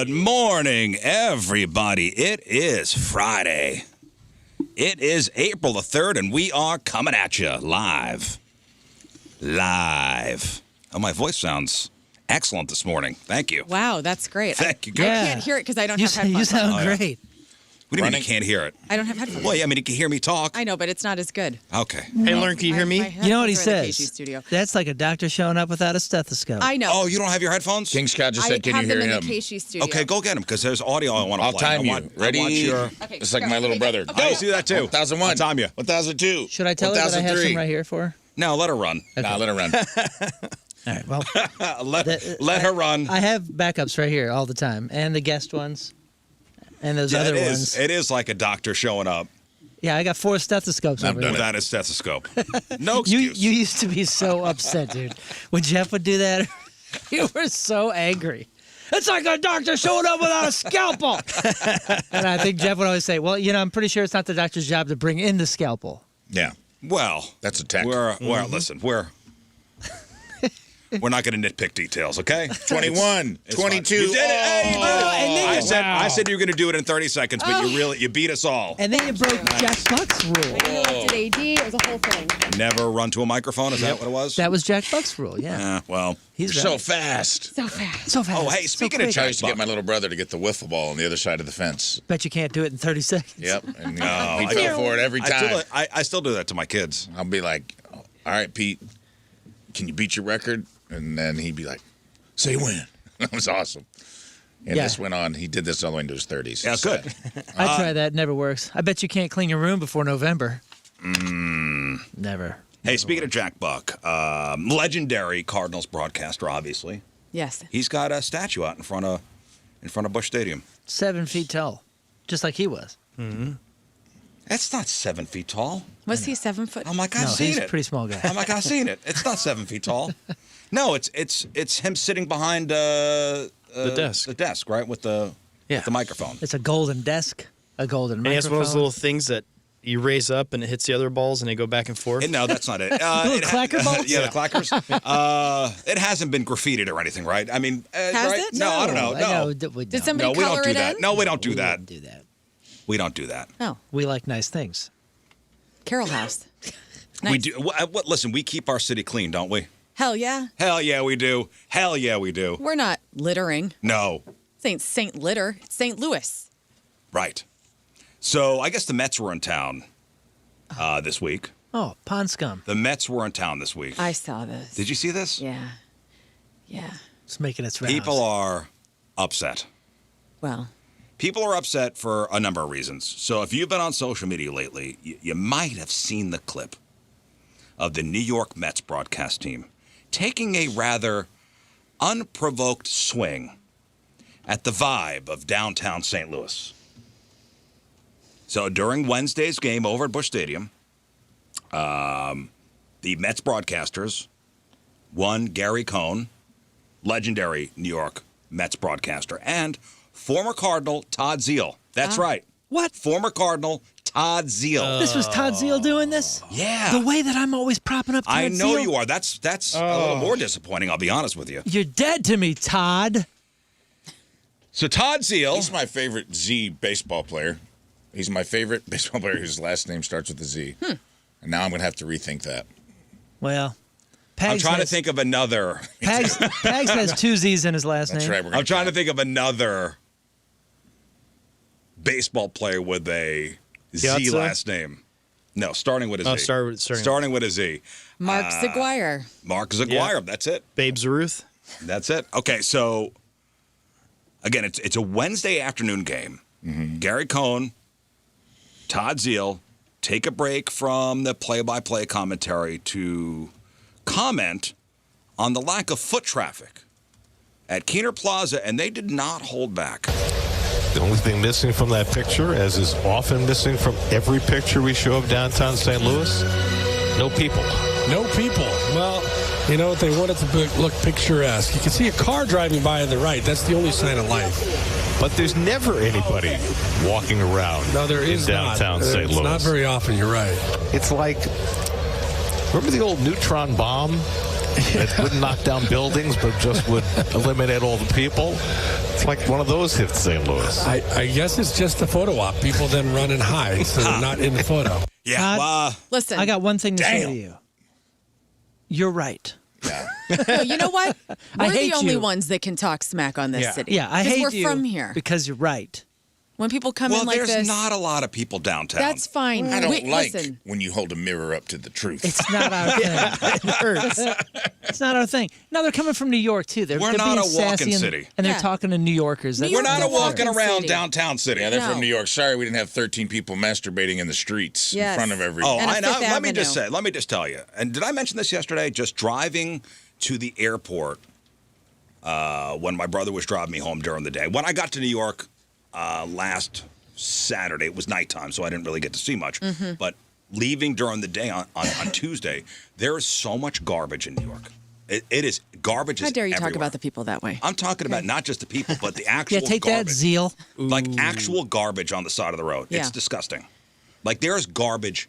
Good morning, everybody. It is Friday. It is April the 3rd, and we are coming at you live. Oh, my voice sounds excellent this morning. Thank you. Wow, that's great. Thank you. I can't hear it because I don't have headphones. You sound great. What do you mean you can't hear it? I don't have headphones. Well, yeah, I mean, you can hear me talk. I know, but it's not as good. Okay. Hey, Lauren, can you hear me? You know what he says? That's like a doctor showing up without a stethoscope. I know. Oh, you don't have your headphones? King Scott just said, can you hear him? I have them in the KC studio. Okay, go get them, because there's audio I want to play. I'll time you. Ready? Okay, it's like my little brother. I used to do that, too. 1001. I'll time you. 1002. Should I tell her that I have some right here for her? No, let her run. Okay. Nah, let her run. All right, well. let her run. I have backups right here all the time, and the guest ones, and those other ones. It is like a doctor showing up. Yeah, I got 4 stethoscopes over there. Without a stethoscope. No excuse. You used to be so upset, dude. When Jeff would do that, you were so angry. It's like a doctor showing up without a scalpel. And I think Jeff would always say, well, I'm pretty sure it's not the doctor's job to bring in the scalpel. Yeah. Well, that's a tech. Listen, we're not going to nitpick details, okay? 21, 22. You did it. Hey, you did it. I said you were going to do it in 30 seconds, but you beat us all. And then you broke Jack Buck's rule. I interrupted AD. It was a whole thing. Never run to a microphone. Is that what it was? That was Jack Buck's rule. Yeah. Well, he's so fast. So fast. So fast. Oh, hey, speaking of I Jack used to get my little brother to get the wiffle ball on the other side of the fence. Bet you can't do it in 30 seconds. Yep. And he'd go for it every time. I still do that to my kids. I'll be like, all right, Pete, can you beat your record? And then he'd be like, say when. That was awesome. And this went on. He did this all the way into his 30s. Yeah, good. I tried that. It never works. I bet you can't clean your room before November. Never. Hey, speaking of Jack Buck, legendary Cardinals broadcaster, obviously. Yes. He's got a statue out in front of Busch Stadium. 7 feet tall, just like he was. Mm-hmm. That's not 7 feet tall. Was he 7 foot? I'm like, I've seen he's it. a pretty small guy. I'm like, I've seen it. It's not 7 feet tall. No, it's him sitting behind the desk. The desk, right, with the microphone. It's a golden desk, a golden microphone. And it's one of those little things that you raise up and it hits the other balls and they go back and forth. No, that's not it. Little clacker balls? Yeah, the clackers. It hasn't been graffitied or anything, right? I mean, Has right? it? No, I don't know. Did somebody we don't color do it that. in? No, we don't do that. We don't do that. We don't do that. Oh. We like nice things. Carol House. Nice. We do. Listen, we keep our city clean, don't we? Hell yeah. Hell yeah, we do. Hell yeah, we do. We're not littering. No. It's St. Litter. It's St. Louis. Right. So I guess the Mets were in town this week. Oh, pond scum. The Mets were in town this week. I saw this. Did you see this? Yeah. Yeah. It's making its rounds. People are upset. Well. People are upset for a number of reasons. So if you've been on social media lately, you might have seen the clip of the New York Mets broadcast team taking a rather unprovoked swing at the vibe of downtown St. Louis. So during Wednesday's game over at Busch Stadium, the Mets broadcasters, one Gary Cohn, legendary New York Mets broadcaster, and former Cardinal Todd Zeile. That's right. What? Former Cardinal Todd Zeile. This was Todd Zeile doing this? Yeah. The way that I'm always propping up Todd Zeile? I know you are. That's a little more disappointing, I'll be honest with you. You're dead to me, Todd. So Todd Zeile. He's my favorite Z baseball player. He's my favorite baseball player whose last name starts with a Z. And now I'm going to have to rethink that. Well, I'm trying to think of another. Pags has 2 Z's in his last name. Right, I'm trying to think of another baseball player with a Z Piazza? last name. No, starting with a Z. Oh, starting with a Z. Mark Zaguire. Mark Zaguire. That's it. Babes Ruth. That's it. Okay, so again, it's a Wednesday afternoon game. Mm-hmm. Gary Cohn, Todd Zeile take a break from the play-by-play commentary to comment on the lack of foot traffic at Keener Plaza, and they did not hold back. The only thing missing from that picture, as is often missing from every picture we show of downtown St. Louis, no people. No people. Well, you know, they want it to look picturesque. You can see a car driving by on the right. That's the only sign of life. But there's never anybody walking around in downtown St. Louis. It's not very often, you're right. It's like, remember the old neutron bomb It wouldn't knock down buildings, but just would eliminate all the people. It's like one of those hits St. Louis. I guess it's just a photo op. People then run and hide, so they're not in the photo. Yeah. Todd, Listen, I got one thing to say Damn. to you. You're right. Yeah. no, you know what? I We're hate the only you. ones that can talk smack on this Yeah. city. Yeah, I 'Cause hate we're you from here. because you're right. When people come well, in like there's this, not a lot of people downtown. that's fine. I don't like Listen, when you hold a mirror up to the truth. It's not our thing. It hurts. It's not our thing. No, they're coming from New York too. They're We're they're not being a walking sassy and, city. and they're Yeah. talking to New Yorkers. That's New We're York's not a a walking walking around city. downtown city. Yeah, they're No. from New York. Sorry, we didn't have 13 people masturbating in the streets Yes. in front of every. Oh, And a I know. Fifth Let me just Avenue. say, let me just tell you. And did I mention this yesterday? Just driving to the airport when my brother was driving me home during the day. When I got to New York last Saturday, it was nighttime, so I didn't really get to see much. Mm-hmm. But leaving during the day on Tuesday, there is so much garbage in New York. It is garbage. how is dare you talk everywhere. about the people that way? I'm talking about not just the people, but the actual Yeah, take garbage. that, Zeal. Like actual garbage on the side of the road. Yeah. It's disgusting. Like there's garbage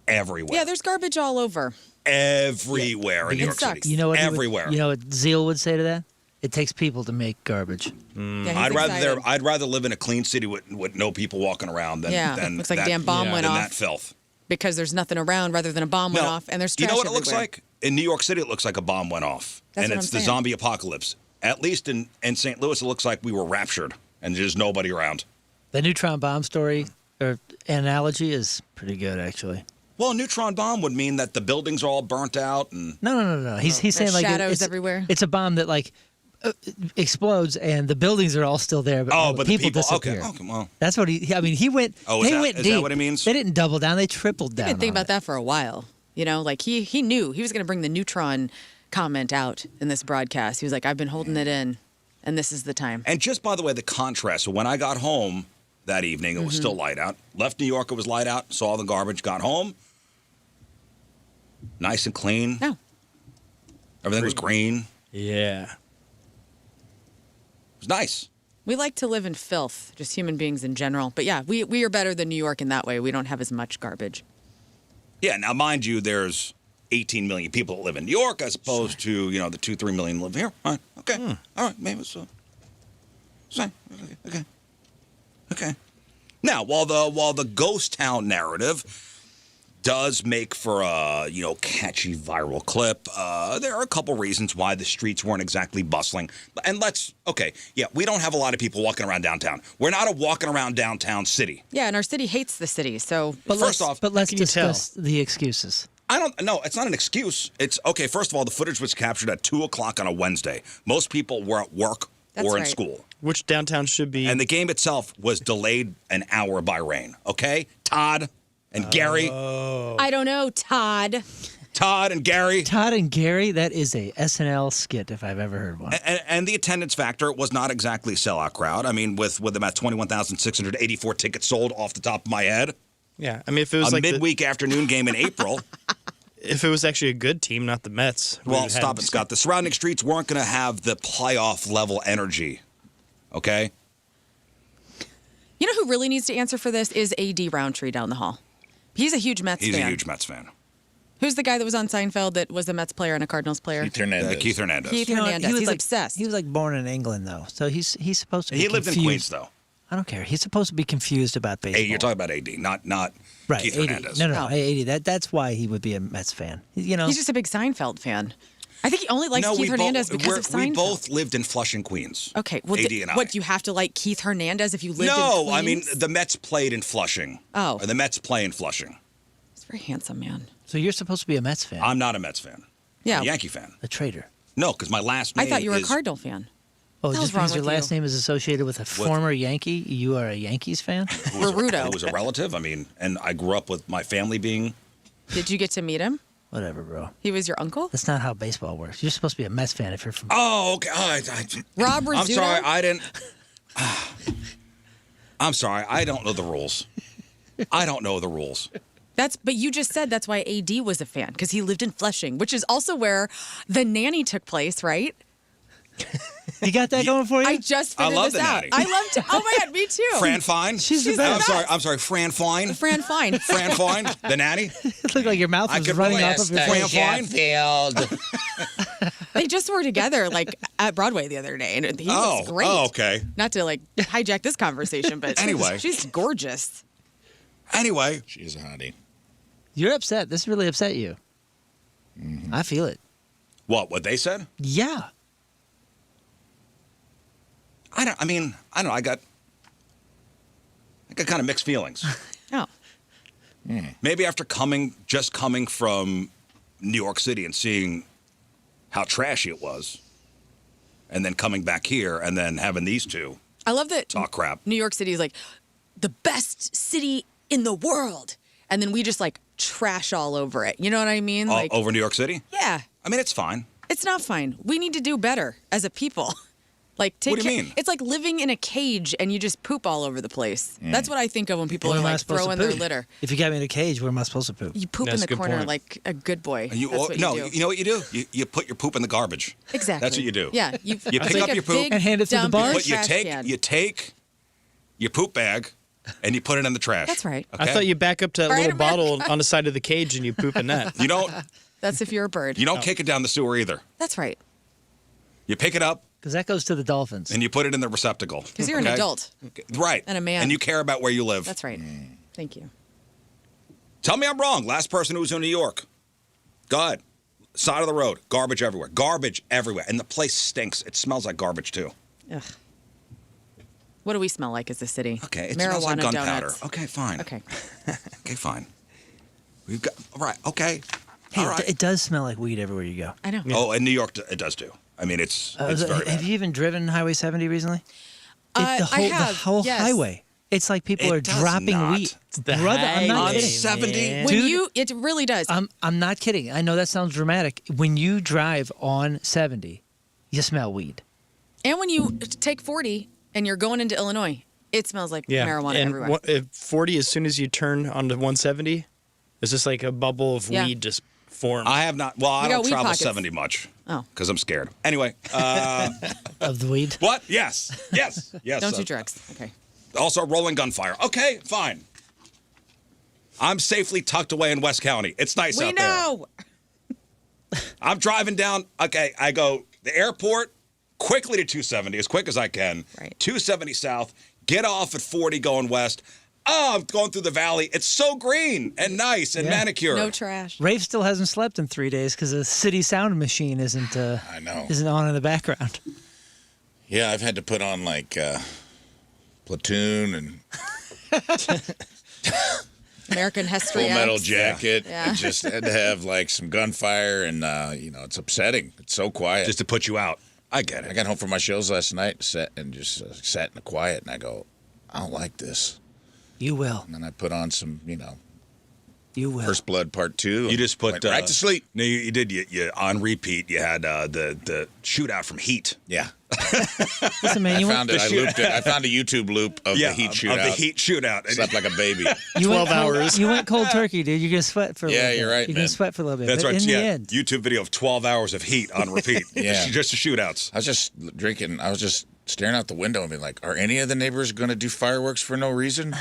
everywhere. Yeah, there's garbage all over. everywhere in New It York sucks. City. You know what? Everywhere. You know what Zeal would say to that? It takes people to make garbage. Yeah, he's I'd rather excited. live in a clean city with no people walking around than Yeah, than looks like a that, damn bomb went than off. that filth. because there's nothing around rather than a bomb went No, off and there's you trash know what it looks everywhere. like? In New York City, it looks like a bomb went off. That's and what it's I'm the saying. zombie apocalypse. At least in St. Louis, it looks like we were raptured and there's nobody around. The neutron bomb story or analogy is pretty good, actually. Well, a neutron bomb would mean that the buildings are all burnt out and No. He's saying like shadows it's everywhere. It's a bomb that like explodes and the buildings are all still there, but all but the people disappear. Okay, well, That's what he. I mean, he went. Oh, is they that- went is deep. that what it means? They didn't double down. They tripled down. I've been thinking on about that for a while. You know, like he knew he was going to bring the neutron comment out in this broadcast. He was like, I've been holding it in, and this is the time. and just by the way, the contrast. So when I got home that evening, it was still light out. Left New York, it was light out. Saw the garbage. Got home, nice and clean. No. Everything was green. Yeah. It was nice. We like to live in filth, just human beings in general. But yeah, we are better than New York in that way. We don't have as much garbage. Yeah. Now, mind you, there's 18 million people that live in New York, as opposed to the 2-3 million live here. All right. Okay. All right. Maybe it's same. Okay. Now, while the ghost town narrative does make for a catchy viral clip, there are a couple reasons why the streets weren't exactly bustling. And we don't have a lot of people walking around downtown. We're not a walking around downtown city. Yeah, and our city hates the city. So But First off, let's can you tell? discuss the excuses. I don't know. It's not an excuse. It's okay. First of all, the footage was captured at 2:00 on a Wednesday. Most people were at work That's or in right. school. Which downtown should be. And the game itself was delayed an hour by rain. Okay? Todd and Gary. I don't know, Todd. Todd and Gary. Todd and Gary, that is a SNL skit if I've ever heard one. And the attendance factor was not exactly a sellout crowd. I mean, with about 21,684 tickets sold off the top of my head. yeah. I mean, if it was A like midweek afternoon game in April. if it was actually a good team, not the Mets. we Well, would've had stop them. it, Scott. The surrounding streets weren't going to have the playoff level energy. Okay? You know who really needs to answer for this is A.D. Roundtree down the hall. He's a huge Mets He's fan. a huge Mets fan. Who's the guy that was on Seinfeld that was a Mets player and a Cardinals player? Keith Hernandez. Keith Hernandez. Keith You know, Hernandez. he was He's like, obsessed. He was like born in England though, so he's supposed to be He lived in confused. Queens, though. I don't care. He's supposed to be confused about baseball. Hey, you're talking about AD, not right, Keith 80. Hernandez. No, Oh. 80. That's why he would be a Mets fan. You know, He's just a big Seinfeld fan. I think he only likes Keith Hernandez because of Seinfeld. We both lived in Flushing, Queens. Okay, well, AD and I. what, you have to like Keith Hernandez if you lived in No, Queens? I mean, the Mets played in Flushing. Oh. Or the Mets play in Flushing. He's a very handsome man. so you're supposed to be a Mets fan, I'm not a Mets fan. Yeah. I'm a Yankee fan. a traitor. No, because my last name I thought you were a is- Cardinal fan. Oh, What the just hell's wrong because your with last you? name is associated with a former Yankee, you are a Yankees fan? Rizzuto. Who was a relative. I mean, and I grew up with my family being. Did you get to meet him? Whatever, bro. He was your uncle? That's not how baseball works. You're supposed to be a Mets fan if you're from. Oh, okay. Rob Rizzuto? I'm sorry. I didn't. I'm sorry. I don't know the rules. I don't know the rules. But you just said that's why AD was a fan, because he lived in Flushing, which is also where The Nanny took place, right? You got that going for you? I just figured love this the out. Natty. I love to. Oh my God, me too. Fran Fine. She's the I'm best. sorry, Fran Fine. Fran Fine. Fran Fine, the nanny. It looked like your mouth I was could running relate. off of your Fran face. Fine. They just were together like at Broadway the other day, and he was great. Oh, okay. Not to like hijack this conversation, but Anyway. she's gorgeous. Anyway, She is a hottie. You're upset. This really upset you. I feel it. what they said? Yeah. I don't know. I got kind of mixed feelings. Oh, Maybe after coming from New York City and seeing how trashy it was, and then coming back here and then having these two I love that. talk crap. New York City is like the best city in the world, and then we just like trash all over it. You know what I mean? Like, Over New York City? yeah, I mean, it's fine. it's not fine. We need to do better as a people. Like, take What do you mean? It's like living in a cage and you just poop all over the place. That's what I think of when people Where are am I like supposed to throwing their poop? litter. If you got me in a cage, where am I supposed to poop? You poop That's in a the good corner point. like a good boy. And you, That's what no, you do. you know what you do? You put your poop in the garbage. Exactly. That's what you do. Yeah. You pick take up a your poop big and hand it to the dump bar? in a But you trash can. take your poop bag and you put it in the trash. That's right. Okay? I thought you back up to that Right, little bottle America. on the side of the cage and you poop in that. You don't That's if you're a bird. kick it down the sewer either. That's right. You pick it up Because that goes to the dolphins. and you put it in the receptacle. Because you're an okay? adult. Right. And a man. And you care about where you live. That's right. Thank you. Tell me I'm wrong. Last person who was in New York. Go ahead. Side of the road. Garbage everywhere. Garbage everywhere. And the place stinks. It smells like garbage too. Ugh. What do we smell like as a city? Okay. It Marijuana smells like gunpowder. donuts. Okay, fine. Okay. Okay, fine. We've got all right. Okay. Hey, all right. it does smell like weed everywhere you go. I know. Oh, in New York, it does too. I mean, it's very have bad. you even driven Highway 70 recently? I have, The whole yes. highway. It's like people It are does dropping not. weed. the Brother, I'm not On kidding. 70? When it really does. I'm not kidding. I know that sounds dramatic. When you drive on 70, you smell weed. And when you take 40 and you're going into Illinois, it smells like Yeah. marijuana and everywhere. 40, as soon as you turn onto 170, it's just like a bubble of Yeah. weed just formed. I have not. Well, I We got don't weed travel pockets. 70 much. Oh. Because I'm scared. Anyway. Of the weed? What? Yes. Yes. Yes. Don't do drugs. Okay. Also, rolling gunfire. Okay, fine. I'm safely tucked away in West County. It's nice We out there. know. I'm driving down. Okay, I go the airport quickly to 270 as quick as I can. Right. 270 south. Get off at 40 going west. Oh, I'm going through the valley. It's so green and nice and Yeah. manicured. No trash. Rafe still hasn't slept in 3 days because the city sound machine isn't I know. isn't on in the background. Yeah, I've had to put on like platoon and American history. Full Metal X. Jacket. Yeah. I just had to have like some gunfire, and it's upsetting. It's so quiet. Just to put you out. I get I it. got home from my shows last night, sat in the quiet, and I go, I don't like this. You will. And then I put on some, You will. First Blood Part 2. You just put went right to sleep. No, you did. You on repeat. You had the shootout from Heat. Yeah, Listen, man, I you found went, it. I looped it. I found a YouTube loop of the Heat shootout. Of the Heat shootout. Slept like a baby. you 12 went cold, hours. You went cold turkey, dude. You're gonna sweat for a Yeah, little bit. you're right, You're gonna man. sweat for a little bit. That's but right. in Yeah, the end, YouTube video of 12 hours of Heat on repeat. Yeah. Just the shootouts. I was just drinking. I was just staring out the window and being like, are any of the neighbors going to do fireworks for no reason?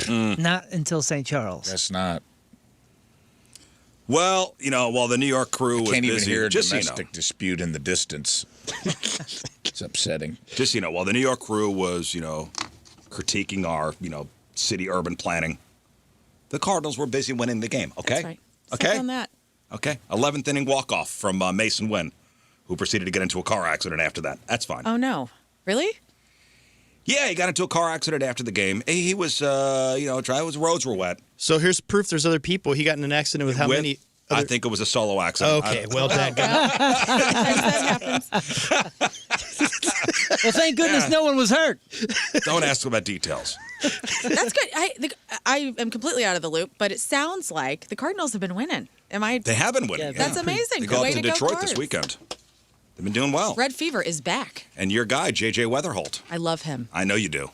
not until St. Charles. Guess not. Well, while the New York crew was Can't even busy, hear a just domestic dispute in the distance. It's upsetting. while the New York crew was, critiquing our, city urban planning, the Cardinals were busy winning the game. Okay. That's right. Okay. Suck on that. Okay. 11th inning walk off from Mason Wynn, who proceeded to get into a car accident after that. That's fine. Oh no. Really? Yeah, he got into a car accident after the game. He was, his roads were wet. So here's proof there's other people. He got in an accident with how many? I think it was a solo accident. Okay, well, that guy. That happens. Well, thank goodness no one was hurt. Don't ask about details. That's good. I am completely out of the loop, but it sounds like the Cardinals have been winning. Am I? They have been winning. Yeah, That's amazing. They go Way up to to go, Detroit Cards. this weekend. They've been doing well. Red Fever is back. And your guy, J.J. Weatherholt. I love him. I know you do.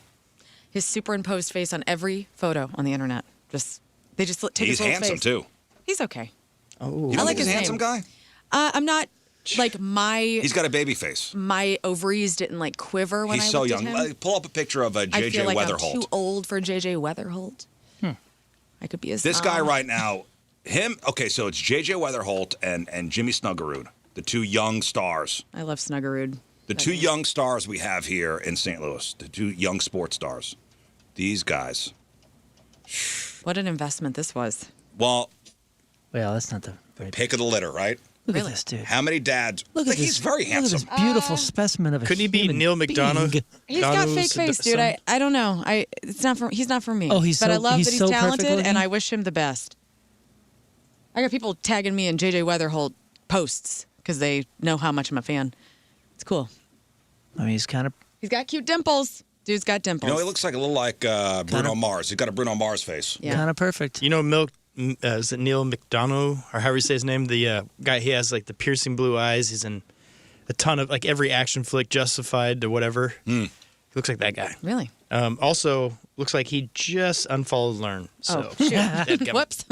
His superimposed face on every photo on the internet. They just take He's his little handsome, face. too. He's okay. Oh, You don't like think he's a his handsome name. guy? I'm not like He's got a baby face. my ovaries didn't like quiver when He's I so looked young. at him. Pull up a picture of I JJ feel like Weatherholt. I'm too old for JJ Weatherholt. I could be his This guy mom. right now, okay, so it's JJ Weatherholt and Jimmy Snuggerud, the two young stars. I love Snuggerud. The two young stars we have here in St. Louis, the two young sports stars. These guys. What an investment this was. Well, that's not the right. pick of the litter, right? Look Really? at this dude. How many dads? Look at this. He's very handsome. Look at this beautiful specimen of a Couldn't he be human Neil McDonough? being. He's got Donald's fake face, dude. son? I don't know. He's not for me. Oh, he's but I so- love he's that he's so perfect talented, looking? and I wish him the best. I got people tagging me in JJ Weatherholt posts because they know how much I'm a fan. It's cool. I mean, he's kind of. He's got cute dimples. Dude's got dimples. You know, he looks like a little like Bruno Mars. He's got a Bruno Mars face. Yeah. Kind of perfect. You know, is it Neil McDonough or however you say his name? The guy, he has like the piercing blue eyes. He's in a ton of like every action flick, Justified to whatever. He looks like that guy. Really? Also, looks like he just unfollowed Learn. So, Oh, shoot. dadgummit. Whoops.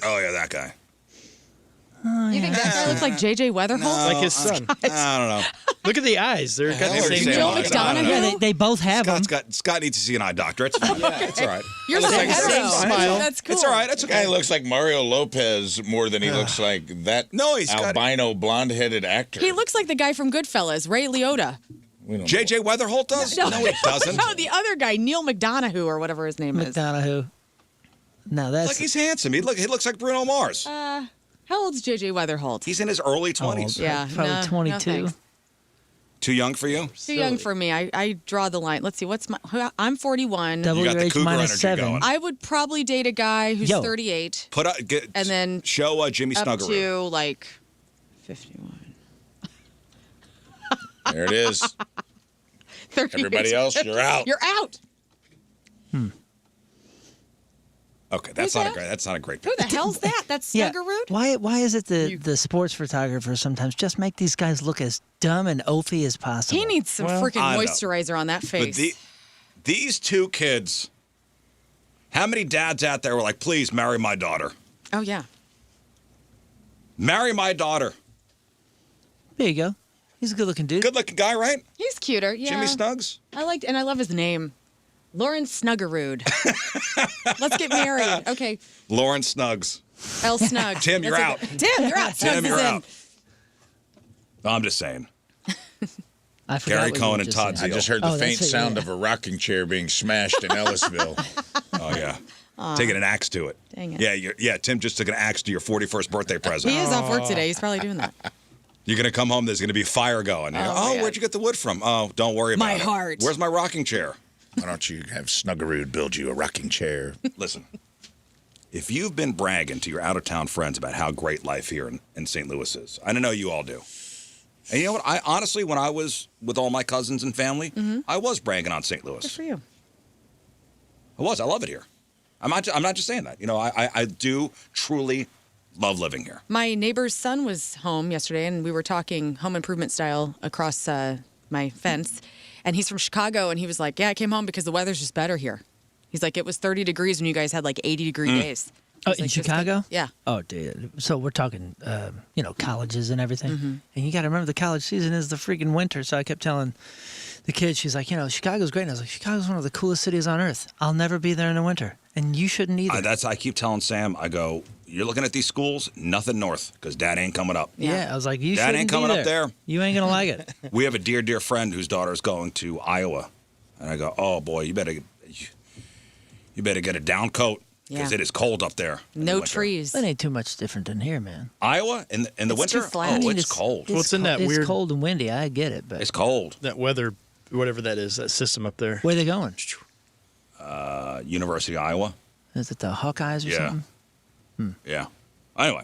Oh, yeah, that guy. You think that guy looks like JJ Weatherholt? like his son. I don't know. Look at the eyes. They're got the Hell, same Neil jaw. McDonough? Yeah, they both have them. Scott needs to see an eye doctor. It's fine. It's all right. You're so like the same hetero. smile. That's cool. It's all right. It's This guy okay. looks like Mario Lopez more than he looks like that No, he's got- albino blonde-headed actor. He looks like the guy from Goodfellas, Ray Liotta. We don't JJ Weatherholt does? No, he doesn't. No, the other guy, Neil McDonough or whatever his name is. McDonough. No, that's. Look, he's handsome. He looks like Bruno Mars. How old's JJ Weatherholt? He's in his early 20s. Yeah, Probably no, 22. No thanks. Too young for you? Too young for me. I draw the line. Let's see. I'm 41. Double You got your the age cougar minus energy 7. going. I would probably date a guy who's Yo. 38 And then show Jimmy up Snuggerud. to like 51. There it is. 38. Everybody else, you're out. You're out. Okay, that's Who's not that? that's not a great Who picture. the hell's that? That's Yeah. Snuggerud? Why is it the sports photographers sometimes just make these guys look as dumb and oafy as possible? He needs some freaking I know. moisturizer on that But face. these two kids, how many dads out there were like, please marry my daughter? Oh, yeah. Marry my daughter. There you go. He's a good-looking dude. Good looking guy, right? He's cuter. Yeah. Jimmy Snugs? And I love his name. Lawrence Snuggerud. Let's get married. Okay. Lauren Snugs. L Snug. Tim, you're That's out. it. Tim, you're out. Tim, Snugs you're is in. out. No, I'm just saying. I forgot Gary what you Cohen were and just Todd saying. I just heard the Oh, that's faint it, sound yeah. of a rocking chair being smashed in Ellisville. Oh, yeah. Taking an axe to it. Dang it. Yeah, Tim just took an axe to your 41st birthday present. He is off work today. He's probably doing that. You're going to come home, there's going to be fire going. You're, Oh, yeah. where'd you get the wood from? Oh, don't worry about My it. heart. Where's my rocking chair? Why don't you have Snuggerud build you a rocking chair? Listen, if you've been bragging to your out-of-town friends about how great life here in St. Louis is, I know you all do. And you know what? I honestly, when I was with all my cousins and family, I was bragging on St. Louis. Good for you. I was. I love it here. I'm not just saying that. You know, I do truly love living here. My neighbor's son was home yesterday, and we were talking home improvement style across my fence. And he's from Chicago, and he was like, yeah, I came home because the weather's just better here. He's like, it was 30 degrees when you guys had like 80-degree days. Oh, He's in like, "This Chicago? could-" Yeah. Oh, dude. So we're talking, colleges and everything. And you got to remember the college season is the freaking winter. So I kept telling the kids, she's like, Chicago's great. And I was like, Chicago's one of the coolest cities on earth. I'll never be there in the winter. And you shouldn't either. I keep telling Sam, I go, you're looking at these schools, nothing north, because Dad ain't coming up. yeah, I was like, you That shouldn't ain't be coming up there. You ain't going to like it. We have a dear friend whose daughter's going to Iowa. And I go, oh, boy, you better get a down coat, because Yeah. it is cold up there. in the No winter. trees. That ain't too much different than here, man. Iowa in the It's winter? too flat. Oh, it's cold. Well, it's in that it's weird- cold and windy. I get it, but It's cold. That weather, whatever that is, that system up there. where are they going? University of Iowa. Is it the Hawkeyes or Yeah. something? Yeah. Anyway,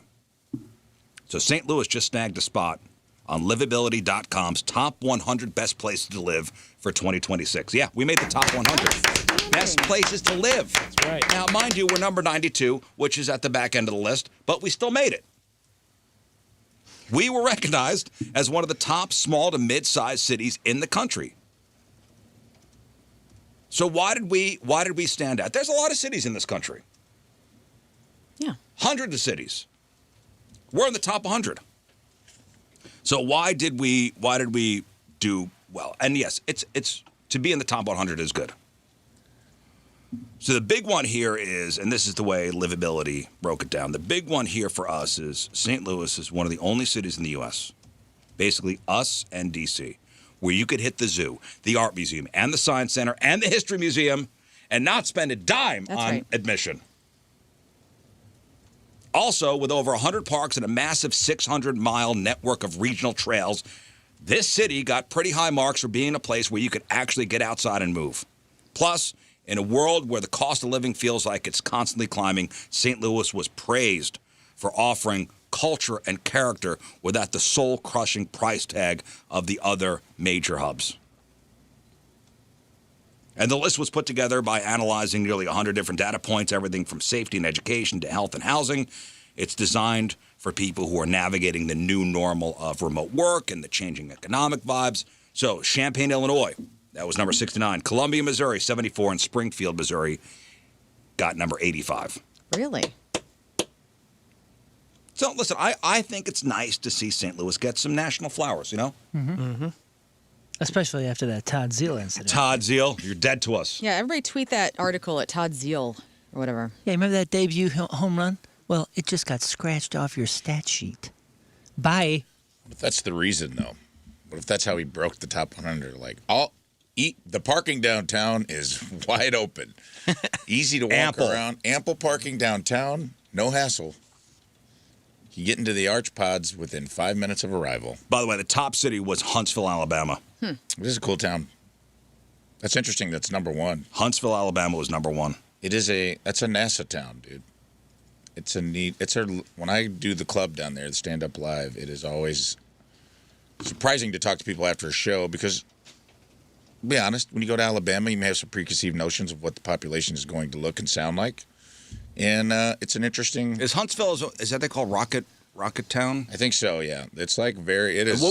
so St. Louis just snagged a spot on livability.com's top 100 best places to live for 2026. Yeah, we made the top 100 best places to live. That's right. Now, mind you, we're number 92, which is at the back end of the list, but we still made it. We were recognized as one of the top small to mid-sized cities in the country. So why did we stand out? There's a lot of cities in this country. Yeah. Hundreds of cities. We're in the top 100. So why did we do well? And yes, it's to be in the top 100 is good. So the big one here is, and this is the way livability broke it down. The big one here for us is St. Louis is one of the only cities in the U.S., basically us and D.C., where you could hit the zoo, the art museum, and the science center, and the history museum, and not spend a dime on admission. Also, with over 100 parks and a massive 600-mile network of regional trails, this city got pretty high marks for being a place where you could actually get outside and move. Plus, in a world where the cost of living feels like it's constantly climbing, St. Louis was praised for offering culture and character without the soul-crushing price tag of the other major hubs. And the list was put together by analyzing nearly 100 different data points, everything from safety and education to health and housing. It's designed for people who are navigating the new normal of remote work and the changing economic vibes. So, Champaign, Illinois, that was number 69. Columbia, Missouri, 74. And Springfield, Missouri, got number 85. Really? So, listen, I think it's nice to see St. Louis get some national flowers, you know? Mm-hmm. Especially after that Todd Zeal incident. Todd Zeal, you're dead to us. Yeah, everybody tweet that article at Todd Zeal or whatever. Yeah, remember that debut home run? Well, it just got scratched off your stat sheet. Bye. But that's the reason, though. What if that's how he broke the top 100? Like, the parking downtown is wide open. Easy to walk around. Ample parking downtown. No hassle. You get into the arch pods within 5 minutes of arrival. By the way, the top city was Huntsville, Alabama. This is a cool town. That's interesting. That's number one. Huntsville, Alabama was number one. That's a NASA town, dude. When I do the club down there, the Stand Up Live, it is always surprising to talk to people after a show because, to be honest, when you go to Alabama, you may have some preconceived notions of what the population is going to look and sound like. And it's an interesting... Is Huntsville, is that they call Rocket Town? I think so, yeah. It's like it is...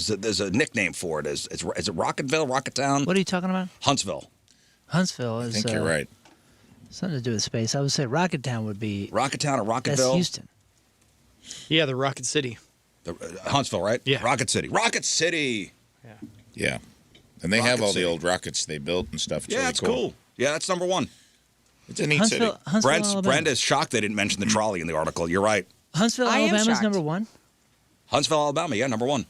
There's a nickname for it. Is it Rocketville, Rocket Town? What are you talking about? Huntsville. Huntsville is... I think you're right. Something to do with space. I would say Rocket Town would be... Rocket Town or Rocketville? That's Houston. Yeah, the Rocket City. Huntsville, right? Yeah. Rocket City. Rocket City! Yeah. And they have all the old rockets they built and stuff. It's yeah, really it's cool. Yeah, that's number one. It's a neat city. Brenda's shocked they didn't mention the trolley in the article. You're right. Huntsville, Alabama's number one? Huntsville, Alabama, yeah, number one.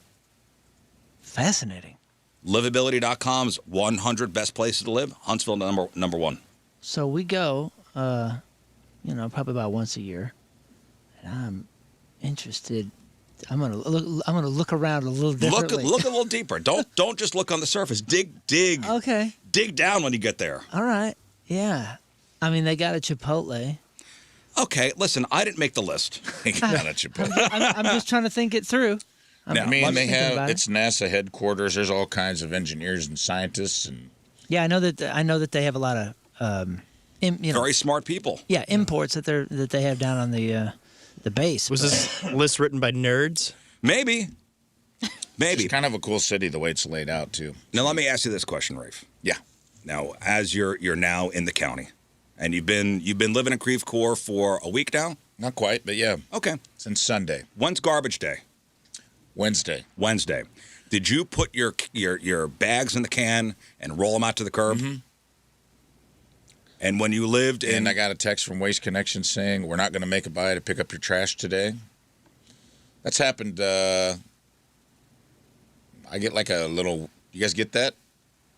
Fascinating. Livability.com's 100 best places to live. Huntsville, number one. So we go, probably about once a year, and I'm interested. I'm gonna look around a little differently. Look a little deeper. Don't just look on the surface. Dig. Okay. Dig down when you get there. All right. Yeah. I mean, they got a Chipotle. Okay, listen, I didn't make the list. Not a Chipotle. I'm just trying to think it through. It's NASA headquarters. There's all kinds of engineers and scientists and. Yeah, I know that they have a lot of, very smart people. Yeah, imports that they have down on the base. Was this list written by nerds? Maybe. It's kind of a cool city the way it's laid out too. Now let me ask you this question, Rafe. Yeah. Now, as you're now in the county, and you've been living in Creve Coeur for a week now? Not quite, but yeah. Okay. Since Sunday. When's garbage day? Wednesday. Did you put your bags in the can and roll them out to the curb? Mm-hmm. And when you lived in... And I got a text from Waste Connection saying, we're not going to make it by to pick up your trash today. That's happened. I get like a little... You guys get that?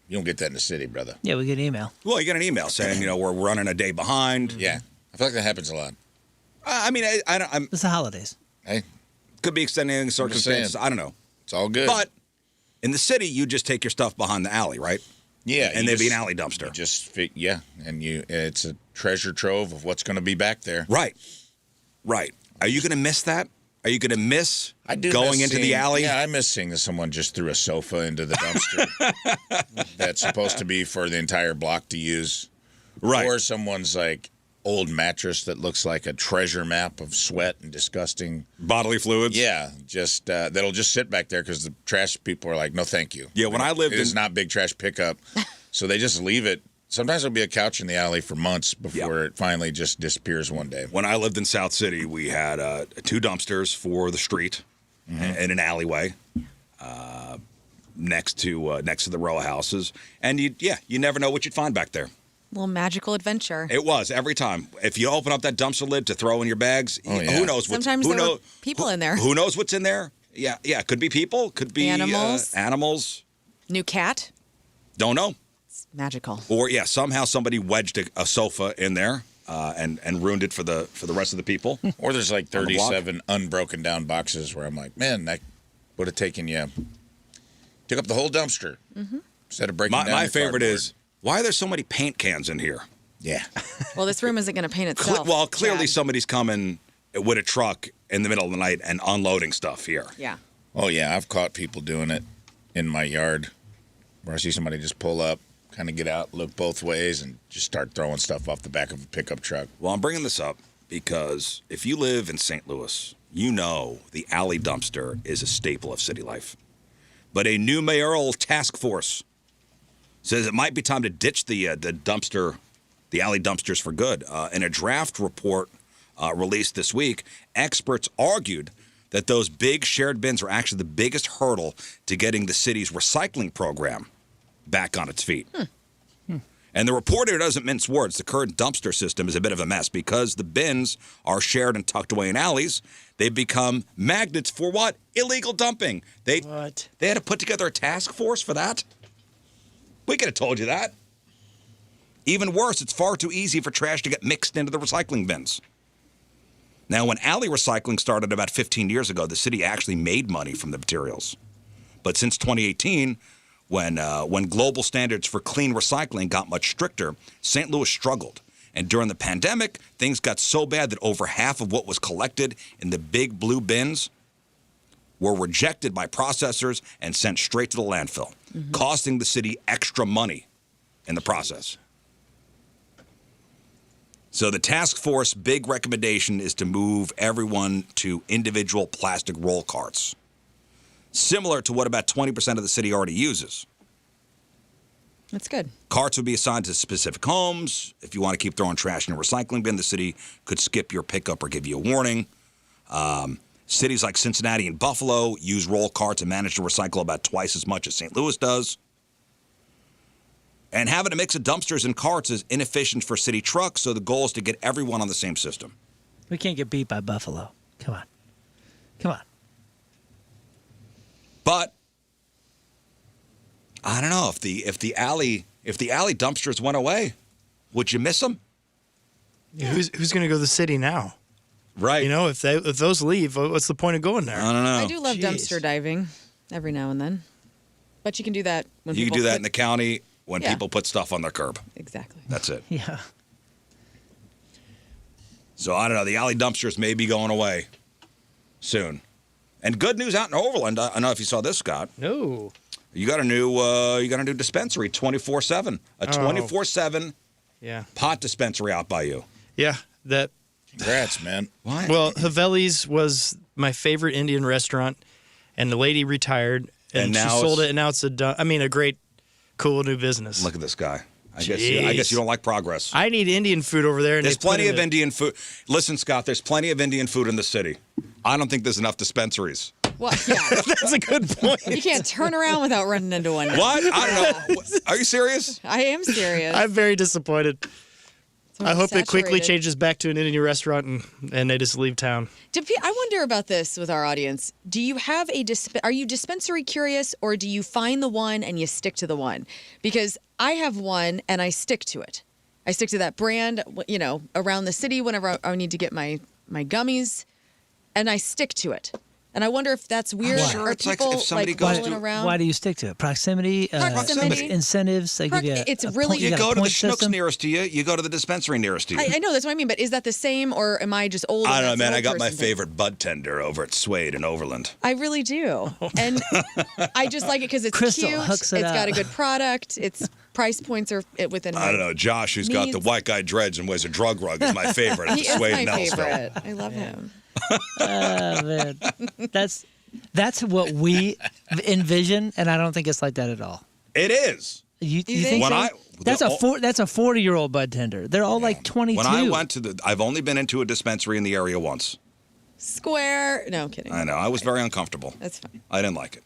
You don't get that in the city, brother. Yeah, we get an email. Well, you get an email saying, we're running a day behind. Yeah. I feel like that happens a lot. It's the holidays. Hey. Could be extending circumstances. I don't know. It's all good. But in the city, you just take your stuff behind the alley, right? Yeah. And there'd be an alley dumpster. And it's a treasure trove of what's going to be back there. Right. Are you going to miss that? Are you going to miss going into the alley? Yeah, I miss seeing that someone just threw a sofa into the dumpster that's supposed to be for the entire block to use. Right. Or someone's like old mattress that looks like a treasure map of sweat and disgusting bodily fluids. Yeah, just that'll just sit back there because the trash people are like, no, thank you. Yeah, when I lived it's not big trash pickup, so they just leave it Sometimes there'll be a couch in the alley for months before it finally just disappears one day. When I lived in South City, we had 2 dumpsters for the street in an alleyway next to the row of houses, and you never know what you'd find back there. A little magical adventure. It was every time. If you open up that dumpster lid to throw in your bags, who knows? Sometimes there were people in there. Who knows what's in there? Yeah. Could be people. Could be animals. New cat. Don't know. It's magical. Or somehow somebody wedged a sofa in there and ruined it for the rest of the people. Or there's like 37 unbroken down boxes where I'm like, man, that would have taken you. Took up the whole dumpster instead of breaking down. My favorite is, why are there so many paint cans in here? Yeah. Well, this room isn't going to paint itself. Clearly somebody's coming with a truck in the middle of the night and unloading stuff here. Yeah. Oh, yeah. I've caught people doing it in my yard where I see somebody just pull up, kind of get out, look both ways, and just start throwing stuff off the back of a pickup truck. Well, I'm bringing this up because if you live in St. Louis, you know the alley dumpster is a staple of city life. But a new mayoral task force says it might be time to ditch the alley dumpsters for good. In a draft report released this week, experts argued that those big shared bins are actually the biggest hurdle to getting the city's recycling program back on its feet. And the report here doesn't mince words. The current dumpster system is a bit of a mess because the bins are shared and tucked away in alleys. They've become magnets for what? Illegal dumping. They had to put together a task force for that? We could have told you that. Even worse, it's far too easy for trash to get mixed into the recycling bins. Now, when alley recycling started about 15 years ago, the city actually made money from the materials. But since 2018, when global standards for clean recycling got much stricter, St. Louis struggled. And during the pandemic, things got so bad that over half of what was collected in the big blue bins were rejected by processors and sent straight to the landfill, costing the city extra money in the process. So the task force big recommendation is to move everyone to individual plastic roll carts, similar to what about 20% of the city already uses. That's good. Carts would be assigned to specific homes. If you want to keep throwing trash in a recycling bin, the city could skip your pickup or give you a warning. Cities like Cincinnati and Buffalo use roll carts and manage to recycle about twice as much as St. Louis does. And having a mix of dumpsters and carts is inefficient for city trucks, so the goal is to get everyone on the same system. We can't get beat by Buffalo. Come on. But I don't know, if the alley dumpsters went away, would you miss them? Yeah. Who's going to go to the city now? Right. You know, if those leave, what's the point of going there? I don't know. I do love dumpster diving every now and then. But you can do that when you people can do that in the county when Yeah. people put stuff on their curb. Exactly. That's it. Yeah. So I don't know. The alley dumpsters may be going away soon. And good news out in Overland. I don't know if you saw this, Scott. No. You got a new dispensary 24/7. A 24/7 pot dispensary out by you. Yeah, that. Congrats, man. What? Well, Haveli's was my favorite Indian restaurant, and the lady retired, and she sold it, and now it's a great, cool new business. Look at this guy. I guess you don't like progress. I need Indian food over there. And there's plenty of Indian food. Listen, Scott, there's plenty of Indian food in the city. I don't think there's enough dispensaries. Well, yeah. That's a good point. You can't turn around without running into one. What? I don't know. Are you serious? I am serious. I'm very disappointed. I hope it quickly changes back to an Indian restaurant and they just leave town. I wonder about this with our audience. Do you have are you dispensary curious, or do you find the one and you stick to the one? Because I have one and I stick to it. I stick to that brand, around the city whenever I need to get my gummies, and I stick to it. And I wonder if that's weird. I'm sure Are it's like people if somebody going goes to- around? Why do you stick to it? Proximity, incentives. They give you You got a go to the point Schnucks system? nearest to you. You go to the dispensary nearest to you. I know, that's what I mean, but is that the same, or am I just old? I don't know, and that's man. an I old got my person thing? favorite bud tender over at Suede in Overland. I really do. And I just like it because it's Crystal cute. hooks It's it got a up. good product. Its price points are within I don't know. Josh, who's got the needs. white guy dreads and wears a drug rug, is my favorite at He the is Suede my in Ellisville. favorite. I love him. Oh, man. That's what we envision, and I don't think it's like that at all. It is. You think think When so? I- That's a 40-year-old bud tender. They're all like 22. When I went to I've only been into a dispensary in the area once. Square. No, I'm kidding. I know. I was very uncomfortable. That's fine. I didn't like it.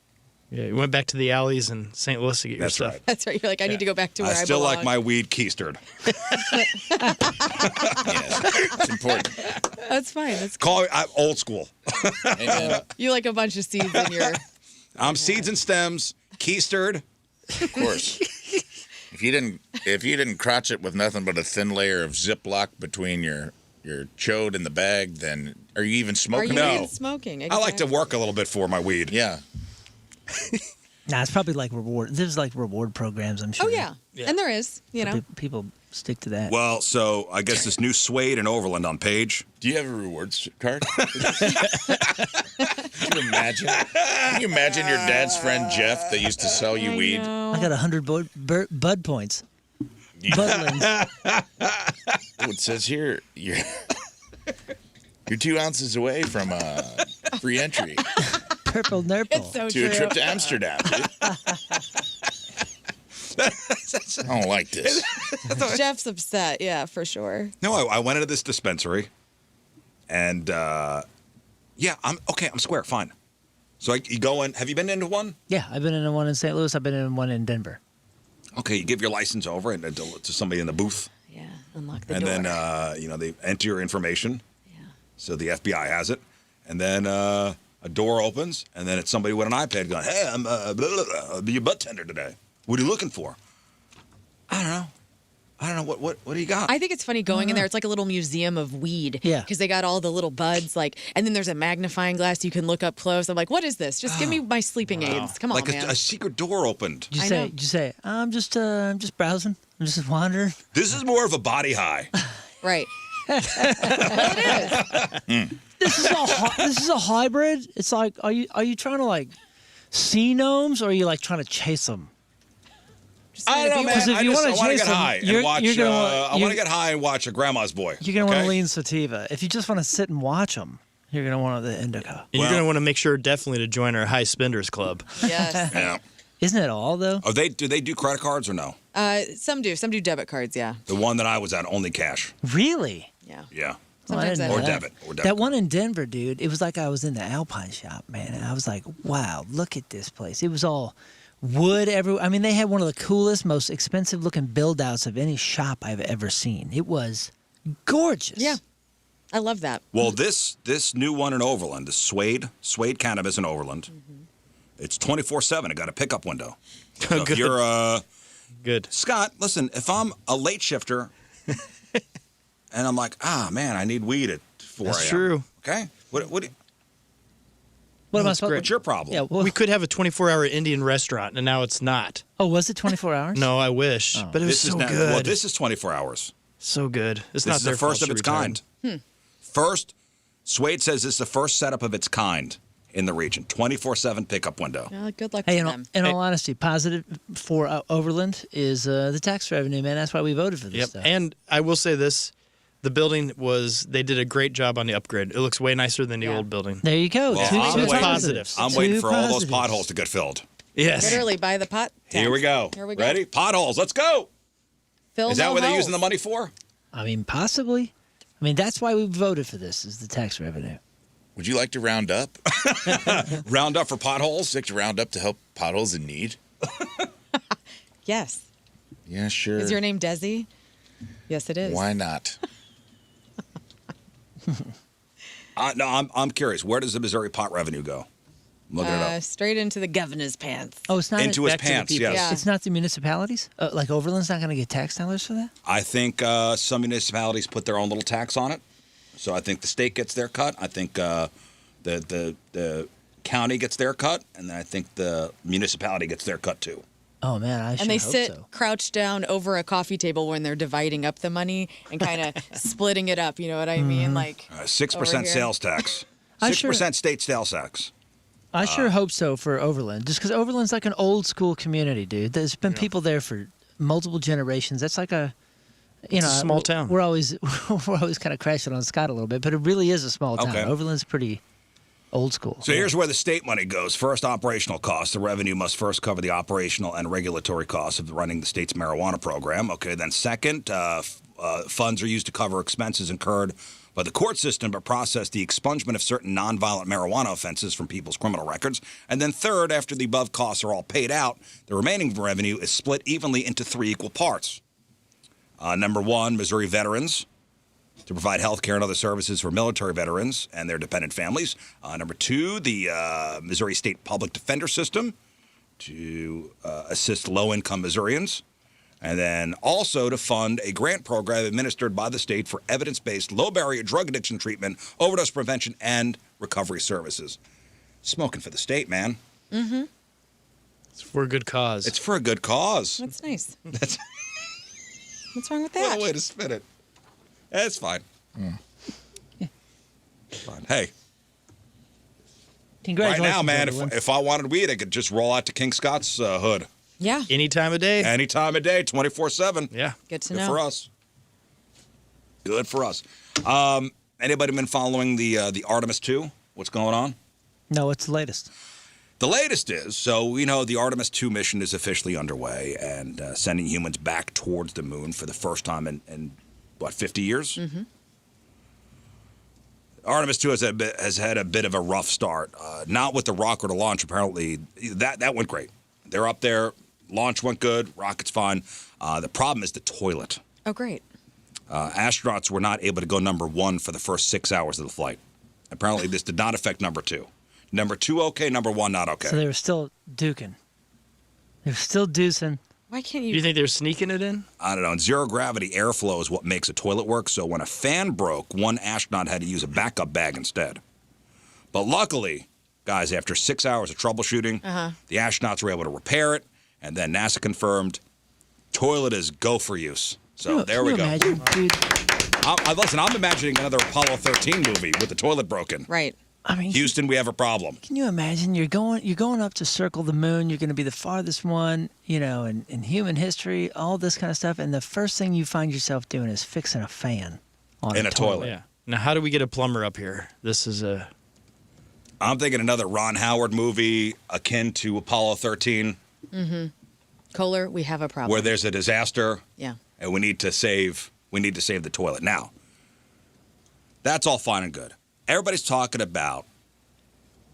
Yeah, you went back to the alleys in St. Louis to get your That's stuff. right. That's right. You're like, I need to go back to where I still belong. like my weed keistered. Yes, it's important. That's fine. That's Call it old school. Amen. You like a bunch of seeds in your. I'm seeds and stems, keistered. Of course. If you didn't crotch it with nothing but a thin layer of Ziploc between your chode and the bag, then are you even Are smoking? you No. even smoking? I like to Exactly. work a little bit for my weed. Yeah. Nah, it's probably like reward. There's like reward programs, I'm sure. Oh yeah. And there is. You know. People stick to that. Well, so I guess this new Suede in Overland on Page. Do you have a rewards card? Can you imagine? Can you imagine your dad's friend Jeff that used to sell you weed? I got 100 bud points. Budlands. Oh, it says here you're 2 ounces away from free entry Purple nurple. It's so to true. a trip to Amsterdam. I don't like this. Jeff's upset. Yeah, for sure. No, I went into this dispensary, and yeah, I'm square, fine. So you go in. Have you been into one? Yeah, I've been in one in St. Louis. I've been in one in Denver. Okay, you give your license over and to somebody in the booth, Yeah. Unlock the and door. then they enter your information. Yeah. So the FBI has it, and then a door opens, and then it's somebody with an iPad going, "Hey, I'm I'll be your butt tender today. What are you looking for?" I don't know. What do you got? I think it's funny going in there. It's like a little museum of weed. Yeah. Because they got all the little buds, and then there's a magnifying glass you can look up close. I'm like, what is this? Just give me my sleeping aids. Come on, like man. a secret door opened. Did you I say? know. Did you say? I'm just browsing. I'm just wandering. This is more of a body high. Right. Well, it is. This is a hybrid. It's like, are you trying to like see gnomes, or are you like trying to chase them? Just I don't know, saying, man. Because if I you just- wanna I wanna chase get them, high you're- and watch. you're gonna I want- want you- to get high and watch a Grandma's Boy. You're gonna want okay? to lean sativa. If you just want to sit and watch them, you're gonna want the indica. And you're Well- going to want to make sure definitely to join our high spenders club. Yes. Yeah. Isn't it all though? Do they do credit cards or no? Some do. Some do debit cards, yeah. The one that I was at, only cash. Really? Yeah. Yeah. Well, I Sometimes didn't I know Or that. debit. Or debit. That one in Denver, dude, it was like I was in the Alpine shop, man. And I was like, wow, look at this place. It was all wood everywhere. I mean, they had one of the coolest, most expensive looking build outs of any shop I've ever seen. It was gorgeous. Yeah. I love that. Well, this new one in Overland, the Suede Cannabis in Overland, it's 24/7. It got a pickup window. So if Good. you're Good. Scott, listen, if I'm a late shifter and I'm like, man, I need weed at 4 a.m. That's true. Okay? What What am I That's supposed what's your problem? Yeah, well, We could have a 24-hour Indian restaurant, and now it's not. oh, was it 24 hours? No, I wish. But it was This is so not, good. well, this is 24 hours. So good. It's This not is their the first fault of she its retired. kind. First, Suede says this is the first setup of its kind in the region. 24/7 pickup window. Well, good luck Hey, to in, them. in all honesty, positive for Overland is the tax revenue, man. That's why we voted for this Yep. stuff. And I will say this. The building they did a great job on the upgrade. It looks way nicer than the Yeah. old building. There you go. Well, Two I'm waiting- positives. I'm waiting Two for all those positives. potholes to get filled. Yes. Literally by the pot. Here we go. Here we go. Ready? Potholes. Let's go. Fill Is that no what they're holes. using the money for? I mean, possibly. I mean, that's why we voted for this, is the tax revenue. Would you like to round up? Round up for potholes? Would you like to round up to help potholes in need? Yes. Yeah, sure. Is your name Desi? Yes, it is. Why not? No, I'm curious. Where does the Missouri pot revenue go? I'm looking it up. Straight into the governor's pants. Oh, it's not Into his back to the pants, people. yes. Yeah. It's not the municipalities? Like Overland's not going to get tax dollars for that? I think some municipalities put their own little tax on it. So I think the state gets their cut. I think the county gets their cut. And then I think the municipality gets their cut too. Oh, man, I sure And they hope sit so. crouched down over a coffee table when they're dividing up the money and kind of splitting it up. You know what I mean? Like 6% over here. sales tax. I 6% sure- state sales tax. I sure hope so for Overland, just because Overland's like an old school community, dude. There's been people there for multiple generations. That's like a, It's a small town. We're always kind of crashing on Scott a little bit, but it really is a small town. Okay. Overland's pretty Old school. So here's where the state money goes. First, operational costs. The revenue must first cover the operational and regulatory costs of running the state's marijuana program. Okay, then second, funds are used to cover expenses incurred by the court system to process the expungement of certain nonviolent marijuana offenses from people's criminal records. And then third, after the above costs are all paid out, the remaining revenue is split evenly into 3 equal parts. Number 1, Missouri veterans, to provide health care and other services for military veterans and their dependent families. Number 2, the Missouri State Public Defender System to assist low-income Missourians. And then also to fund a grant program administered by the state for evidence-based low-barrier drug addiction treatment, overdose prevention, and recovery services. Smoking for the state, man. Mm-hmm. It's for a good cause. It's for a good cause. That's nice. That's What's wrong with what that? a way to spin it. It's fine. Fine. Hey, Congratulations. right now, man, everyone. if I wanted weed, I could just roll out to King Scott's hood. Yeah. Any time of day. Any time of day, 24/7. Yeah. Good to Good know. for us. Good for us. Anybody been following the Artemis 2? What's going on? No, it's the latest. The latest is, so we know the Artemis 2 mission is officially underway and sending humans back towards the moon for the first time in what, 50 years? Mm-hmm. Artemis 2 has had a bit of a rough start. Not with the rocket to launch, apparently. That went great. They're up there. Launch went good. Rocket's fine. The problem is the toilet. Oh, great. Astronauts were not able to go number 1 for the first 6 hours of the flight. Apparently, this did not affect number 2. Number 2, okay. Number 1, not okay. So they were still duking. They were still deucing. Why can't Do you? you think they're sneaking it in? I don't know. And zero gravity airflow is what makes a toilet work. So when a fan broke, one astronaut had to use a backup bag instead. But luckily, guys, after 6 hours of troubleshooting, the astronauts were able to repair it. And then NASA confirmed toilet is go for use. So there we go. Imagine, dude, Listen, I'm imagining another Apollo 13 movie with the toilet broken. Right. I mean, Houston, we have a problem. can you imagine? You're going up to circle the moon. You're going to be the farthest one, in human history, all this kind of stuff. And the first thing you find yourself doing is fixing a fan on In a toilet. Yeah. Now, how do we get a plumber up here? This is a. I'm thinking another Ron Howard movie akin to Apollo 13 Kohler, we have a problem. where there's a disaster. Yeah. And we need to save the toilet. Now, that's all fine and good. Everybody's talking about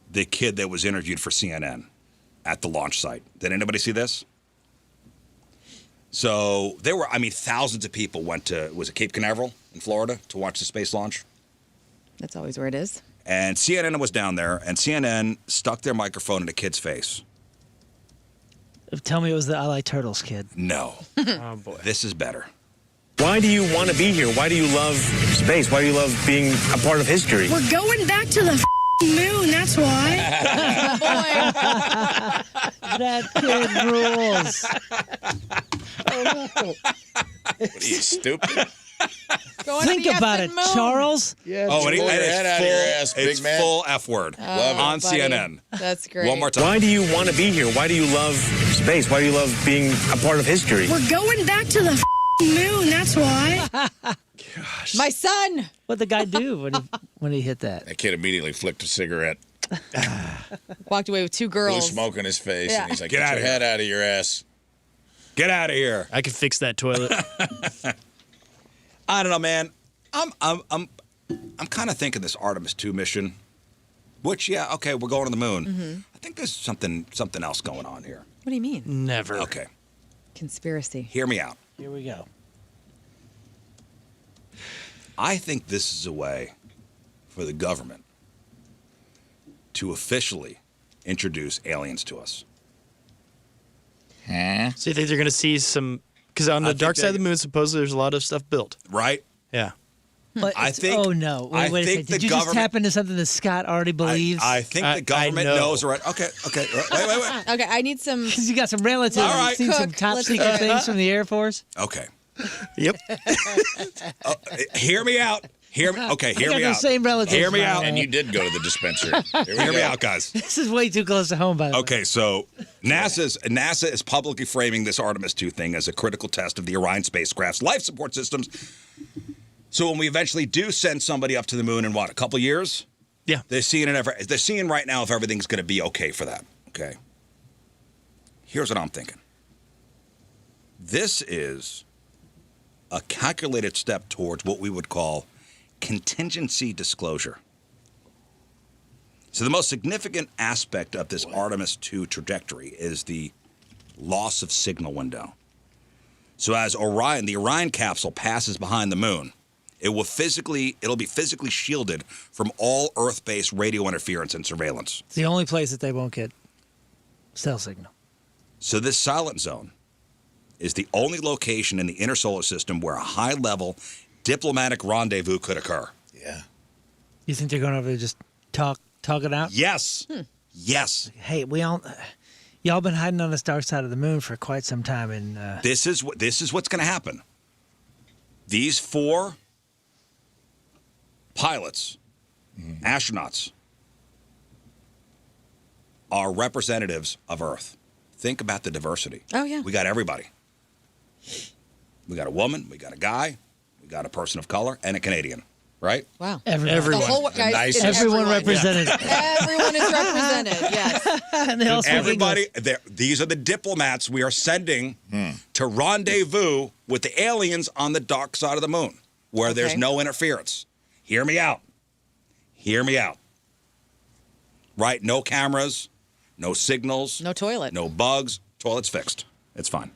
the kid that was interviewed for CNN at the launch site. Did anybody see this? So there were, thousands of people went to, was it Cape Canaveral in Florida to watch the space launch? That's always where it is. And CNN was down there, and CNN stuck their microphone in a kid's face. Tell me it was the I Like Turtles kid. No. Oh, boy. This is better. Why do you want to be here? Why do you love space? Why do you love being a part of history? We're going back to the moon, that's why. That kid rules. What are you, stupid? Going to Think the about it, effing moon. Charles. Oh, and Pull your head out of your ass, big it's man. full F word on Buddy. CNN. That's great. One more time. Why do you want to be here? Why do you love space? Why do you love being a part of history? We're going back to the moon, that's why. My son. What'd the guy do when he hit that? That kid immediately flicked a cigarette, Walked away with 2 blew girls. smoke in his face, Yeah. and he's like, Get "Get outta your here. head out of your ass." Get out of here. I could fix that toilet. I don't know, man. I'm kind of thinking this Artemis 2 mission, which, yeah, okay, we're going to the moon. I think there's something else going on here. What do you mean? Never. Okay, Conspiracy. hear me out. Here we go. I think this is a way for the government to officially introduce aliens to us. Huh? So you think they're going to see some? Because on I the think dark side of they- the moon, supposedly there's a lot of stuff built. Right? Yeah. But I it's- think- Oh no! I Wait a think second. the Did you just government- tap into something that Scott already believes? I think I the government know. knows, right? Okay. Wait. Okay, I need some. Because you got some relatives. All right. You've seen some Cook, top let's secret go. things from the Air Force. Okay. Yep. Hear me out. Hear me I out. got those same relatives. Hear me by the out. way. And you did go to the dispensary. Hear me out, guys. This is way too close to home, by the way. Okay, so NASA is publicly framing this Artemis 2 thing as a critical test of the Orion spacecraft's life support systems. So when we eventually do send somebody up to the moon in what, a couple years? Yeah. They're seeing right now if everything's going to be okay for that. Okay. Here's what I'm thinking. This is a calculated step towards what we would call contingency disclosure. So the most significant aspect of this Artemis 2 trajectory is the loss of signal window. So as the Orion capsule passes behind the moon, it'll be physically shielded from all Earth-based radio interference and surveillance. It's the only place that they won't get cell signal. So this silent zone is the only location in the inner solar system where a high-level diplomatic rendezvous could occur. Yeah. You think they're going over there to just talk it out? Yes. Yes. Hey, y'all been hiding on this dark side of the moon for quite some time, and This is what's going to happen. These 4 pilots, astronauts, are representatives of Earth. Think about the diversity. Oh, yeah. We got everybody. We got a woman, we got a guy, we got a person of color, and a Canadian, right? Wow. everyone. The whole, guys, nicest. it's Everyone represented. Everyone is represented, yes. And they all speak Everybody, these are the diplomats we are sending to rendezvous with the aliens on the dark side of the moon, where there's Okay. no interference. Hear me out. Hear me out. Right? No cameras, no signals, No toilet. no bugs. Toilet's fixed. It's fine.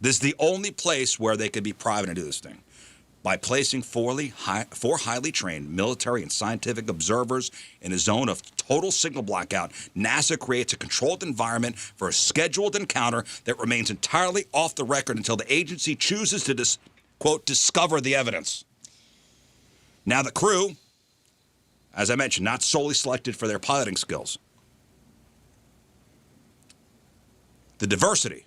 This is the only place where they could be private and do this thing. By placing 4 highly trained military and scientific observers in a zone of total signal blackout, NASA creates a controlled environment for a scheduled encounter that remains entirely off the record until the agency chooses to, quote, discover the evidence. Now, the crew, as I mentioned, not solely selected for their piloting skills. The diversity.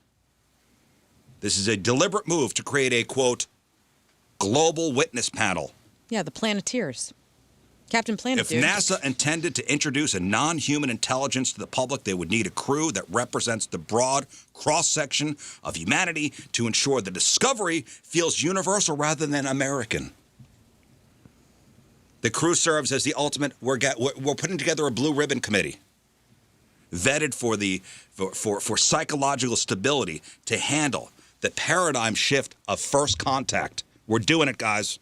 This is a deliberate move to create a, quote, global witness panel. Yeah, the Planeteers. Captain Planet, If dude. NASA intended to introduce a non-human intelligence to the public, they would need a crew that represents the broad cross-section of humanity to ensure the discovery feels universal rather than American. The crew serves as the ultimate, we're putting together a blue ribbon committee, vetted for psychological stability to handle the paradigm shift of first contact. We're doing it, guys.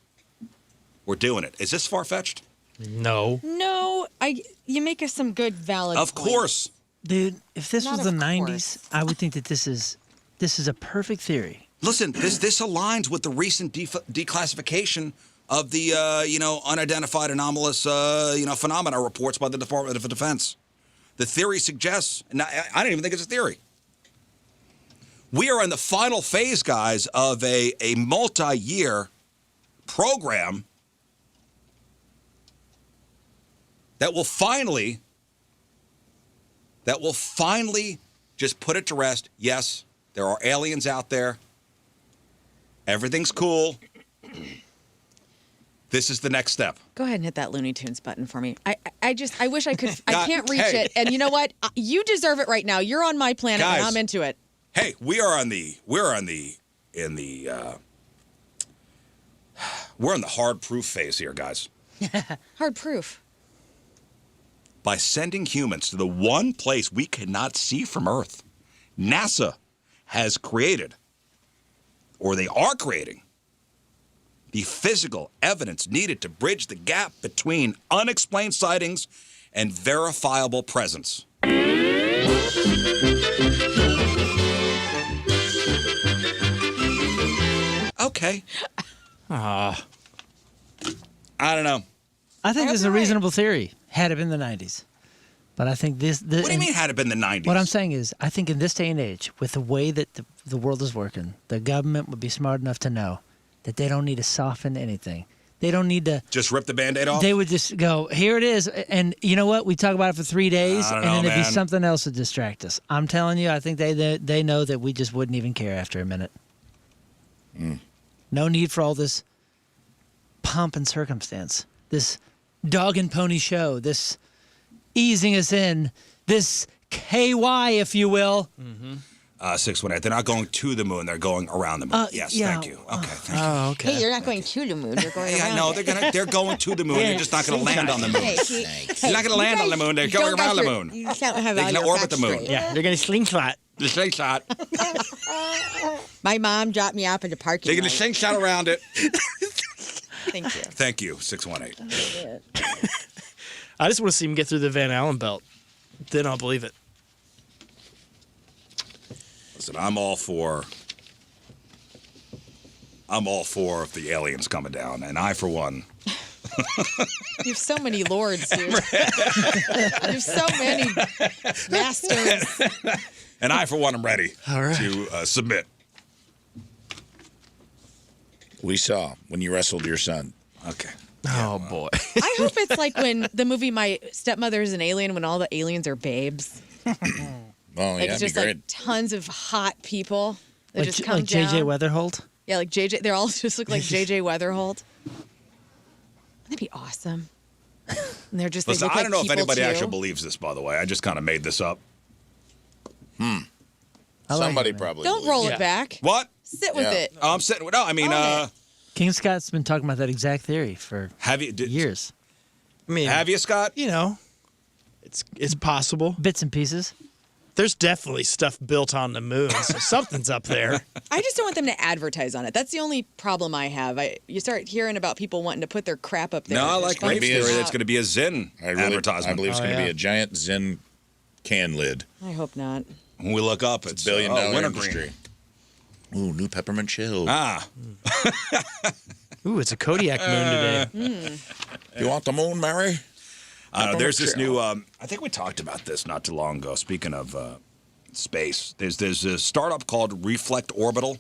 We're doing it. Is this far-fetched? No. No, you make us some good, valid Of points. course. Dude, if this Not was the of 90s, course. I would think that this is a perfect theory. Listen, this aligns with the recent declassification of the unidentified anomalous phenomena reports by the Department of Defense. The theory suggests, and I don't even think it's a theory. We are in the final phase, guys, of a multi-year program that will finally just put it to rest. Yes, there are aliens out there. Everything's cool. This is the next step. Go ahead and hit that Looney Tunes button for me. I wish I could. I God, can't reach hey. it. And you know what? You deserve it right now. You're on my planet, Guys. and I'm into it. Hey, we're in the hard proof phase here, guys. Hard proof. By sending humans to the one place we cannot see from Earth, NASA has created, or they are creating, the physical evidence needed to bridge the gap between unexplained sightings and verifiable presence. Okay. I don't know. I think I this is hope a you're right. reasonable theory, had it been the 90s. But I think this... What do you mean had it been the 90s? What I'm saying is, I think in this day and age, with the way that the world is working, the government would be smart enough to know that they don't need to soften anything. They don't need to... Just rip the Band-Aid off? They would just go, here it is. And you know what? We talk about it for 3 days, I don't and know, then it'd be man. something else to distract us. I'm telling you, I think they know that we just wouldn't even care after a minute. No need for all this pomp and circumstance, this dog and pony show, this easing us in, this KY, if you will. 618. They're not going to the moon. They're going around the moon. Yes, yeah. thank you. Okay, thank you. Oh, okay. Hey, you're not going to the moon. You're going Yeah, around no, it. they're going to the moon. They're just not going to land on the moon. They're not going to land on the moon. They're going around the moon. You just don't have They're all going to your orbit the facts moon. straight. Yeah, they're gonna slingshot. The slingshot. My mom dropped me off at the parking They're going lot. to slingshot around it. Thank you. Thank you, 618. I just want to see him get through the Van Allen belt. Then I'll believe it. Listen, I'm all for the aliens coming down, and I, for one. You have so many lords, dude. You have so many masters. And I, for one, am ready All right. to submit. We saw when you wrestled your son. Okay. Oh boy. I hope it's like when the movie My Stepmother is an Alien, when all the aliens are babes. Oh, Like yeah, it's that'd just be great. like tons of hot people that Like, just come like down. JJ Weatherholt? Yeah, like JJ. They all just look like JJ Weatherholt. That'd be awesome. And they're just. Listen, they look I don't know like if anybody people, actually too. believes this, by the way. I just kind of made this up. I like Somebody it, man. probably. Don't believes roll it. it back. What? Sit with Yeah. it. Oh, I'm sitting. No, I mean, Own it. King Scott's been talking about that exact theory for have you years. I mean, Have you, Scott? you know, it's possible. Bits and pieces. There's definitely stuff built on the moon, so something's up there. I just don't want them to advertise on it. That's the only problem I have. You start hearing about people wanting to put their crap up there. No, I There's like tons Rave's Maybe of it's- theory. out. It's going to be a Zin I advertisement. believe it's Oh, going to yeah. be a giant Zen can lid. I hope not. When we look up, it's $1 billion wintergreen. industry. Ooh, new peppermint chill. Ah, Ooh, it's a Kodiak moon today. You want the moon, Mary? there's this new. I think we talked about this not too long ago. Speaking of space, there's a startup called Reflect Orbital,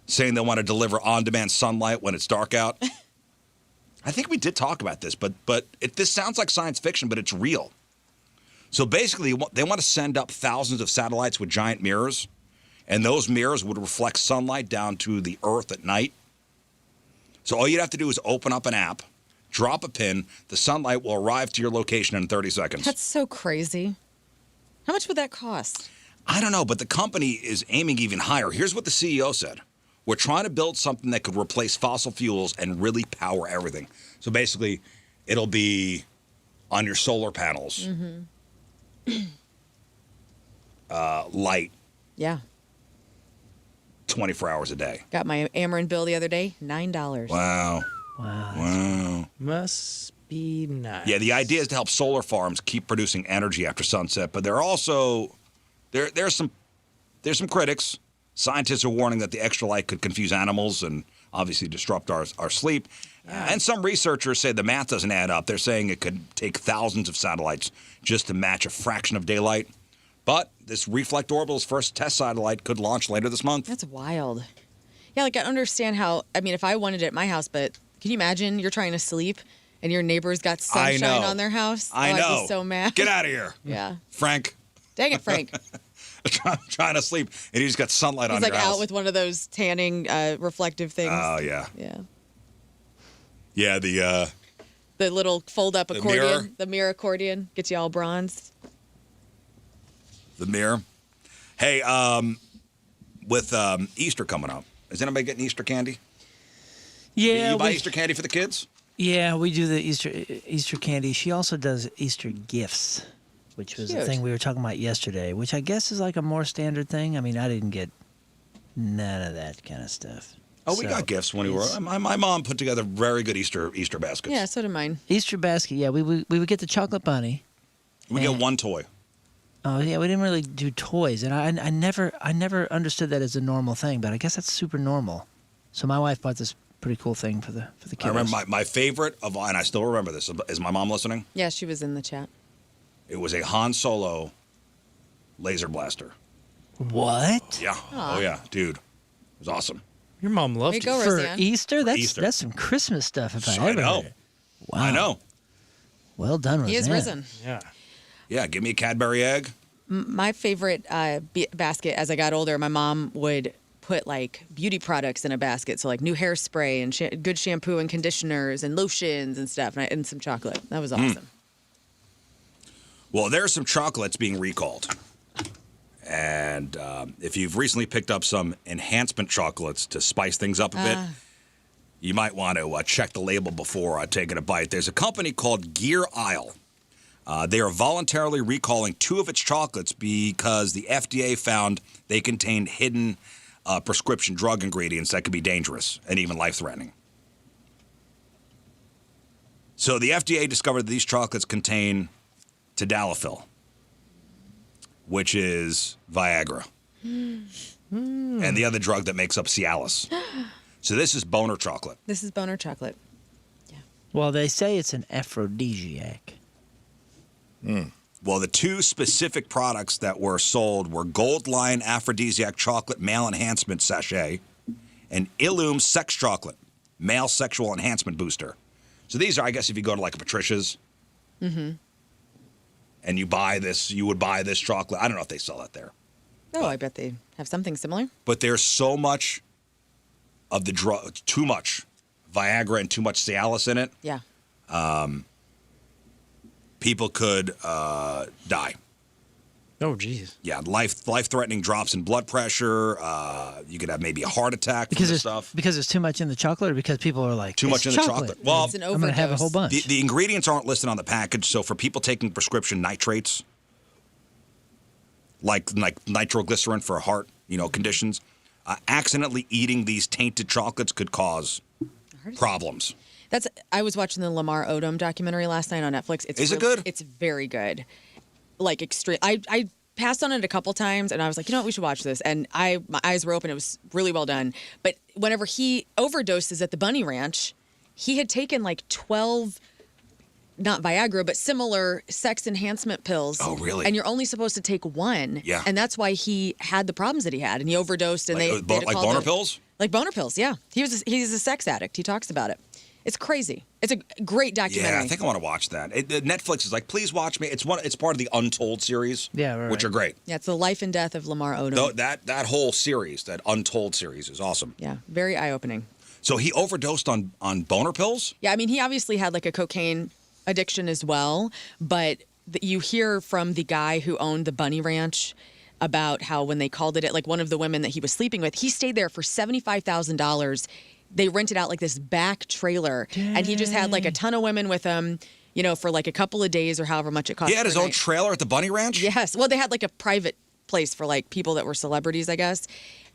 saying they want to deliver on-demand sunlight when it's dark out. I think we did talk about this, but this sounds like science fiction, but it's real. So basically, they want to send up thousands of satellites with giant mirrors, and those mirrors would reflect sunlight down to the Earth at night. So all you'd have to do is open up an app, drop a pin, the sunlight will arrive to your location in 30 seconds. That's so crazy. How much would that cost? I don't know, but the company is aiming even higher. Here's what the CEO said. We're trying to build something that could replace fossil fuels and really power everything. So basically, it'll be on your solar panels, light Yeah. 24 hours a day. Got my Ameren bill the other day, $9. Wow. Wow. Wow. Must be nice. Yeah, the idea is to help solar farms keep producing energy after sunset, but there are also there's some critics. Scientists are warning that the extra light could confuse animals and obviously disrupt our sleep. And some researchers say the math doesn't add up. They're saying it could take thousands of satellites just to match a fraction of daylight. But this Reflect Orbital's first test satellite could launch later this month. That's wild. Yeah, like I understand how, I mean, if I wanted it at my house, but can you imagine you're trying to sleep and your neighbor's got I sunshine know. on their house? I I'd know. be so mad. Get out of here, Yeah. Frank. Dang it, Frank. I'm trying to sleep, and he's got sunlight He's on like your house. out with one of those tanning reflective things. Oh, yeah. Yeah. Yeah, the little fold up The accordion. mirror. The mirror accordion gets you all bronzed. mirror. Hey, with Easter coming up, is anybody getting Easter candy? Yeah, you buy we, Easter candy for the kids? yeah, we do the Easter candy. She also does Easter gifts, which was the Cute. thing we were talking about yesterday, which I guess is like a more standard thing. I mean, I didn't get none of that kind of stuff. Oh, we So, got gifts when we were. My mom put together very good Easter baskets. Yeah, so did mine. Easter basket. Yeah, we would get the chocolate bunny. We get one toy. Oh yeah, we didn't really do toys, and I never understood that as a normal thing, but I guess that's super normal. So my wife bought this pretty cool thing for the kids. I remember my favorite of all, and I still remember this. Is my mom listening? Yeah, she was in the chat. It was a Han Solo laser blaster. What? Yeah. Aw. Oh yeah, dude. It was awesome. Your mom Way loved to go, it. For Roseanne. Easter? That's Easter. that's some Christmas stuff. If I I ever know. heard it. Wow. I know. Well done, Roseanne. He is risen. Yeah. Yeah, give me a Cadbury egg. My favorite basket as I got older, my mom would put like beauty products in a basket. So like new hairspray and good shampoo and conditioners and lotions and stuff and some chocolate. That was awesome. Well, there are some chocolates being recalled. And if you've recently picked up some enhancement chocolates to spice things up a bit, you might want to check the label before taking a bite. There's a company called Gear Isle. They are voluntarily recalling 2 of its chocolates because the FDA found they contained hidden prescription drug ingredients that could be dangerous and even life-threatening. So the FDA discovered that these chocolates contain tadalafil, which is Viagra, and the other drug that makes up Cialis. So this is boner chocolate. This is boner chocolate. Yeah. Well, they say it's an aphrodisiac. Well, the 2 specific products that were sold were Gold Line Aphrodisiac Chocolate Male Enhancement Sachet and Illume Sex Chocolate Male Sexual Enhancement Booster. So these are, I guess, if you go to like a Patricia's and you buy this, you would buy this chocolate. I don't know if they sell that there. Oh, I bet they have something similar. But there's so much of the drug, too much Viagra and too much Cialis in it. Yeah. People could die. Oh, geez. Yeah, life-threatening drops in blood pressure. You could have maybe a heart attack from this stuff. Because there's too much in the chocolate, or because people are like, Too much in the chocolate. Well, It's an I'm going to have a whole bunch. the ingredients aren't listed on the package, so for people taking prescription nitrates, like nitroglycerin for heart, conditions, accidentally eating these tainted chocolates could cause problems. I was watching the Lamar Odom documentary last night on Netflix. Is it good? It's very good. Like extreme. I passed on it a couple times, and I was like, you know what, we should watch this. And my eyes were open. It was really well done. But whenever he overdoses at the Bunny Ranch, he had taken like 12, not Viagra, but similar sex enhancement pills. Oh, really? And you're only supposed to take 1. Yeah. And that's why he had the problems that he had, and he overdosed. And Like boner pills? Like boner pills, yeah. He's a sex addict. He talks about it. It's crazy. It's a great documentary. Yeah, I think I want to watch that. Netflix is like, please watch me. It's part of the Untold series, which are great. Yeah, it's the life and death of Lamar Odom. That whole series, that Untold series, is awesome. Yeah, very eye-opening. So he overdosed on boner pills? Yeah, I mean, he obviously had like a cocaine addiction as well, but you hear from the guy who owned the Bunny Ranch about how when they called it, like one of the women that he was sleeping with, he stayed there for $75,000. They rented out like this back trailer, and he just had like a ton of women with him, for like a couple of days or however much it cost. He had his own trailer at the Bunny Ranch? Yes. Well, they had like a private place for like people that were celebrities, I guess.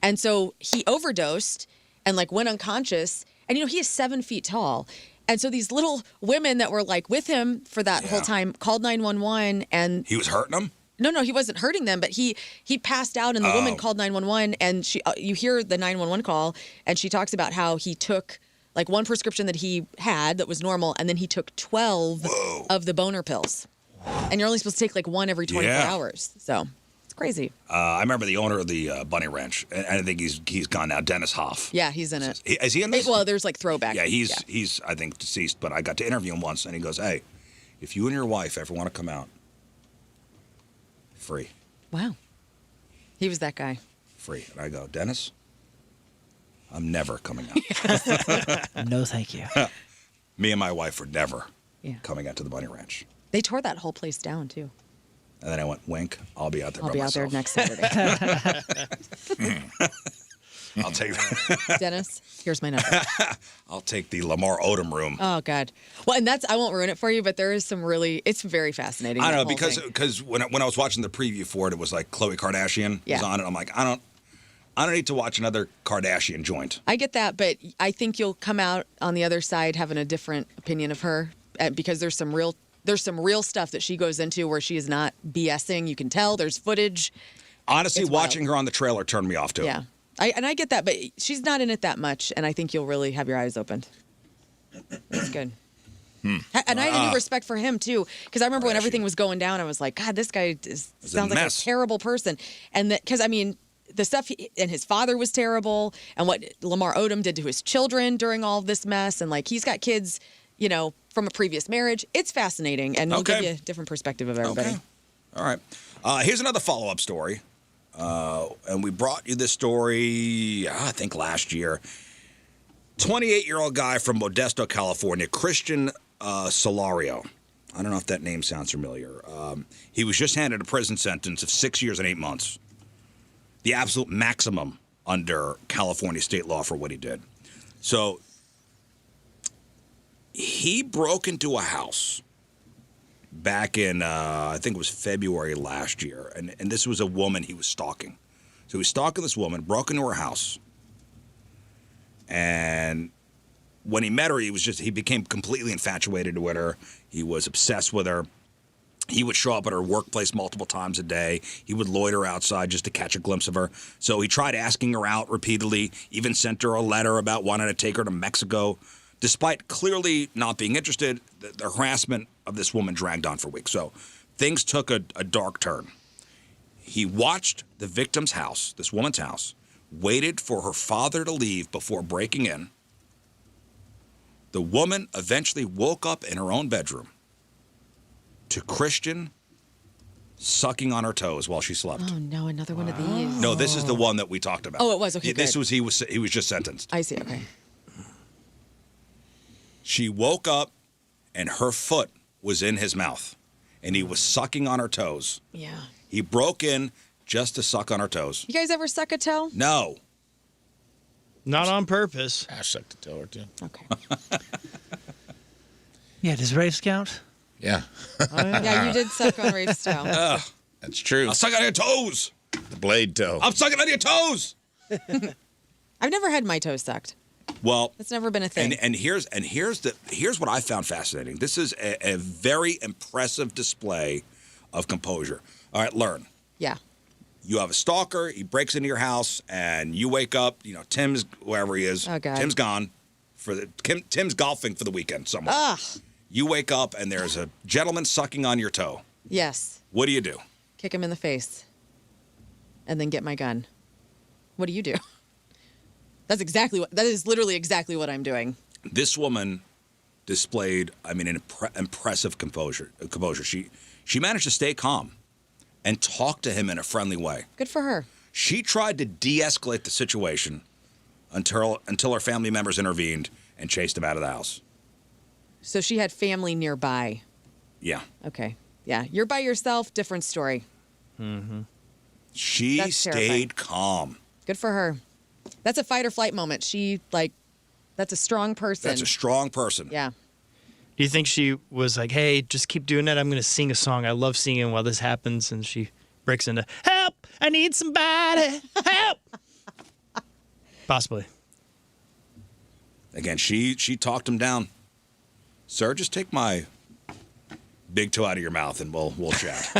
And so he overdosed and like went unconscious. And he is 7 feet tall. And so these little women that were like with him for that whole time called 911, and he was hurting them? No, he wasn't hurting them, but he passed out, and the woman called 911, and you hear the 911 call, and she talks about how he took like one prescription that he had that was normal, and then he took 12 of the boner pills. And you're only supposed to take like one every 24 hours. So it's crazy. I remember the owner of the Bunny Ranch, and I think he's gone now, Dennis Hoff. Yeah, he's in it. Is he in this? Well, there's like throwback. Yeah, he's I think deceased, but I got to interview him once, and he goes, hey, if you and your wife ever want to come out, free. Wow. He was that guy. Free. And I go, Dennis, I'm never coming out. No, thank you. Me and my wife were never coming out to the Bunny Ranch. They tore that whole place down, too. And then I went, wink, I'll be out there by I'll be myself. out there next Saturday. I'll take Dennis, here's my number. I'll take the Lamar Odom room. Oh, God. Well, and I won't ruin it for you, but there is some it's very fascinating. I know, because when I was watching the preview for it, it was like Khloe Kardashian was on it. I'm like, I don't need to watch another Kardashian joint. I get that, but I think you'll come out on the other side having a different opinion of her because there's some real stuff that she goes into where she is not BSing. You can tell there's footage. Honestly, watching her on the trailer turned me off too. Yeah. I get that, but she's not in it that much, and I think you'll really have your eyes opened. It's good. And I had a new respect for him, too, because I remember when everything was going down, I was like, God, this guy sounds like a terrible person. And because, I mean, the stuff and his father was terrible, and what Lamar Odom did to his children during all of this mess, and like he's got kids, from a previous marriage. It's fascinating, and we'll give you a different perspective of everybody. Okay. All right. Here's another follow-up story. And we brought you this story, I think last year. 28-year-old guy from Modesto, California, Christian Solario. I don't know if that name sounds familiar. He was just handed a prison sentence of 6 years and 8 months the absolute maximum under California state law for what he did. So he broke into a house back in, I think it was February last year, and this was a woman he was stalking. So he was stalking this woman, broke into her house, and when he met her, he became completely infatuated with her. He was obsessed with her. He would show up at her workplace multiple times a day. He would loiter outside just to catch a glimpse of her. So he tried asking her out repeatedly, even sent her a letter about wanting to take her to Mexico. Despite clearly not being interested, the harassment of this woman dragged on for weeks. So things took a dark turn. He watched the victim's house, this woman's house, waited for her father to leave before breaking in. The woman eventually woke up in her own bedroom to Christian sucking on her toes while she slept. Oh, no, another one of these. No, this is the one that we talked about. Oh, it was? Okay, This good. was he was just sentenced. I see, okay. She woke up and her foot was in his mouth and he was sucking on her toes. Yeah. He broke in just to suck on her toes. You guys ever suck a toe? No. Not on purpose. I sucked a toe or two. Okay. Yeah, does Rafe count? Yeah, Yeah, you did suck on Rafe's toe. that's true. I'm sucking on your toes. The blade toe. I'm sucking on your toes. I've never had my toes sucked. Well, It's never been a thing. and here's what I found fascinating. This is a very impressive display of composure. All right, learn. Yeah. You have a stalker. He breaks into your house, and you wake up. You know, Tim's wherever he is. Oh, God. Tim's gone Tim's golfing for the weekend somewhere. Ugh. You wake up, and there's a gentleman sucking on your toe. Yes. What do you do? Kick him in the face. And then get my gun. What do you do? That is literally exactly what I'm doing. This woman displayed, an impressive composure. She managed to stay calm and talk to him in a friendly way. Good for her. She tried to de-escalate the situation until her family members intervened and chased him out of the house. So she had family nearby. Yeah. Okay. Yeah. You're by yourself, different story. She That's stayed terrifying. calm. Good for her. That's a fight or flight moment. That's a strong person. That's a strong person. Yeah. Do you think she was like, hey, just keep doing that? I'm going to sing a song. I love singing while this happens. And she breaks into, help, I need somebody, help. Possibly. Again, she talked him down. Sir, just take my big toe out of your mouth and we'll chat.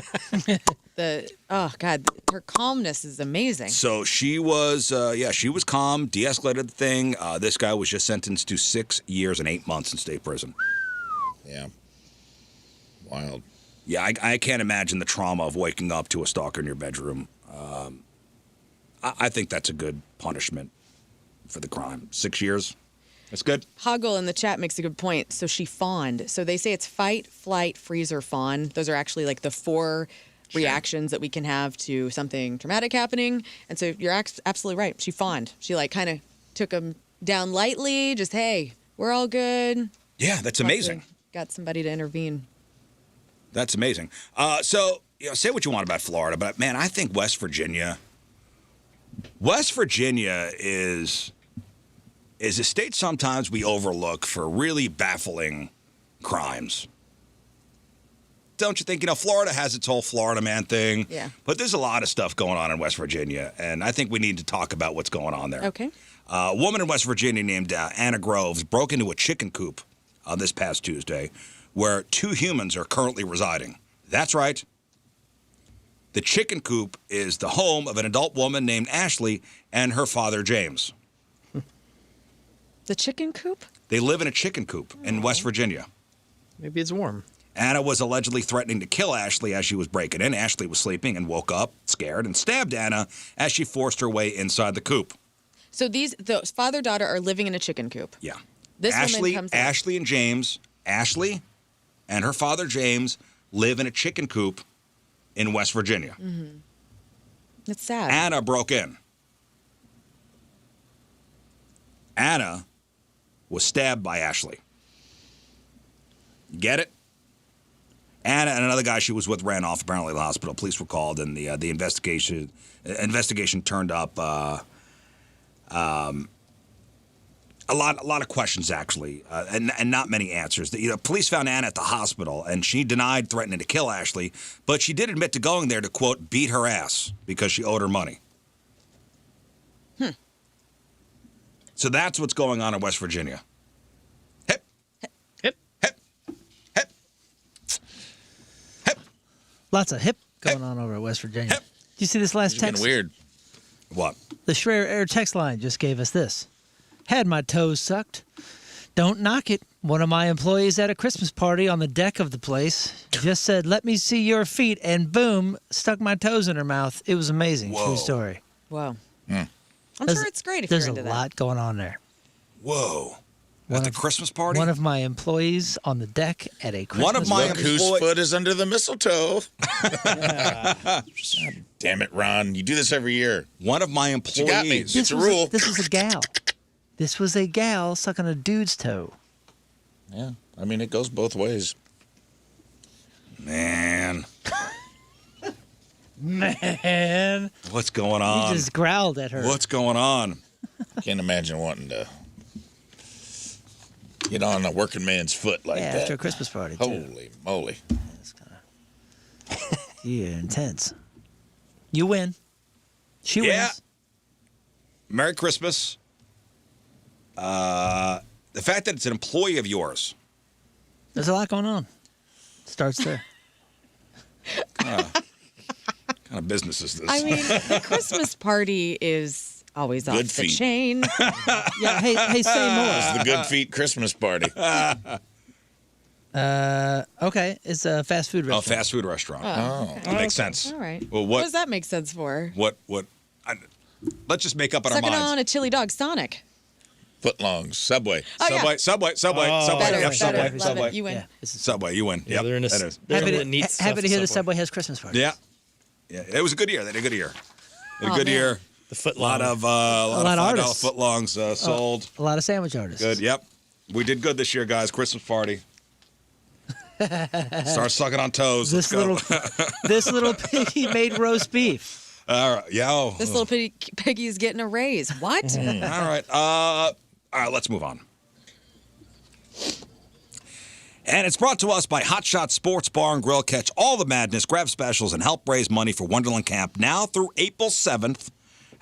Oh God, her calmness is amazing. So she was calm, de-escalated the thing. This guy was just sentenced to 6 years and 8 months in state prison. Yeah. Wild. Yeah, I can't imagine the trauma of waking up to a stalker in your bedroom. I think that's a good punishment for the crime. 6 years. That's good. Hoggle in the chat makes a good point. So she fawned. So they say it's fight, flight, freeze, or fawn. Those are actually like the 4 reactions that we can have to something traumatic happening. And so you're absolutely right. She fawned. She kind of took him down lightly. Just, hey, we're all good. Yeah, that's amazing. Got somebody to intervene. That's amazing. So, say what you want about Florida, but man, I think West Virginia is a state sometimes we overlook for really baffling crimes. Don't you think? Florida has its whole Florida man thing. Yeah. But there's a lot of stuff going on in West Virginia, and I think we need to talk about what's going on there. Okay. A woman in West Virginia named Anna Groves broke into a chicken coop this past Tuesday where 2 humans are currently residing. That's right. The chicken coop is the home of an adult woman named Ashley and her father, James. The chicken coop? They live in a chicken coop in West Virginia. Maybe it's warm. Anna was allegedly threatening to kill Ashley as she was breaking in. Ashley was sleeping and woke up, scared, and stabbed Anna as she forced her way inside the coop. So the father-daughter are living in a chicken coop. Yeah. This woman comes in. Ashley and James, Ashley and her father, James, live in a chicken coop in West Virginia. Mm-hmm. It's sad. Anna broke in. Anna was stabbed by Ashley. You get it? Anna and another guy she was with ran off apparently to the hospital. Police were called, and the investigation turned up a lot of questions actually, and not many answers. Police found Anna at the hospital, and she denied threatening to kill Ashley, but she did admit to going there to quote beat her ass because she owed her money. So that's what's going on in West Virginia. Hip, Hip. hip, hip, hip. Lots of hip going on over at West Virginia. Hip. Did you see this last It's getting text? weird. What? The Schreier Air text line just gave us this. Had my toes sucked. Don't knock it. One of my employees at a Christmas party on the deck of the place just said, "Let me see your feet," and boom, stuck my toes in her mouth. It was amazing. Whoa. True story. Whoa. Hmm. I'm sure it's great if you're There's into a that. lot going on there. Whoa. One At the of- Christmas party? One of my employees on the deck at a Christmas One of my Look whose foot is under the mistletoe. Damn it, Ron. You do this every year. One of my You got me. employees. It's a rule. This was a gal. This was a gal sucking a dude's toe. Yeah. I mean, it goes both ways. Man, Man, what's going he on? just growled at her. What's going on? Can't imagine wanting to get on a working man's foot like Yeah, that. after a Christmas party, too. Holy moly. Yeah, intense. You win. She Yeah. wins. Merry Christmas. The fact that it's an employee of yours. There's a lot going on. Starts there. What kind of business is this? I mean, the Christmas party is always off Good the feet. chain. Yeah, hey, say more. It's the Good Feet Christmas party. Okay, it's a fast food a restaurant. fast food restaurant. Oh. That makes sense. All right. Well, What does that make sense for? Let's just make up in our Sucking minds. on a chili dog Sonic. Footlongs, Subway. Oh, yeah. Subway. Better, Yep, better. Subway. Love Subway. it. You win. Yeah, this is Subway, you win. Yeah, Yep, they're in a, that is. they're happy in a neat stuff. to hear the Subway has Christmas parties. Yeah. Yeah, it was a good year. They did a good year. They did a Oh, good man. year. The foot A lot of $5 artists. footlongs sold. A lot of sandwich artists. Good. Yep. We did good this year, guys. Christmas party. Start sucking on toes. This Let's go. this little piggy made roast beef. All right. Yeah. Oh. This little piggy's getting a raise. What? All right. All right. Let's move on. And it's brought to us by Hot Shot Sports Bar and Grill. Catch all the madness, grab specials, and help raise money for Wonderland Camp now through April 7th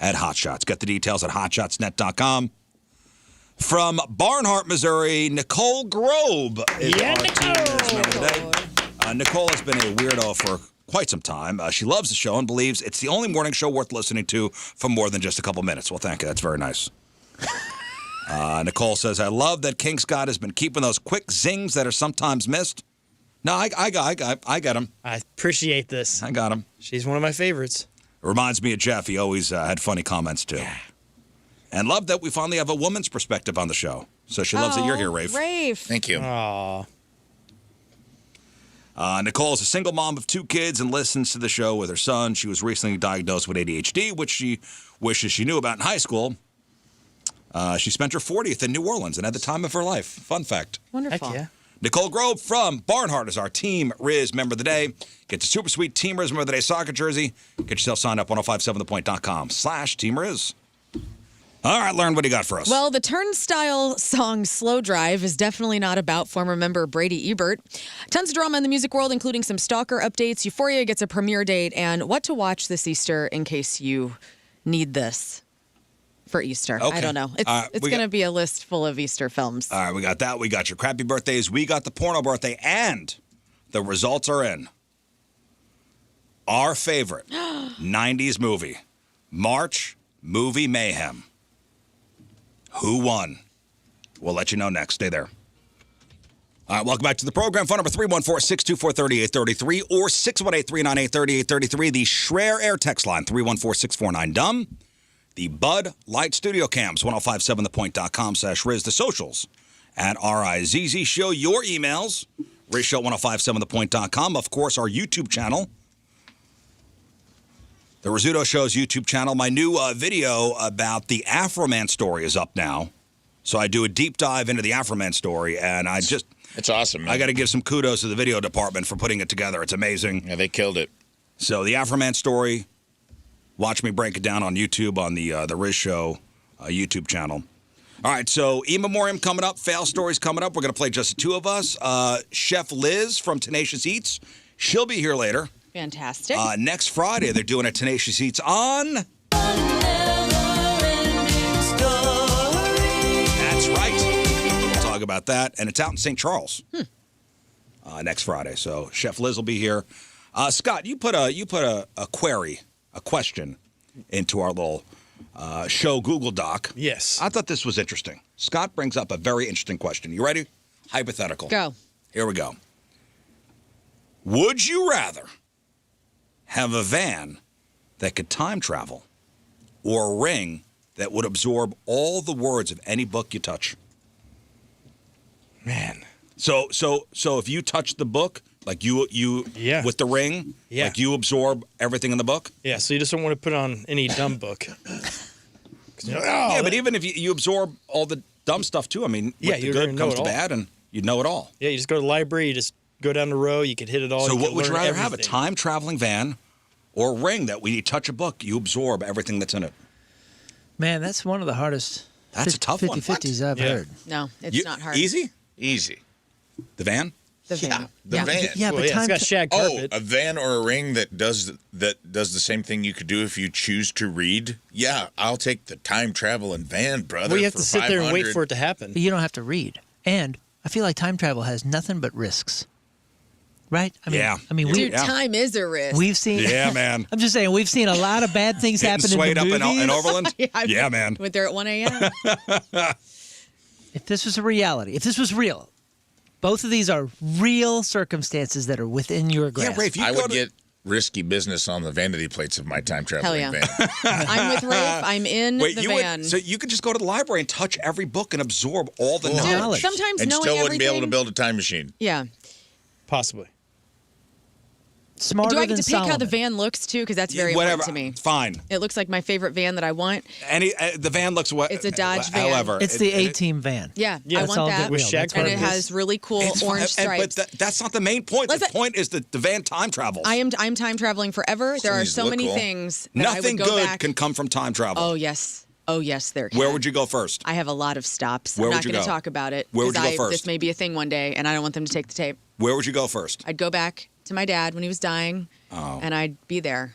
at Hot Shots. Get the details at hotshotsnet.com. From Barnhart, Missouri, Nicole Grobe is our team Riz member today. Nicole has been a weirdo for quite some time. She loves the show and believes it's the only morning show worth listening to for more than just a couple minutes. Well, thank you. That's very nice. Nicole says, I love that King Scott has been keeping those quick zings that are sometimes missed. No, I got him. I appreciate this. I got him. She's one of my favorites. Reminds me of Jeff. He always had funny comments, too. And love that we finally have a woman's perspective on the show. So she loves that you're here, Rafe. Rafe. Thank you. Aw. Nicole is a single mom of 2 kids and listens to the show with her son. She was recently diagnosed with ADHD, which she wishes she knew about in high school. She spent her 40th in New Orleans and had the time of her life. Fun fact. Wonderful. Heck yeah. Nicole Grove from Barnhart is our Team Riz member of the day. Get the super sweet Team Riz member of the day soccer jersey. Get yourself signed up 1057thepoint.com/Team Riz. All right, Lauren, what do you got for us? Well, the Turnstile song Slow Drive is definitely not about former member Brady Ebert. Tons of drama in the music world, including some stalker updates. Euphoria gets a premiere date, and what to watch this Easter in case you need this for Easter. Okay. I don't know. It's we going to got- be a list full of Easter films. All right, we got that. We got your crappy birthdays. We got the porno birthday, and the results are in. Our favorite 90s movie, March Movie Mayhem. Who won? We'll let you know next. Stay there. All right, welcome back to the program. Phone number 314-624-3833 or 618-398-3833. The Schreier Air text line, 314-649-DUMB. The Bud Light Studio Cams, 1057thepoint.com/Riz. The socials at RIZZ Show. Your emails, RizShow1057thepoint.com. Of course, our YouTube channel. The Rizzuto Show's YouTube channel. My new video about the Afro Man story is up now. So I do a deep dive into the Afroman story, and It's awesome, man. I got to give some kudos to the video department for putting it together. It's amazing. Yeah, they killed it. So the Afroman story, watch me break it down on YouTube on the Rizz Show YouTube channel. All right, so in memoriam coming up, fail stories coming up. We're going to play just the two of us. Chef Liz from Tenacious Eats, she'll be here later. Fantastic. Next Friday, they're doing a Tenacious Eats on. That's right. We'll talk about that, and it's out in St. Charles next Friday. So Chef Liz will be here. Scott, you put a query, a question into our little show Google Doc. Yes. I thought this was interesting. Scott brings up a very interesting question. You ready? Hypothetical. Go. Here we go. Would you rather have a van that could time travel or a ring that would absorb all the words of any book you touch? Man. So if you touch the book, like you with the ring, like you absorb everything in the book? Yeah, so you just don't want to put on any dumb book. But even if you absorb all the dumb stuff too, I mean, with the good comes the bad, and you'd know it all. Yeah, you just go to the library, you just go down the row, you could hit it all. So you what would you rather have, a everything. time-traveling van or a ring that when you touch a book, you absorb everything that's in it? Man, that's one of the hardest. That's a tough one. 50-50s I've heard. No, it's not hard. Easy? Easy. The van? The van. The van. Yeah, but Well, it's got shag carpet. A van or a ring that does the same thing you could do if you choose to read. Yeah, I'll take the time traveling van, brother. Well, you have for to sit there and wait 500. for it to happen. You don't have to read. And I feel like time travel has nothing but risks. Right? I mean, Yeah. I mean, Dude, time is a risk. we've seen. Yeah, man. I'm just saying, we've seen a lot of bad things Getting happen swayed in the up movies. in Overland? Yeah, man. Went there at 1 a.m. If this was a reality, if this was real, both of these are real circumstances that are within your grasp. Yeah, Ray, if you I go would to, get risky business on the vanity plates of my time traveling Hell yeah. van. I'm with Rafe. I'm in Wait, the you van. would, so you could just go to the library and touch every book and absorb all the Dude, knowledge. sometimes And knowing still wouldn't be able to everything- build a time machine. Yeah. Possibly. Smarter Do I get than to pick how the Solomon. van looks too? Because that's very Whatever, important to me. fine. It looks like my favorite van that I want. The van looks what? It's a Dodge van. However, It's the A-Team van. Yeah, Yeah, I it's want all that. good with shag and it carpet. has really cool it's fine, orange stripes. But that's not the main point. Let's- The point is that the van time travels. I'm time traveling forever. There are these so look many cool. things that I Nothing would go good back. can come from time travel. Oh yes, there can. Where would you go first? I have a lot of stops. Where I'm would not you going to go? talk about it. Where would you 'cause go first? This may be a thing one day, and I don't want them to take the tape. Where would you go first? I'd go back to my dad when he was dying, and I'd be there.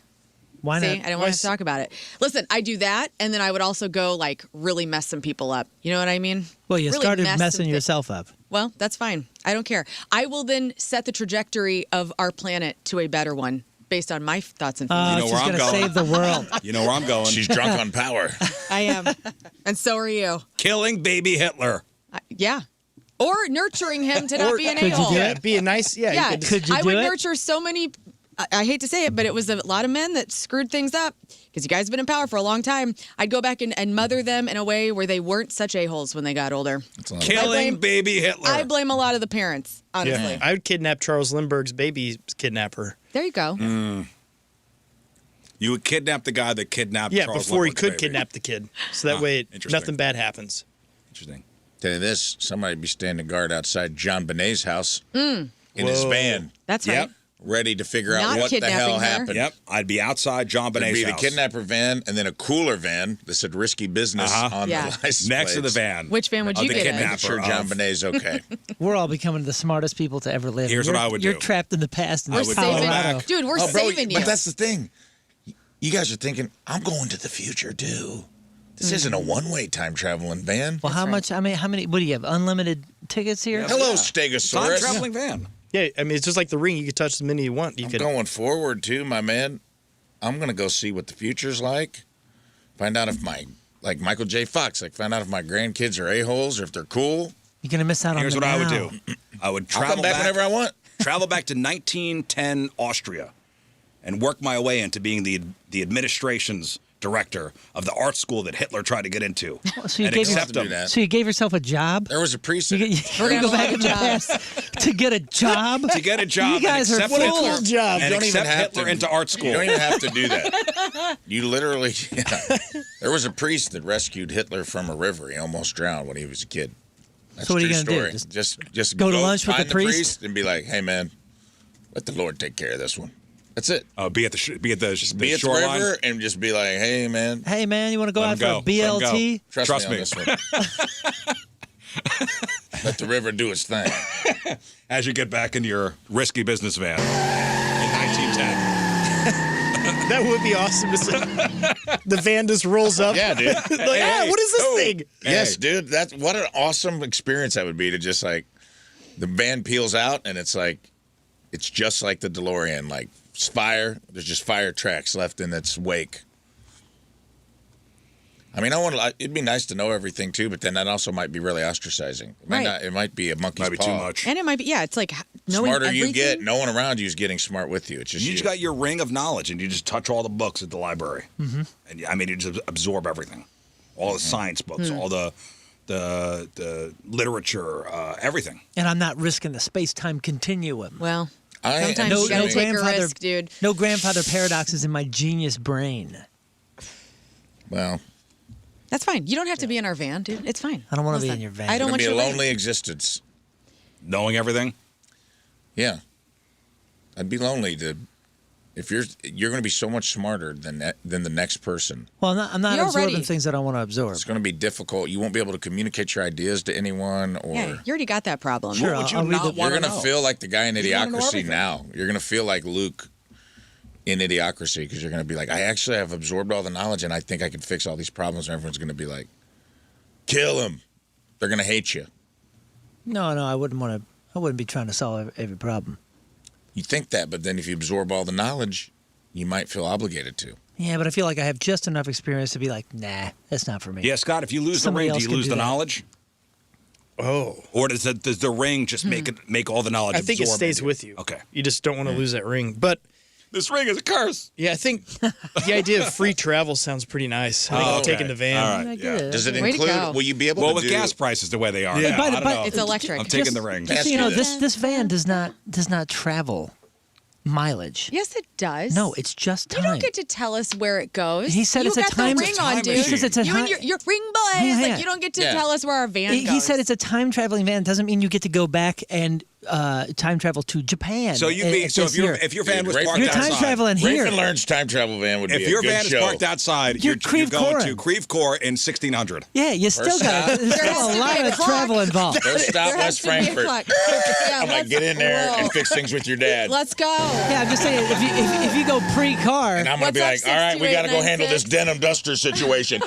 Why See, not? I don't want to talk about it. Listen, I do that, and then I would also go like really mess some people up. You know what I mean? Well, you Really started mess messing some thi- yourself up. Well, that's fine. I don't care. I will then set the trajectory of our planet to a better one based on my thoughts and feelings. You know She's where I'm going to going. save the world. You know where I'm going. She's drunk on power. I am, and so are you. Killing baby Hitler. Yeah, or nurturing him to not be an could you a-hole. do Yeah, it? be a nice. Yeah, Yeah, you could Could you I do would it? nurture so many. I hate to say it, but it was a lot of men that screwed things up because you guys have been in power for a long time. I'd go back and mother them in a way where they weren't such a-holes when they got older. Killing baby Hitler. I blame a lot of the parents, honestly. Yeah. I would kidnap Charles Lindbergh's baby kidnapper. There you go. You would kidnap the guy that kidnapped Yeah, Charles before he Lindbergh's could baby. kidnap the kid. So that way interesting. nothing bad happens. Interesting. Tell you this, somebody'd be standing guard outside John Bonet's house in his van, That's Yep. right. ready to figure out Not what the hell kidnapping her. happened. Yep. I'd be outside John It'd Bonet's be the house. kidnapper van and then a cooler van that said risky business on Yeah. the license Next to the plates. van. Which van would Of you the get in? kidnapper Making sure John of- Bonet's okay. We're all becoming the smartest people to ever live. Here's what I would You're do. trapped in the past. In I We're would this go saving, Colorado. back. dude. We're Oh, bro, saving you. But that's the thing. You guys are thinking, I'm going to the future, too. This isn't a one-way time traveling van. Well, how much? I mean, how many? What do you have? Unlimited tickets here? Hello, Time Stegosaurus. traveling van. Yeah, I mean, it's just like the ring. You could touch as many you want. You I'm could. going forward, too, my man. I'm going to go see what the future's like. Find out if like Michael J. Fox, find out if my grandkids are a-holes or if they're cool. You're gonna miss out Here's on what the I would now. do. I would I'll travel come back whenever I want. travel back to 1910 Austria and work my way into being the administration's director of the art school that Hitler tried to get into. So you and gave accept Do him. that. So you gave yourself a job? There was a You, precedent. you're gonna gonna go back have in the jobs. past to get a job? To get a job You guys and are accept fools. Hitler, Cool job. and You don't even accept have Hitler to- into art school. You don't even have to do that. You literally, There was a priest that rescued Hitler from a river. He almost drowned when he was a kid. That's So what are you true gonna do? story. Just go to lunch with find the priest? and be like, hey, man, let the Lord take care of this one. That's it. Be at the Be at the shoreline. river and just be like, hey, man. Hey, man, you want to go Let out him for a go. Let him BLT? go. Trust me on this one. Let the river do its thing. As you get back in your risky business van in 1910. That would be awesome to see. The van just rolls up. Yeah, dude. Like, what is this thing? Yes, dude. That's what an awesome experience that would be to just like the van peels out and it's just like the DeLorean, like fire. There's just fire tracks left in its wake. I mean, it'd be nice to know everything too, but then that also might be really ostracizing. It might be a monkey's Might be paw. too much. And it might be, it's like knowing Smarter everything. you get, no one around you is getting smart with you. It's just You just got your ring of knowledge, and you just touch all the books at the library. Mm-hmm. And I mean, you just absorb everything, all the science books, all the literature, everything. And I'm not risking the space-time continuum. Well, I- sometimes No- you gotta no take a grandfather- risk, dude. No grandfather paradoxes in my genius brain. Well, That's fine. You don't have to be in our van, dude. It's fine. I don't wanna be Listen, in your van. I it's don't going want to be your a van. lonely existence. Knowing everything. Yeah. I'd be lonely if you're going to be so much smarter than the next person. Well, I'm not You're absorbing already- things I don't want to absorb. It's going to be difficult. You won't be able to communicate your ideas to anyone, or Yeah, you already got that problem. Sure, What would you I'll read not the- want you're to going to know? feel like the guy in You wanna know Idiocracy everything. now. You're going to feel like Luke in Idiocracy because you're going to be like, I actually have absorbed all the knowledge and I think I can fix all these problems. And everyone's going to be like, kill him. They're going to hate you. No, I wouldn't want to. I wouldn't be trying to solve every problem. You think that, but then if you absorb all the knowledge, you might feel obligated to. Yeah, but I feel like I have just enough experience to be like, nah, that's not for me. Yeah, Scott. If you lose Somebody the ring, else do you can lose do the that. knowledge, Oh. or does the ring just make all the knowledge? I think it absorb stays into with you. Okay. You just don't want to lose that ring. But This ring is a curse. yeah, I think the idea of free travel sounds pretty nice. I think Oh, okay. taking the van. All right. I get Yeah. it. Does it Way to include, go. will you be able Well, to with do... gas prices the way they are, Yeah. I don't know. It's electric. I'm taking Just- the ring. Just so Ask you you know, this. this van does not travel mileage. Yes, it does. No, it's just time. You don't get to tell us where it goes. He said you it's a got time- the ring time on, dude. machine. He says it's a you time- and your ring boys. Yeah, Like yeah. you don't get to Yeah. tell us where our van goes. He said it's a time traveling van. It doesn't mean you get to go back and time travel to Japan. So you uh, mean so this if year. your van was You're parked You're outside, time traveling here. Raven Learn's time travel van would be if a your good van show. is parked outside, You're you're going Creve to Creve Coeur in 1600. Yeah, you still got it. There's There still has a to lot be a of clock. travel involved. Go stop There has West to be a Frankfurt. clock. Yeah, I'm like, let's get in there roll. and fix things with your dad. Let's go. Yeah, I'm just saying, if you go pre-car, And I'm going to be What's like, up, all right, we got to go handle this 62896? denim duster situation.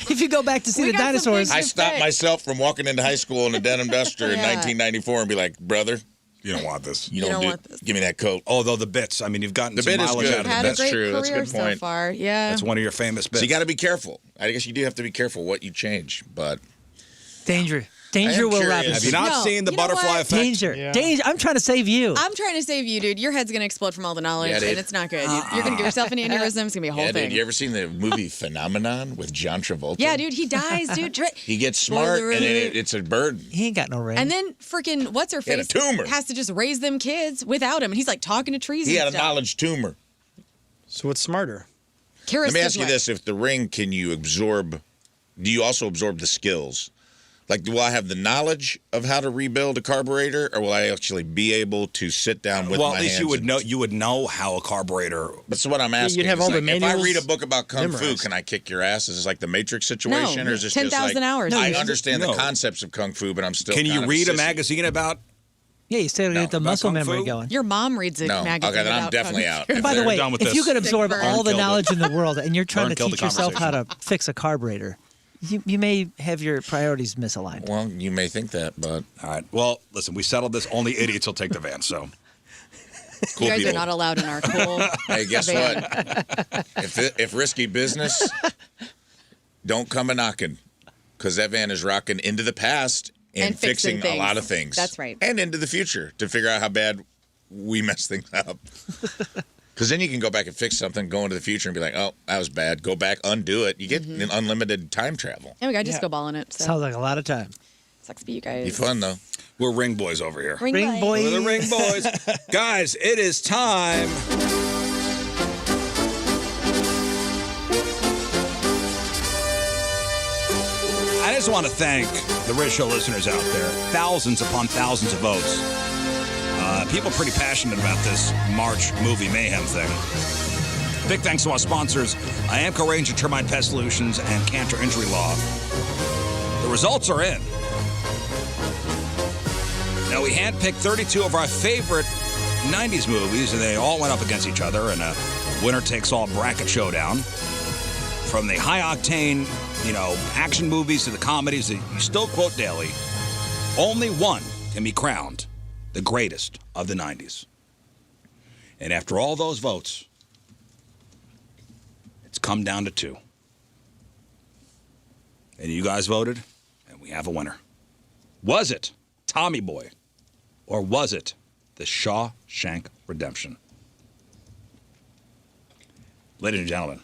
if you go back to see We the got some dinosaurs, big- I stopped myself from walking into high school in a denim duster in Yeah. 1994 and be like, brother, You don't want this. you don't don't want this. give me that coat. Although the bits, I mean, you've gotten The some bit is mileage good. out of Had the a bits. great true. That's a career good so point. far. Yeah. That's one of your famous bits. So you got to be careful. I guess you do have to be careful what you change, but danger I am will curious. Robinson. Have you not No, seen the you know butterfly what? effect? Danger, Yeah. danger. I'm trying to save you. I'm trying to save you, dude. Your head's gonna explode from all the knowledge, Yeah, dude. and it's not good. You're gonna give yourself an aneurysm. It's gonna be a whole yeah, thing. dude, you ever seen the movie Phenomenon with John Travolta? Yeah, dude, he dies, dude. He gets smart Spoiler and alert. it's a burden. he ain't got no ring. And then freaking what's her He had a face tumor. has to just raise them kids without him, and he's like talking to trees. He and had a stuff. knowledge tumor. So what's smarter? Let me ask you way. this: if the ring, can you absorb? Do you also absorb the skills? Like, do I have the knowledge of how to rebuild a carburetor, or will I actually be able to sit down with Well, my at least hands? you would and- know. You would know how a carburetor. That's what I'm asking. you'd have It's all the like, if I manuals read a book about kung fu, memorized. can I kick your ass? Is this like the Matrix situation, or is this just 10,000 like hours. I No, understand no. the concepts of kung fu, but I'm still. Can you kind of read a sissy. magazine about? yeah, you still No, get the about muscle Kung memory Fu? going. Your mom reads a No, magazine. okay, then I'm about definitely kung out. fu. If By the they're way, done with if you this. could absorb burn. all the Killed it. knowledge in the world and you're trying Burn to killed teach the yourself how to conversation. fix a carburetor, you may have your priorities misaligned. Well, you may think that, but All right. Well, listen, we settled this. Only idiots will take the van. So cool You guys people. are not allowed in our cool. hey, guess van. what? If risky business, don't come a knocking, because that van is rocking into the past and fixing fixing a lot things. of things. That's right. And into the future to figure out how bad we mess things up. Because then you can go back and fix something, go into the future and be like, oh, that was bad. Go back, undo it. You get Mm-hmm. an unlimited time travel. And we got disco ball in it. So Sounds like a lot of time. sucks for you guys. Be fun, though. We're ring boys over here. Ring Ring light. boy. We're the ring boys. Guys, it is time just want to thank the Rizz Show listeners out there. Thousands upon thousands of votes. People pretty passionate about this March movie mayhem thing. Big thanks to our sponsors, Iamco Range and Termite Pest Solutions and Cantor Injury Law. The results are in. Now, we handpicked 32 of our favorite 90s movies, and they all went up against each other in a winner-takes-all bracket showdown. From the high-octane, action movies to the comedies that you still quote daily, only one can be crowned the greatest of the 90s. And after all those votes, it's come down to 2. And you guys voted, and we have a winner. Was it Tommy Boy, or was it The Shawshank Redemption? Ladies and gentlemen,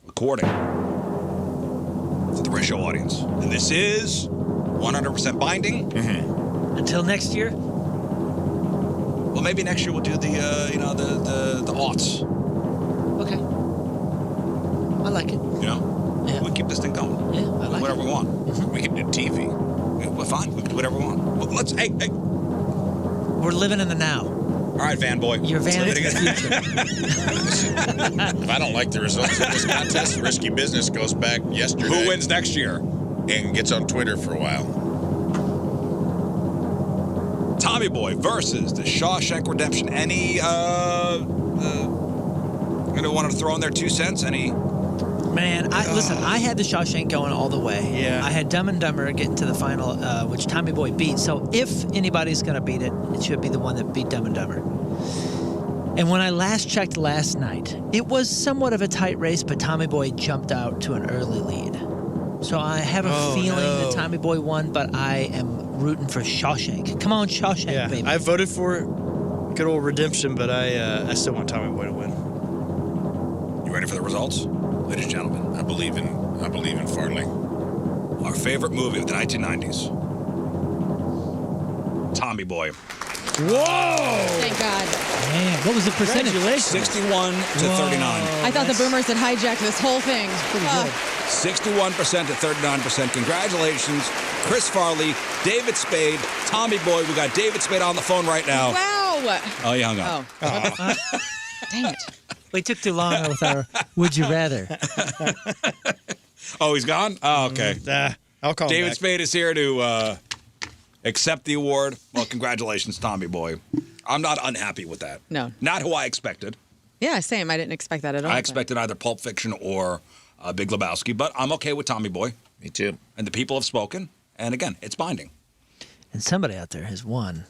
according to the Rizz Show audience, and this is 100% binding. Mm-hmm. Until next year? Well, maybe next year we'll do the aughts. Okay. I like it. Yeah. We keep this thing going. Yeah, I like whatever it. we want. Mm-hmm. We can do TV. Yeah, we're fine. We can do whatever we want. Well, let's. Hey. We're living in the now. All right, Van Boy. You're Van in the future. If I don't like the results of this contest, Risky Business goes back yesterday. Who wins next year? And gets on Twitter for a while. Tommy Boy versus The Shawshank Redemption. Any wanted to throw in their 2 cents? Any? Man, listen, I had The Shawshank going all the way. Yeah. I had Dumb and Dumber getting to the final, which Tommy Boy beat. So if anybody's going to beat it, it should be the one that beat Dumb and Dumber. And when I last checked last night, it was somewhat of a tight race, but Tommy Boy jumped out to an early lead. So I have a feeling that Tommy Boy won, but I am rooting for Shawshank. Come on, Shawshank, baby. I voted for good old Redemption, but I still want Tommy Boy to win. You ready for the results? Ladies and gentlemen, I believe in Farley. Our favorite movie of the 1990s. Tommy Boy. Whoa! Thank God. Man, what was the percentage? 61 to 39. I thought the boomers had hijacked this whole thing. Pretty good. 61% to 39%. Congratulations, Chris Farley, David Spade, Tommy Boy. We got David Spade on the phone right now. Wow. Oh, he hung up. Oh. Dang it. We took too long with our Would You Rather. Oh, he's gone? Oh, okay. I'll call him David back. Spade is here to accept the award. Well, congratulations, Tommy Boy. I'm not unhappy with that. No. Not who I expected. Yeah, same. I didn't expect that at all. I expected either Pulp Fiction or Big Lebowski, but I'm okay with Tommy Boy. Me too. And the people have spoken. And again, it's binding. And somebody out there has won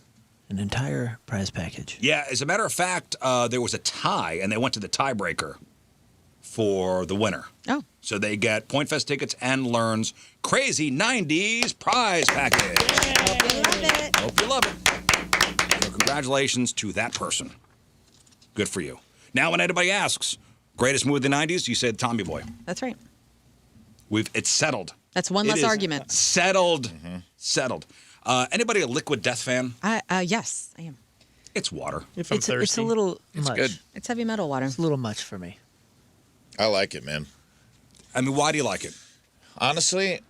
an entire prize package. Yeah, as a matter of fact, there was a tie, and they went to the tiebreaker for the winner. Oh. So they get Point Fest tickets and Learn's crazy 90s prize package. Hope you love it. Hope you love it. So congratulations to that person. Good for you. Now, when anybody asks, greatest movie of the 90s, you said Tommy Boy. That's right. It's settled. That's one less argument. Settled. Settled. Anybody a Liquid Death fan? Yes, I am. It's water. If I'm It's thirsty. a little much. good. It's heavy metal water. It's a little much for me. I like it, man. I mean, why do you like it? Honestly,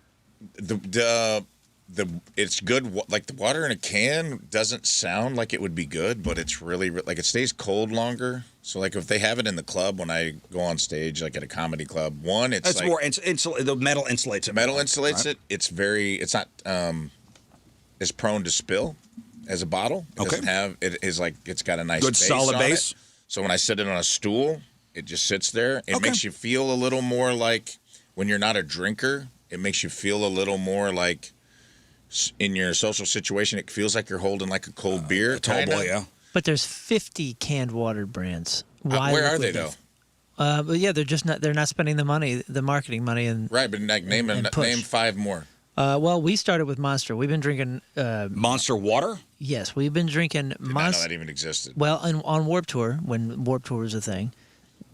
it's good. Like the water in a can doesn't sound like it would be good, but it's really like it stays cold longer. So like if they have it in the club when I go on stage, like at a comedy club, it's It's like more the metal insulates it. metal more, insulates right? it. It's not as prone to spill as a bottle. It doesn't have it is like it's got a nice Good base solid on base. it. So when I sit it on a stool, it just sits there. It Okay. makes you feel a little more like when you're not a drinker. It makes you feel a little more like in your social situation. It feels like you're holding like a cold beer. A tall kinda. boy, yeah. But there's 50 canned water brands. Why Where are Liquid they Death? though? But yeah, they're not spending the marketing money, and Right, but like name and push. 5 more. well, we started with Monster. We've been drinking. Monster water? Yes, we've been drinking Did not know Monster. that even existed. Well, on Warped Tour, when Warped Tour was a thing,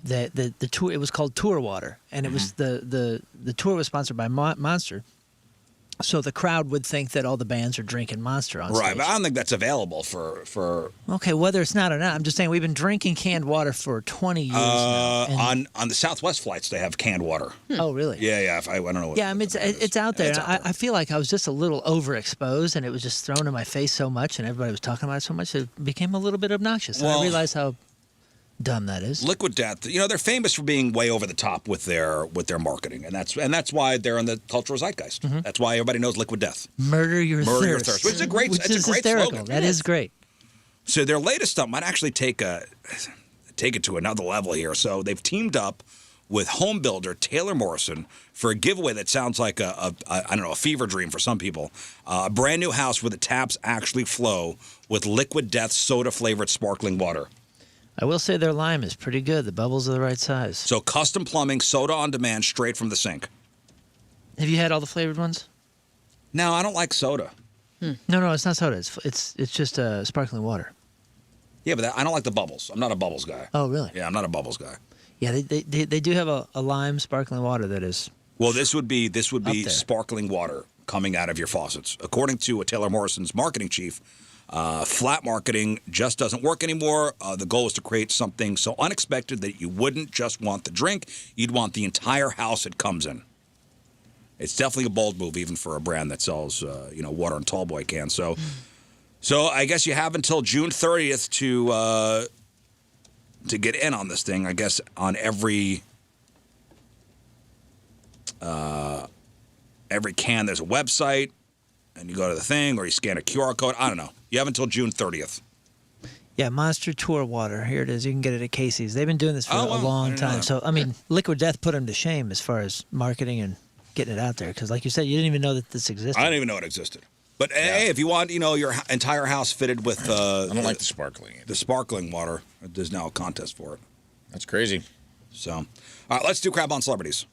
the tour, it was called Tour Water, and it was the tour was sponsored by Monster. So the crowd would think that all the bands are drinking Monster on stage. Right, but I don't think that's available for Okay, whether it's not or not, I'm just saying we've been drinking canned water for 20 years now. And- on the Southwest flights they have canned water. Oh, really? Yeah. I don't know. Yeah, I mean, it's out there. It's out there. I feel like I was just a little overexposed, and it was just thrown in my face so much, and everybody was talking about it so much, it became a little bit obnoxious. And Well- I realized how dumb that is. Liquid Death, they're famous for being way over the top with their marketing, and that's why they're in the cultural zeitgeist. Mm-hmm. That's why everybody knows Liquid Death. Murder your thirst. Which is a great, Which it's is a great hysterical. slogan. That is great. So their latest stuff might actually take it to another level here. So they've teamed up with home builder Taylor Morrison for a giveaway that sounds like I don't know, a fever dream for some people. A brand new house where the taps actually flow with Liquid Death soda flavored sparkling water. I will say their lime is pretty good. The bubbles are the right size. So custom plumbing, soda on demand, straight from the sink. Have you had all the flavored ones? No, I don't like soda. No, it's not soda. It's just sparkling water. Yeah, but I don't like the bubbles. I'm not a bubbles guy. Oh, really? Yeah, I'm not a bubbles guy. Yeah, they do have a lime sparkling water that is. Well, this would be there. sparkling water coming out of your faucets. According to Taylor Morrison's marketing chief, flat marketing just doesn't work anymore. The goal is to create something so unexpected that you wouldn't just want the drink, you'd want the entire house it comes in. It's definitely a bold move, even for a brand that sells, water in tall boy cans. So I guess you have until June 30th to get in on this thing. I guess on every can there's a website, and you go to the thing, or you scan a QR code. I don't know. You have until June 30th. Yeah, Monster Tour water. Here it is. You can get it at Casey's. They've been doing this for Oh, a wow. I long didn't know time. that. So, I mean, Liquid Death put them to shame as far as marketing and getting it out there. Because, like you said, you didn't even know that this existed. I didn't even know it existed. But hey, if you want, your entire house fitted with I don't like the sparkling. the sparkling water, there's now a contest for it. That's crazy. So, all right, let's do Crap on Celebrities.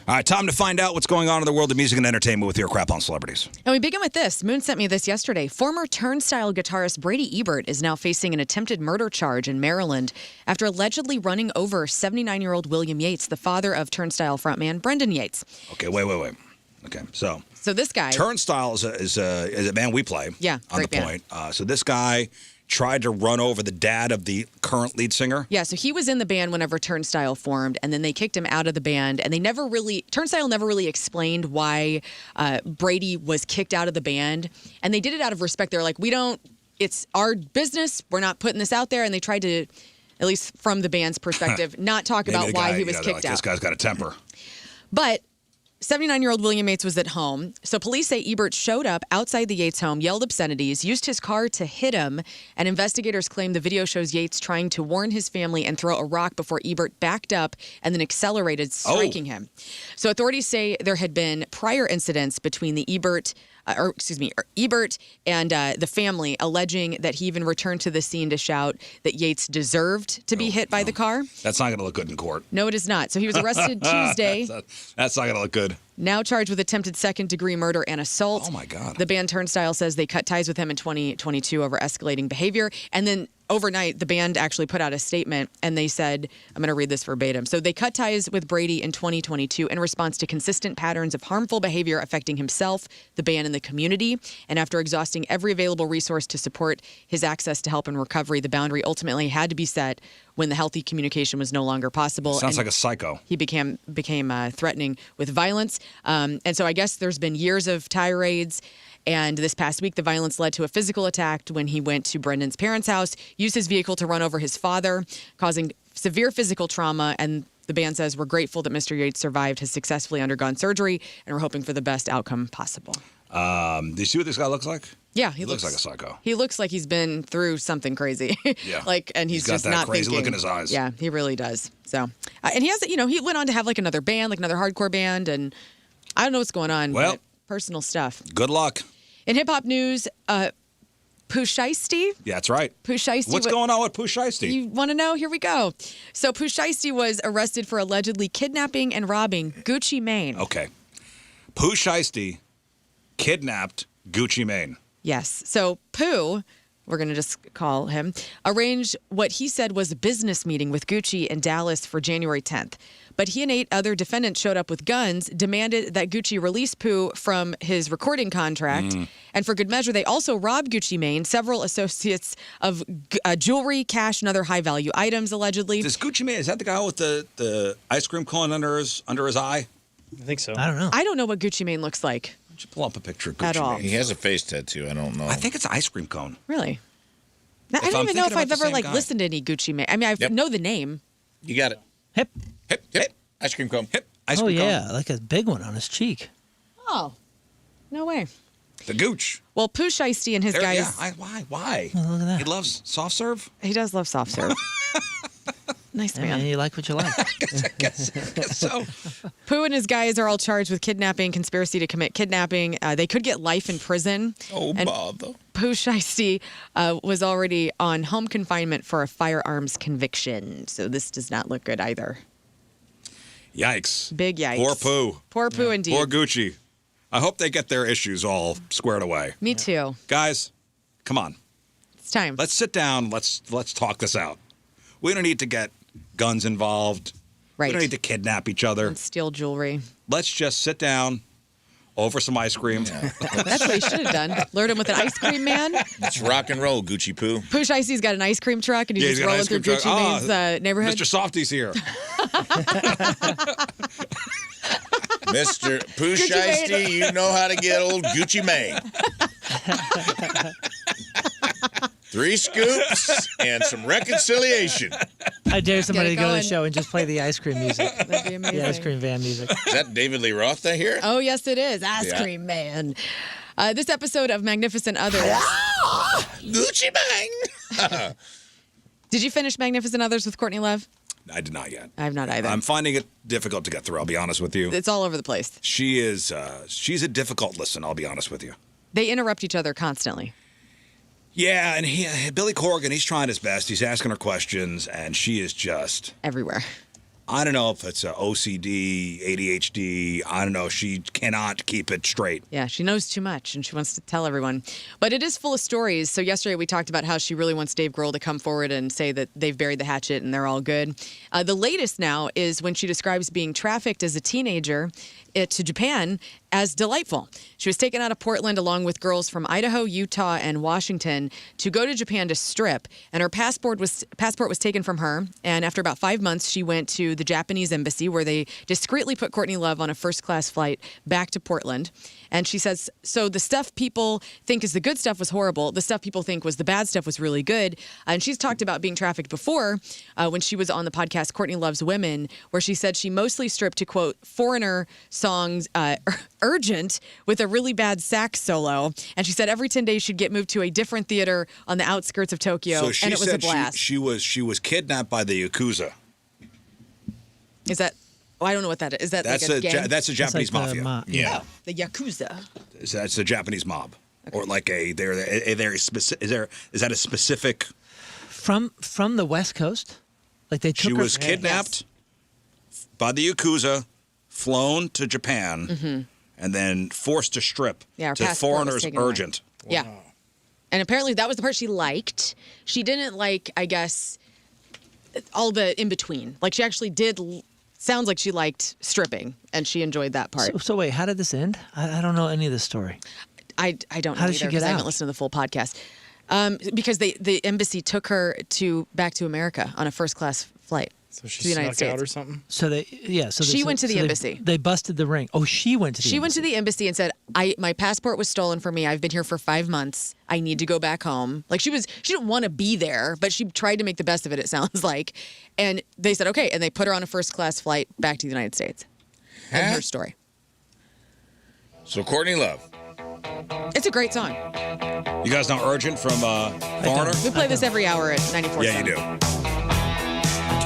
All right, time to find out what's going on in the world of music and entertainment with your Crap on Celebrities. And we begin with this. Moon sent me this yesterday. Former Turnstile guitarist Brady Ebert is now facing an attempted murder charge in Maryland after allegedly running over 79-year-old William Yates, the father of Turnstile frontman Brendan Yates. Okay, wait. Okay, so this guy... Turnstile is a band we play. Yeah, on the great band. point. So this guy tried to run over the dad of the current lead singer. Yeah, so he was in the band whenever Turnstile formed, and then they kicked him out of the band, and Turnstile never really explained why Brady was kicked out of the band, and they did it out of respect. They're like, it's our business, we're not putting this out there, and they tried to, at least from the band's perspective, not talk about why he was kicked out. This guy's got a temper. But 79-year-old William Yates was at home. So police say Ebert showed up outside the Yates home, yelled obscenities, used his car to hit him, and investigators claim the video shows Yates trying to warn his family and throw a rock before Ebert backed up and then accelerated, striking him. So authorities say there had been prior incidents between the Ebert and the family, alleging that he even returned to the scene to shout that Yates deserved to be hit by the car. That's not going to look good in court. No, it is not. So he was arrested Tuesday. That's not going to look good. Now charged with attempted second-degree murder and assault. Oh, my God. The band Turnstile says they cut ties with him in 2022 over escalating behavior. And then overnight, the band actually put out a statement, and they said, I'm going to read this verbatim. So they cut ties with Brady in 2022 in response to consistent patterns of harmful behavior affecting himself, the band, and the community. And after exhausting every available resource to support his access to help and recovery, the boundary ultimately had to be set when the healthy communication was no longer possible. Sounds like a psycho. He became threatening with violence. And so I guess there's been years of tirades. And this past week, the violence led to a physical attack when he went to Brendan's parents' house, used his vehicle to run over his father, causing severe physical trauma. And the band says, we're grateful that Mr. Yates survived, has successfully undergone surgery, and we're hoping for the best outcome possible. Do you see what this guy looks like? Yeah, he looks like a psycho. He looks like he's been through something crazy. Yeah. And he's got just that not crazy thinking. look in his eyes. Yeah, he really does. So, and he has, he went on to have like another band, like another hardcore band, and I don't know what's going on. Well, but personal stuff. Good luck. In hip hop news, Pooh Shiesty. Yeah, that's right. Pooh Shiesty. What's going on with Pooh Shiesty? You want to know? Here we go. So Pooh Shiesty was arrested for allegedly kidnapping and robbing Gucci Mane. Okay. Pooh Shiesty kidnapped Gucci Mane. Yes. So Pooh we're going to just call him, arranged what he said was a business meeting with Gucci in Dallas for January 10th. But he and 8 other defendants showed up with guns, demanded that Gucci release Pooh from his recording contract. And for good measure, they also robbed Gucci Mane, several associates of jewelry, cash, and other high-value items, allegedly. Is Gucci Mane, is that the guy with the ice cream cone under his eye? I think so. I don't know. I don't know what Gucci Mane looks like. Why don't you pull up a picture of Gucci At all. Mane? He has a face tattoo. I don't know. I think it's an ice cream cone. Really? I If don't I'm even know thinking if about I've the ever same like guy. listened to any Gucci Mane. I mean, I Yep. know the name. You got it. Hip. Hip, hip. Ice cream cone. Hip. Ice Oh, cream yeah. cone. Like a big one on his cheek. Oh, no way. The Gooch. Well, Pooh Shiesty and his There- guys, yeah, why? Oh, look at that. He loves soft serve? he does love soft serve. Nice Yeah, man. man, you like what you like. I guess so. Pooh and his guys are all charged with kidnapping, conspiracy to commit kidnapping. They could get life in prison. Oh, And bother. Pooh Shiesty was already on home confinement for a firearms conviction. So this does not look good either. Yikes. Big yikes. Poor Pooh. Poor Pooh indeed. Poor Gucci. I hope they get their issues all squared away. Me too. Guys, come on. It's time. Let's sit down. Let's talk this out. We don't need to get guns involved. Right. We don't need to kidnap each other. And steal jewelry. Let's just sit down over some ice cream. That's what he should have done. Lured him with an ice cream man. It's rock and roll, Gucci Poo. Pooh Shiesty's got an ice cream truck and he's Yeah, just got an rolling ice through cream Gucci truck. Mane's neighborhood. Mr. Softy's here. Mr. Pooh Gucci Shiesty, Mane. you know how to get old Gucci Mane. 3 scoops and some reconciliation. I dare somebody to Get it go to the going. show and just play the ice cream music. That'd be amazing. The ice cream van music. Is that David Lee Roth I hear? Oh, yes, it is. Ice Yeah. cream man. This episode of Magnificent Others. Gucci Mane. Did you finish Magnificent Others with Courtney Love? I did not yet. I have not either. I'm finding it difficult to get through, I'll be honest with you. It's all over the place. She is, she's a difficult listen, I'll be honest with you. They interrupt each other constantly. Yeah, and Billy Corrigan, he's trying his best. He's asking her questions, and she is just, Everywhere. I don't know if it's OCD, ADHD. I don't know. She cannot keep it straight. Yeah, she knows too much and she wants to tell everyone. But it is full of stories. So yesterday we talked about how she really wants Dave Grohl to come forward and say that they've buried the hatchet and they're all good. The latest now is when she describes being trafficked as a teenager to Japan as delightful. She was taken out of Portland along with girls from Idaho, Utah, and Washington to go to Japan to strip. And her passport was taken from her. And after about 5 months, she went to the Japanese embassy where they discreetly put Courtney Love on a first-class flight back to Portland. And she says, so the stuff people think is the good stuff was horrible. The stuff people think was the bad stuff was really good. And she's talked about being trafficked before when she was on the podcast Courtney Loves Women, where she said she mostly stripped to, quote, foreigner songs, Urgent, with a really bad sax solo. And she said every 10 days she'd get moved to a different theater on the outskirts of Tokyo. So she and it was a said blast. she was kidnapped by the Yakuza. Is that... Oh, I don't know what that is. Is that That's like a gang? that's a Japanese That's like the mafia. Yeah. The Yakuza. That's the Japanese mob, or like they're specific. Is that a specific? From the West Coast? Like they took She her. was kidnapped by the Yakuza, flown to Japan, and then forced to strip Yeah, her to passport was foreigners taken away. urgent. Yeah. And apparently that was the part she liked. She didn't like, I guess, all the in between. Like she actually did. Sounds like she liked stripping, and she enjoyed that part. So wait, how did this end? I don't know any of the story. I don't know How did she either get because I haven't out? listened to the full podcast. Because the embassy took her back to America on a first class flight. So to she the United snuck out States. or something? So She went to the embassy. They busted the ring. Oh, she went to the She embassy. went to the embassy and said, my passport was stolen from me. I've been here for 5 months. I need to go back home. Like she didn't want to be there, but she tried to make the best of it, it sounds like. And they said, okay. And they put her on a first class flight back to the United States. And her story. So Courtney Love. It's a great song. You guys know "Urgent" from Foreigner? We play this every hour at 94.7. Yeah, you do.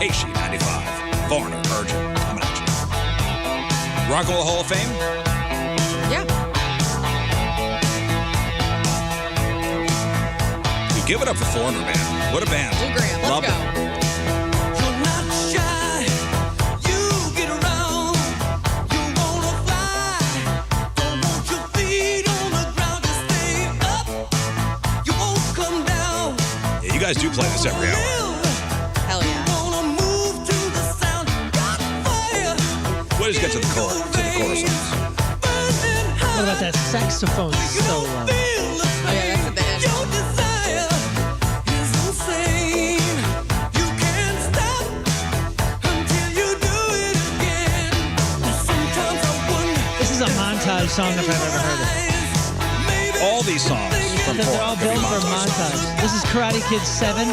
KC 95, Foreigner, Urgent, coming at you. Rock and Roll Hall of Fame. Yeah. You give it up for Foreigner, man. What a band. Lou Graham, let's Love go. it. play this every hour. Hell yeah. We'll just get to the chorus songs. What about that saxophone solo? Oh, yeah, that's at the end. This is a montage song if I've ever heard it. All these songs from Because they're all built for a montage. This is Karate Kid 7.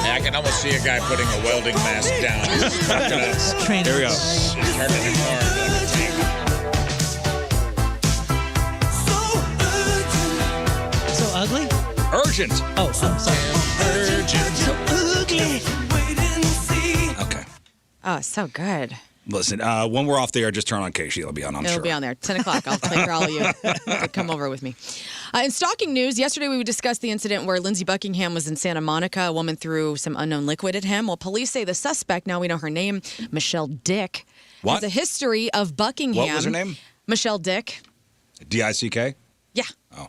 I can almost see a guy putting a welding mask down. Train. Here we go. Turning the car. So ugly? Urgent. Oh, I'm sorry. So ugly. Okay. Oh, so good. Listen, when we're off the air, just turn on Casey. It'll be on, I'm It'll sure. be on there. 10 o'clock. I'll play for all of you to come over with me. In stalking news, yesterday we discussed the incident where Lindsey Buckingham was in Santa Monica. A woman threw some unknown liquid at him. Well, police say the suspect, now we know her name, Michelle Dick, What? has a history of Buckingham. What was her name? Michelle Dick. D-I-C-K? Yeah. Oh.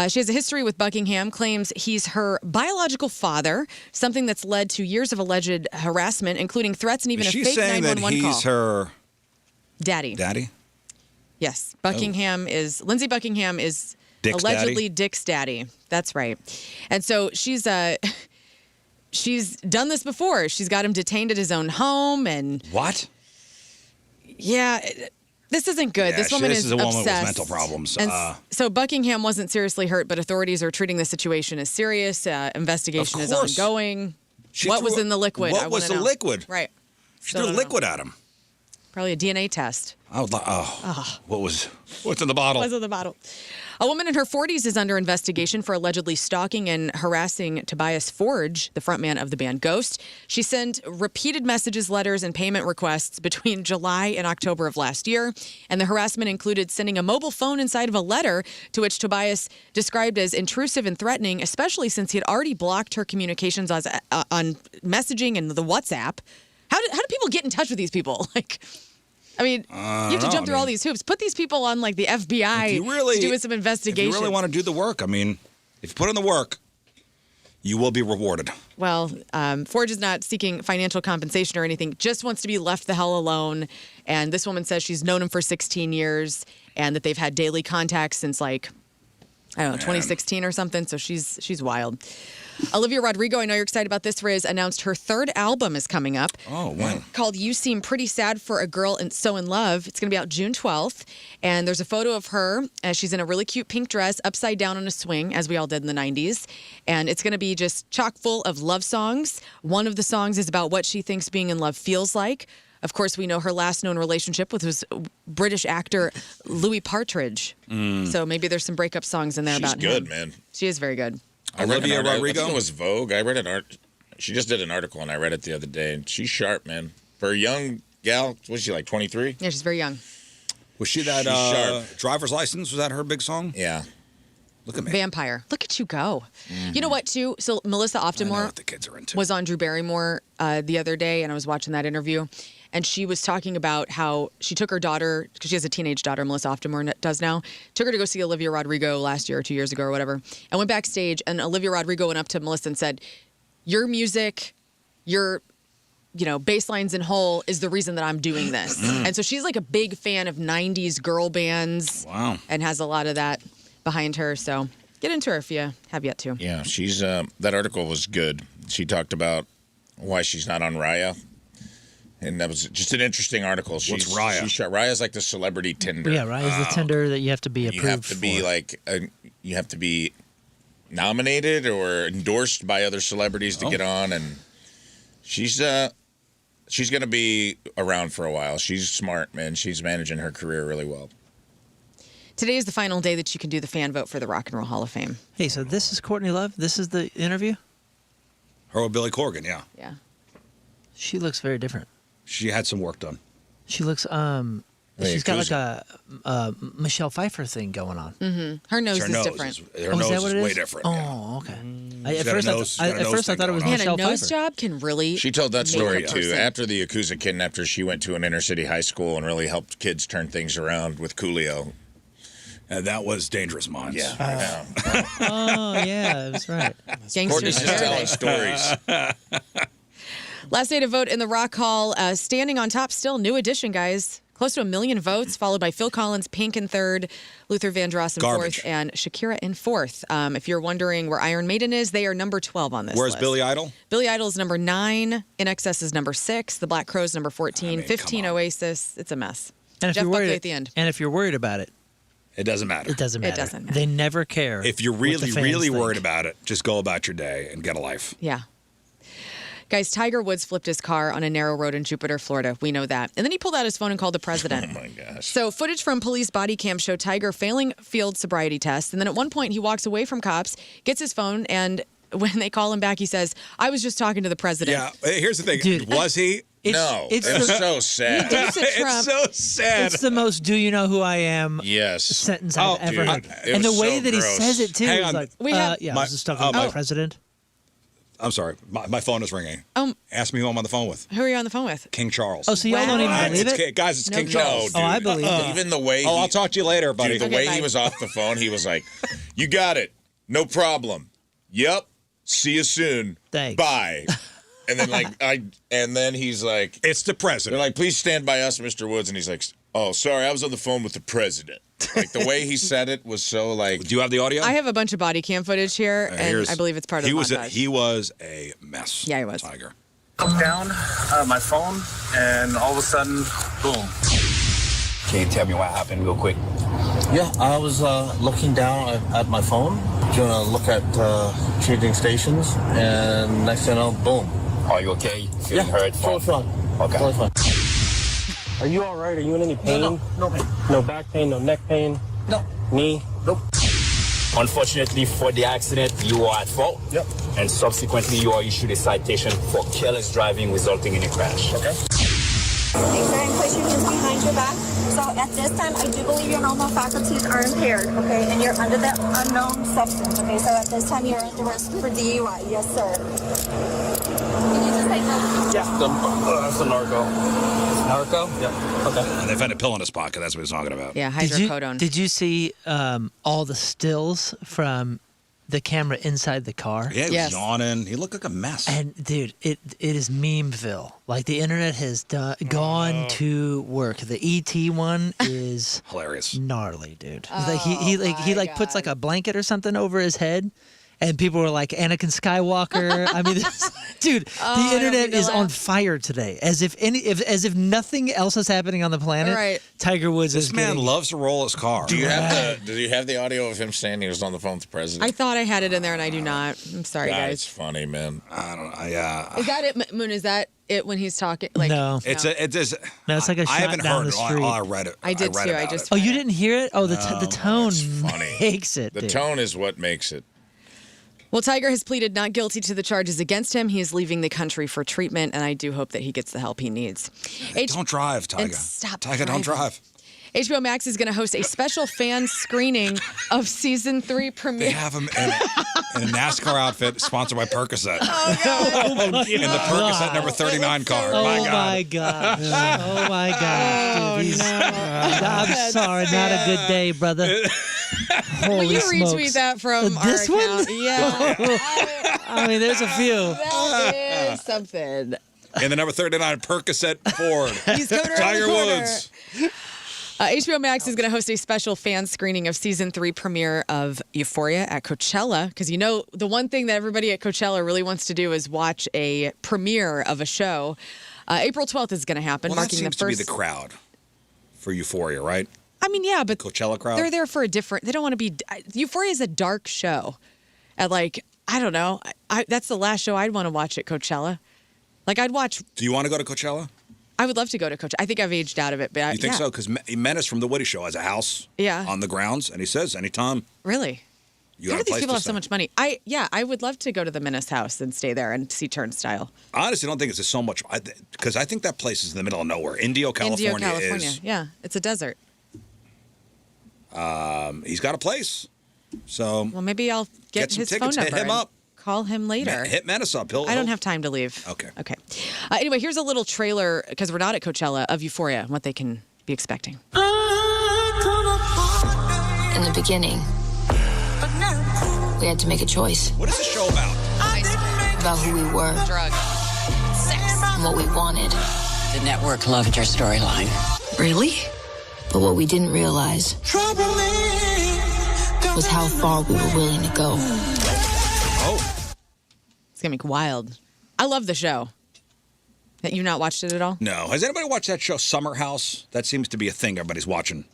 She has a history with Buckingham, claims he's her biological father, something that's led to years of alleged harassment, including threats and even Is a she fake saying that 911 he's call. her Daddy. daddy? Yes. Buckingham is, Lindsey Buckingham is Dick's allegedly daddy? Dick's daddy. That's right. And so she's done this before. She's got him detained at his own home and What? yeah, this isn't good. Yeah, this woman this is is a woman with obsessed. mental problems. And so Buckingham wasn't seriously hurt, but authorities are treating the situation as serious. Investigation is course. ongoing. She What threw was in the liquid? What I was wanna the know. liquid? Right. She Still threw don't know. liquid at him. Probably a DNA test. I would what's in the bottle? Was in the bottle. A woman in her 40s is under investigation for allegedly stalking and harassing Tobias Forge, the frontman of the band Ghost. She sent repeated messages, letters, and payment requests between July and October of last year. And the harassment included sending a mobile phone inside of a letter to which Tobias described as intrusive and threatening, especially since he had already blocked her communications on messaging and the WhatsApp. How do people get in touch with these people? You have to jump through all these hoops. Put these people on the FBI to do some investigation. If you really want to do the work, if you put in the work, you will be rewarded. Well, Forge is not seeking financial compensation or anything, just wants to be left the hell alone. And this woman says she's known him for 16 years and that they've had daily contact since 2016 or something. So she's wild. Olivia Rodrigo, I know you're excited about this, Rizz, announced her third album is coming up. Oh, when? Called You Seem Pretty Sad for a Girl and So in Love. It's going to be out June 12th. And there's a photo of her as she's in a really cute pink dress, upside down on a swing, as we all did in the 90s. And it's going to be just chock full of love songs. One of the songs is about what she thinks being in love feels like. Of course, we know her last known relationship with British actor Louis Partridge. So maybe there's some breakup songs in there about him. She's good, man. She is very good. Olivia Rodrigo? I think it was Vogue. I read she just did an article, and I read it the other day, and she's sharp, man. For a young gal, was she 23? Yeah, she's very young. Was she that She's sharp. driver's license? Was that her big song? Yeah. Look at me. Vampire. Look at you go. You know what, too? So Melissa I know Optimore what the kids are into. was on Drew Barrymore the other day, and I was watching that interview. And she was talking about how she took her daughter, because she has a teenage daughter, Melissa Optimore does now, took her to go see Olivia Rodrigo last year or 2 years ago or whatever, and went backstage, and Olivia Rodrigo went up to Melissa and said, your music, your bass lines in whole is the reason that I'm doing this. And so she's a big fan of 90s girl bands. Wow. And has a lot of that behind her. So get into her if you have yet to. Yeah, she's that article was good. She talked about why she's not on Raya. And that was just an interesting article. What's Raya? Raya's like the celebrity Tinder. Yeah, right. Is the tender that you have to be approved You have to be for. you have to be nominated or endorsed by other celebrities to get on, and she's going to be around for a while. She's smart, man. She's managing her career really well. Today is the final day that you can do the fan vote for the Rock and Roll Hall of Fame. Hey, so this is Courtney Love? This is the interview? Her with Billy Corgan, yeah. Yeah. She looks very different. She had some work done. She looks, she's got a Michelle Pfeiffer thing going on. Mm-hmm. Her nose is different. Her nose is way different. Oh, okay. At first I thought it was Man, Michelle a nose Pfeiffer. job can really. She told that make story, a too. person. After the Yakuza kidnapped her, she went to an inner city high school and really helped kids turn things around with Coolio. And that was Dangerous Minds. Yeah. Oh, yeah, that's right. Gangsters Courtney's just telling Paradise. stories. Last day to vote in the Rock Hall. Standing on top still, New Edition, guys. Close to 1 million votes, followed by Phil Collins, Pink in third, Luther Vandross in fourth, and Shakira in fourth. If you're wondering where Iron Maiden is, they are number 12 on this Where's list. Billy Idol? Billy Idol is number 9. INXS is number 6. The Black Crowes number 14. 15 Oasis. It's a mess. And if Jeff you're Buckley worried at the end. And if you're worried about it, It doesn't matter. it doesn't matter. doesn't matter. They never care. If you're what the really, fans really think. worried about it, just go about your day and get a life. Yeah. Guys, Tiger Woods flipped his car on a narrow road in Jupiter, Florida. We know that. And then he pulled out his phone and called the president. Oh, my gosh. So footage from police body cam showed Tiger failing field sobriety tests. And then at one point, he walks away from cops, gets his phone, and when they call him back, he says, I was just talking to the president. Yeah, here's the thing. Dude. Was he? No, it's it was the- so sad. It's a Trump. It's so sad. It's the most "Do you know who I am?" Yes. sentence I've ever dude, heard. it And the was way so that he gross. says it too Hang is on. like, We have- yeah, I my- was just talking to the president. I'm sorry. My phone is ringing. Ask me who I'm on the phone with. Who are you on the phone with? King Charles. Oh, so y'all don't even Wow. believe it? Guys, it's No King joke. Charles. Oh, I believe it. Even the way I'll talk to you later, buddy. Dude, the Okay, way he bye. was off the phone, he was like, "You got it. No problem. Yep. See you soon. Thanks. Bye." And then he's like, It's the they're president. like, "Please stand by us, Mr. Woods." And he's like, "Oh, sorry, I was on the phone with the president." Like the way he said it was so like. Do you have the audio? I have a bunch of body cam footage here, and Here's- I believe it's part of he the was montage. He was a mess. Yeah, he was. Tiger. Looked down at my phone, and all of a sudden, boom. Can you tell me what happened real quick? Yeah, I was looking down at my phone, doing a look at changing stations, and next thing you know, boom. Are you okay? Feeling hurt? totally fine. Okay. Totally fine. Are you all right? Are you in any pain? No pain. No back pain, no neck pain? No. Knee? Nope. Unfortunately for the accident, you are at fault. Yep. And subsequently, you are issued a citation for careless driving resulting in a crash. Okay. Make sure and push your hands behind your back. So at this time, I do believe your normal faculties are impaired, okay? And you're under the unknown substance, okay? So at this time, you're under arrest for DUI. Yes, sir. Can you just take that? Yeah. That's a narco. Narco? Yeah. Okay. And they found a pill in his pocket. That's what he's talking about. Yeah, Did you, hydrocodone. did you see all the stills from the camera inside the car? Yeah, he was Yes. yawning. He looked like a mess. And dude, it is memeville. Like the internet has gone to work. The ET one is Hilarious. gnarly, dude. Like he puts like a blanket or something over his head, and people were like Anakin Skywalker. I mean, dude, I the don't internet mean to is on laugh. fire today, as if nothing else is happening on the planet. Right. Tiger Woods This is man getting- loves to roll his car. Do you have the audio of him saying he was on the phone with the president? I thought I had it in there, and I do not. I'm sorry, God, guys. it's funny, man. I don't know. Is that it, Moon? Is that it when he's talking? Like, No. It's No, it's like a I shot haven't down heard the it. street. I read it. I did read too. I about just- it. Oh, you didn't hear it? Oh, the tone it's funny. makes it. The dude. tone is what makes it. Well, Tiger has pleaded not guilty to the charges against him. He is leaving the country for treatment, and I do hope that he gets the help he needs. Don't drive, Tiger. And stop Tiger, don't driving. drive. HBO Max is going to host a special fan screening of season 3 They premiere. have him in a NASCAR outfit sponsored by Percocet. Oh, In the Percocet number 39 car. Oh my God. my god! Oh my god! Dude, I'm sorry, not a good day, brother. Holy Will you smokes. retweet that from our This one? account? Yeah. I mean, there's a few. That is something. In the number 39 Percocet Ford. He's coming around Tiger the corner. Woods. HBO Max is going to host a special fan screening of season 3 premiere of Euphoria at Coachella. Because you know, the one thing that everybody at Coachella really wants to do is watch a premiere of a show. April 12th is going to happen, Well, that marking seems the first. to be the crowd for Euphoria, right? I mean, yeah, but Coachella crowd. they're there for a different. They don't want to be. Euphoria is a dark show. At like, I don't know. That's the last show I'd want to watch at Coachella. Like, I'd watch. Do you want to go to Coachella? I would love to go to Coachella. I think I've aged out of it, but You think yeah. so? Because Menace from The Woody Show has a house Yeah. on the grounds, and he says anytime Really? you How got do a these place people to have so stay. much money? I would love to go to the Menace house and stay there and see Turnstile. I honestly don't think it's so much, because I think that place is in the middle of nowhere. Indio, California, is. Yeah, it's a desert. He's got a place. So Well, maybe I'll get some his tickets, phone hit number. him and up. Call him later. hit Menace up. I don't have time to leave. Okay. Okay. Anyway, here's a little trailer, because we're not at Coachella, of Euphoria and what they can be expecting. I In the beginning, we had to make a choice. What is this show about? About who we were. Drugs. Sex. And what we wanted. The network loved your storyline. Really? But what we didn't realize was how far we were willing to go. Oh. It's going to be wild. I love the show. You've not watched it at all? No. Has anybody watched that show, Summer House? That seems to be a thing everybody's watching.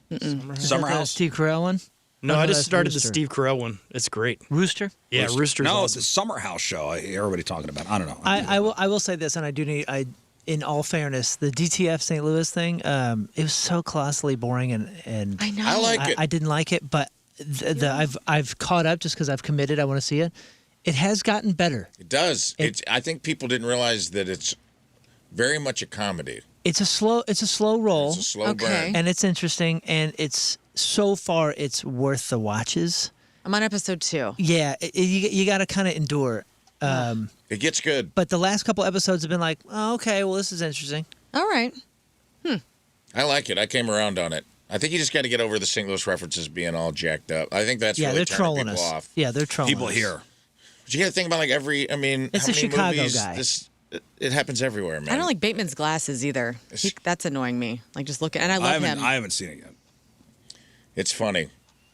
Summer House? Steve Carell one? No, I just started Rooster. the Steve Carell one. It's great. Rooster? Yeah, Rooster's No, awesome. it's the Summer House show. I hear everybody talking about. I don't know. I will say this, and I do need in all fairness, the DTF St. Louis thing, it was so colossally boring, and I know. I like it. I didn't like it, but I've caught up just because I've committed. I want to see it. It has gotten better. It does. I think people didn't realize that it's very much a comedy. It's a slow roll. It's a slow burn. And it's interesting, and it's so far it's worth the watches. I'm on episode 2. Yeah, you got to kind of endure. It gets good. But the last couple episodes have been like, oh, okay, well, this is interesting. All right. I like it. I came around on it. I think you just got to get over the St. Louis references being all jacked up. I think that's really they're turning trolling people us. off. Yeah, they're trolling People us. here. But you got to think about It's how a many Chicago movies guy. It happens everywhere, man. I don't like Bateman's glasses either. That's annoying me. Like, just looking. And I love him. I haven't seen it yet. It's funny.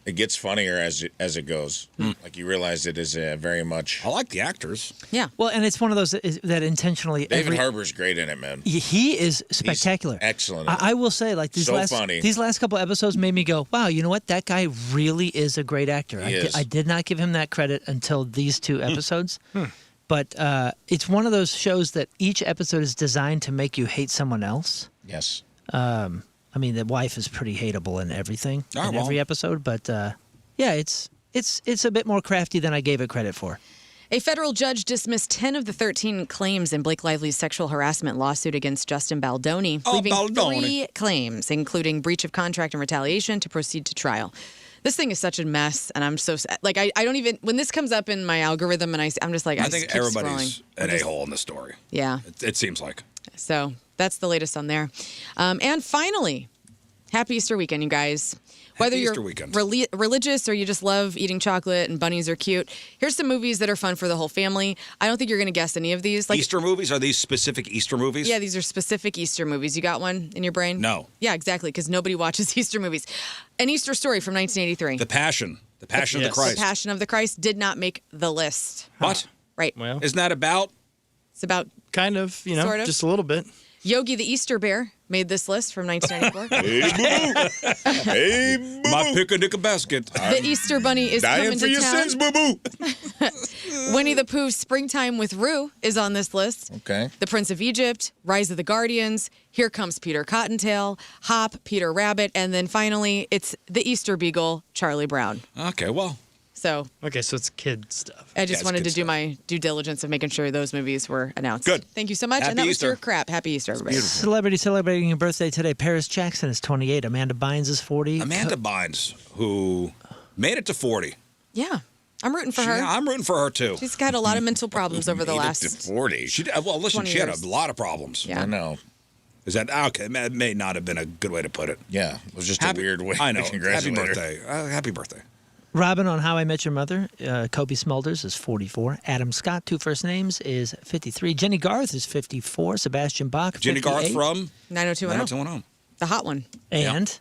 It gets funnier as it goes. Like you realize it is very much. I like the actors. Yeah. Well, and it's one of those that intentionally. David Harbour's great in it, man. He is spectacular. He's excellent. in it. I will say, like these So funny. these last couple episodes made me go, "Wow, you know what? That guy really is a great actor." He is. I did not give him that credit until these 2 episodes. But it's one of those shows that each episode is designed to make you hate someone else. Yes. I mean, the wife is pretty hateable in everything in every episode, but yeah, it's a bit more crafty than I gave it credit for. A federal judge dismissed 10 of the 13 claims in Blake Lively's sexual harassment lawsuit against Justin Baldoni, leaving 3 claims, including breach of contract and retaliation, to proceed to trial. This thing is such a mess, and I'm so sad. Like, I don't even, when this comes up in my algorithm, and I'm just like, I just think keep everybody's scrolling. an a-hole in the story. Yeah. It seems like. So that's the latest on there. And finally, happy Easter weekend, you guys. Whether Happy you're Easter weekend. religious or you just love eating chocolate and bunnies are cute, here's some movies that are fun for the whole family. I don't think you're going to guess any of these. Like, Easter movies? Are these specific Easter movies? yeah, these are specific Easter movies. You got one in your brain? No. Yeah, exactly, because nobody watches Easter movies. An Easter Story from 1983. The Passion. The Passion of the Christ. The Passion of the Christ did not make the list. What? Right. Well, Isn't that about? It's about kind of, Sort of. just a little bit. Yogi the Easter Bear made this list from 1994. Hey, boo. My pick-a-dick basket. The Easter Bunny is Dying coming for to your town. sins, boo-boo. Winnie the Pooh's Springtime with Roo is on this list. Okay. The Prince of Egypt, Rise of the Guardians, Here Comes Peter Cottontail, Hop, Peter Rabbit, and then finally it's the Easter Beagle, Charlie Brown. Okay, well. So Okay, so it's kid stuff. I just it's wanted good to do my due diligence of making sure those movies were announced. Good. Thank you so much. Happy and that Easter. was your crap. Happy Easter, everybody. Celebrity celebrating your birthday today. Paris Jackson is 28. Amanda Bynes is 40. Amanda Bynes, who made it to 40. Yeah. I'm rooting for her. Yeah, I'm rooting for her, too. She's had a lot of mental problems over the Made it last. to 40. Well, listen, 20 she had years. a lot of problems. Yeah. I know. Is that okay? It may not have been a good way to put it. Yeah, it was just a weird way I know. to congratulate Happy her. birthday. Happy birthday. Robin on How I Met Your Mother. Kobe Smulders is 44. Adam Scott, 2 first names, is 53. Jenny Garth is 54. Sebastian Bach, 58. Jenny Garth from 90210. 90210. The hot one. And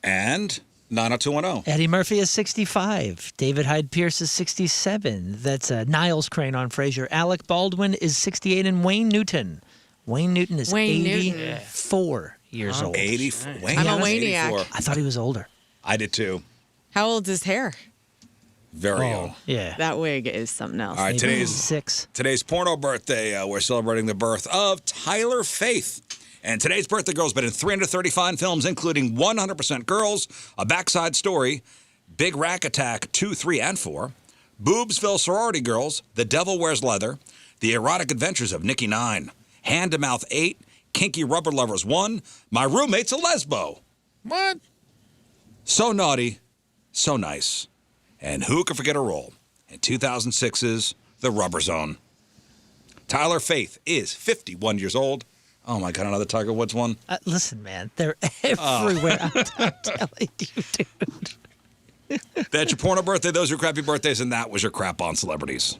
And 90210. Eddie Murphy is 65. David Hyde Pierce is 67. That's Niles Crane on Frasier. Alec Baldwin is 68. And Wayne Newton. Wayne Newton is Wayne Newton. 84 years old. 84. Wayne I'm a Newton's Wayniac. 84. I thought he was older. I did, too. How old's his hair? Very young. Yeah. That wig is something else. All right, Maybe 6. today's porno birthday. We're celebrating the birth of Tyler Faith. And today's birthday girl's been in 335 films, including 100% Girls, A Backside Story, Big Rack Attack 2, 3, and 4, Boobsville Sorority Girls, The Devil Wears Leather, The Erotic Adventures of Nikki 9, Hand to Mouth 8, Kinky Rubber Lovers 1, My Roommate's a Lesbo. What? So naughty, so nice. And who could forget her role in 2006's The Rubber Zone? Tyler Faith is 51 years old. Oh, my God, another Tiger Woods one? Listen, man, they're everywhere. I'm telling you, dude. That's your porno birthday. Those are your crappy birthdays, and that was your crap on celebrities.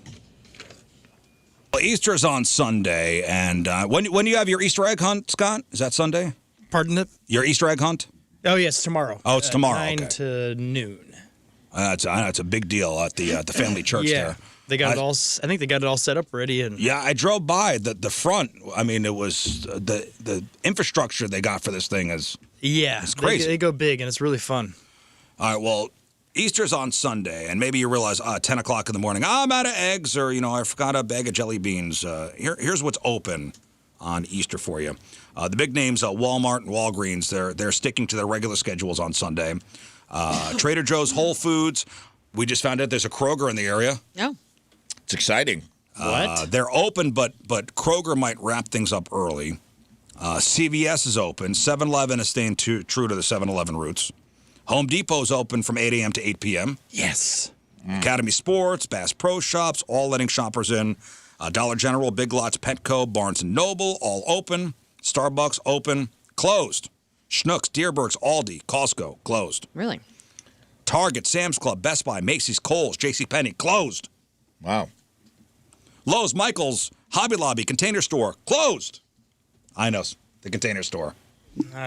Well, Easter's on Sunday, and when do you have your Easter egg hunt, Scott? Is that Sunday? Pardon it? Your Easter egg hunt? Oh, yes, tomorrow. Oh, it's tomorrow. 9 okay. to noon. It's a big deal at the family church there. They got it all. I think they got it all set up ready. And yeah, I drove by the front. I mean, it was the infrastructure they got for this thing is it's crazy. They go big and it's really fun. All right, well, Easter's on Sunday, and maybe you realize 10 o'clock in the morning, I'm out of eggs, or I forgot a bag of jelly beans. Here's what's open on Easter for you. The big names, Walmart and Walgreens, they're sticking to their regular schedules on Sunday. Trader Joe's, Whole Foods. We just found out there's a Kroger in the area. Oh. It's exciting. What? They're open, but Kroger might wrap things up early. CVS is open. 7-Eleven is staying true to the 7-Eleven roots. Home Depot's open from 8 a.m. to 8 p.m. Yes. Academy Sports, Bass Pro Shops, all letting shoppers in. Dollar General, Big Lots, Petco, Barnes & Noble, all open. Starbucks, open. Closed. Schnucks, Deerbergs, Aldi, Costco, closed. Really? Target, Sam's Club, Best Buy, Macy's, Kohl's, JCPenney, closed. Wow. Lowe's, Michael's, Hobby Lobby, Container Store, closed. I know, the Container Store.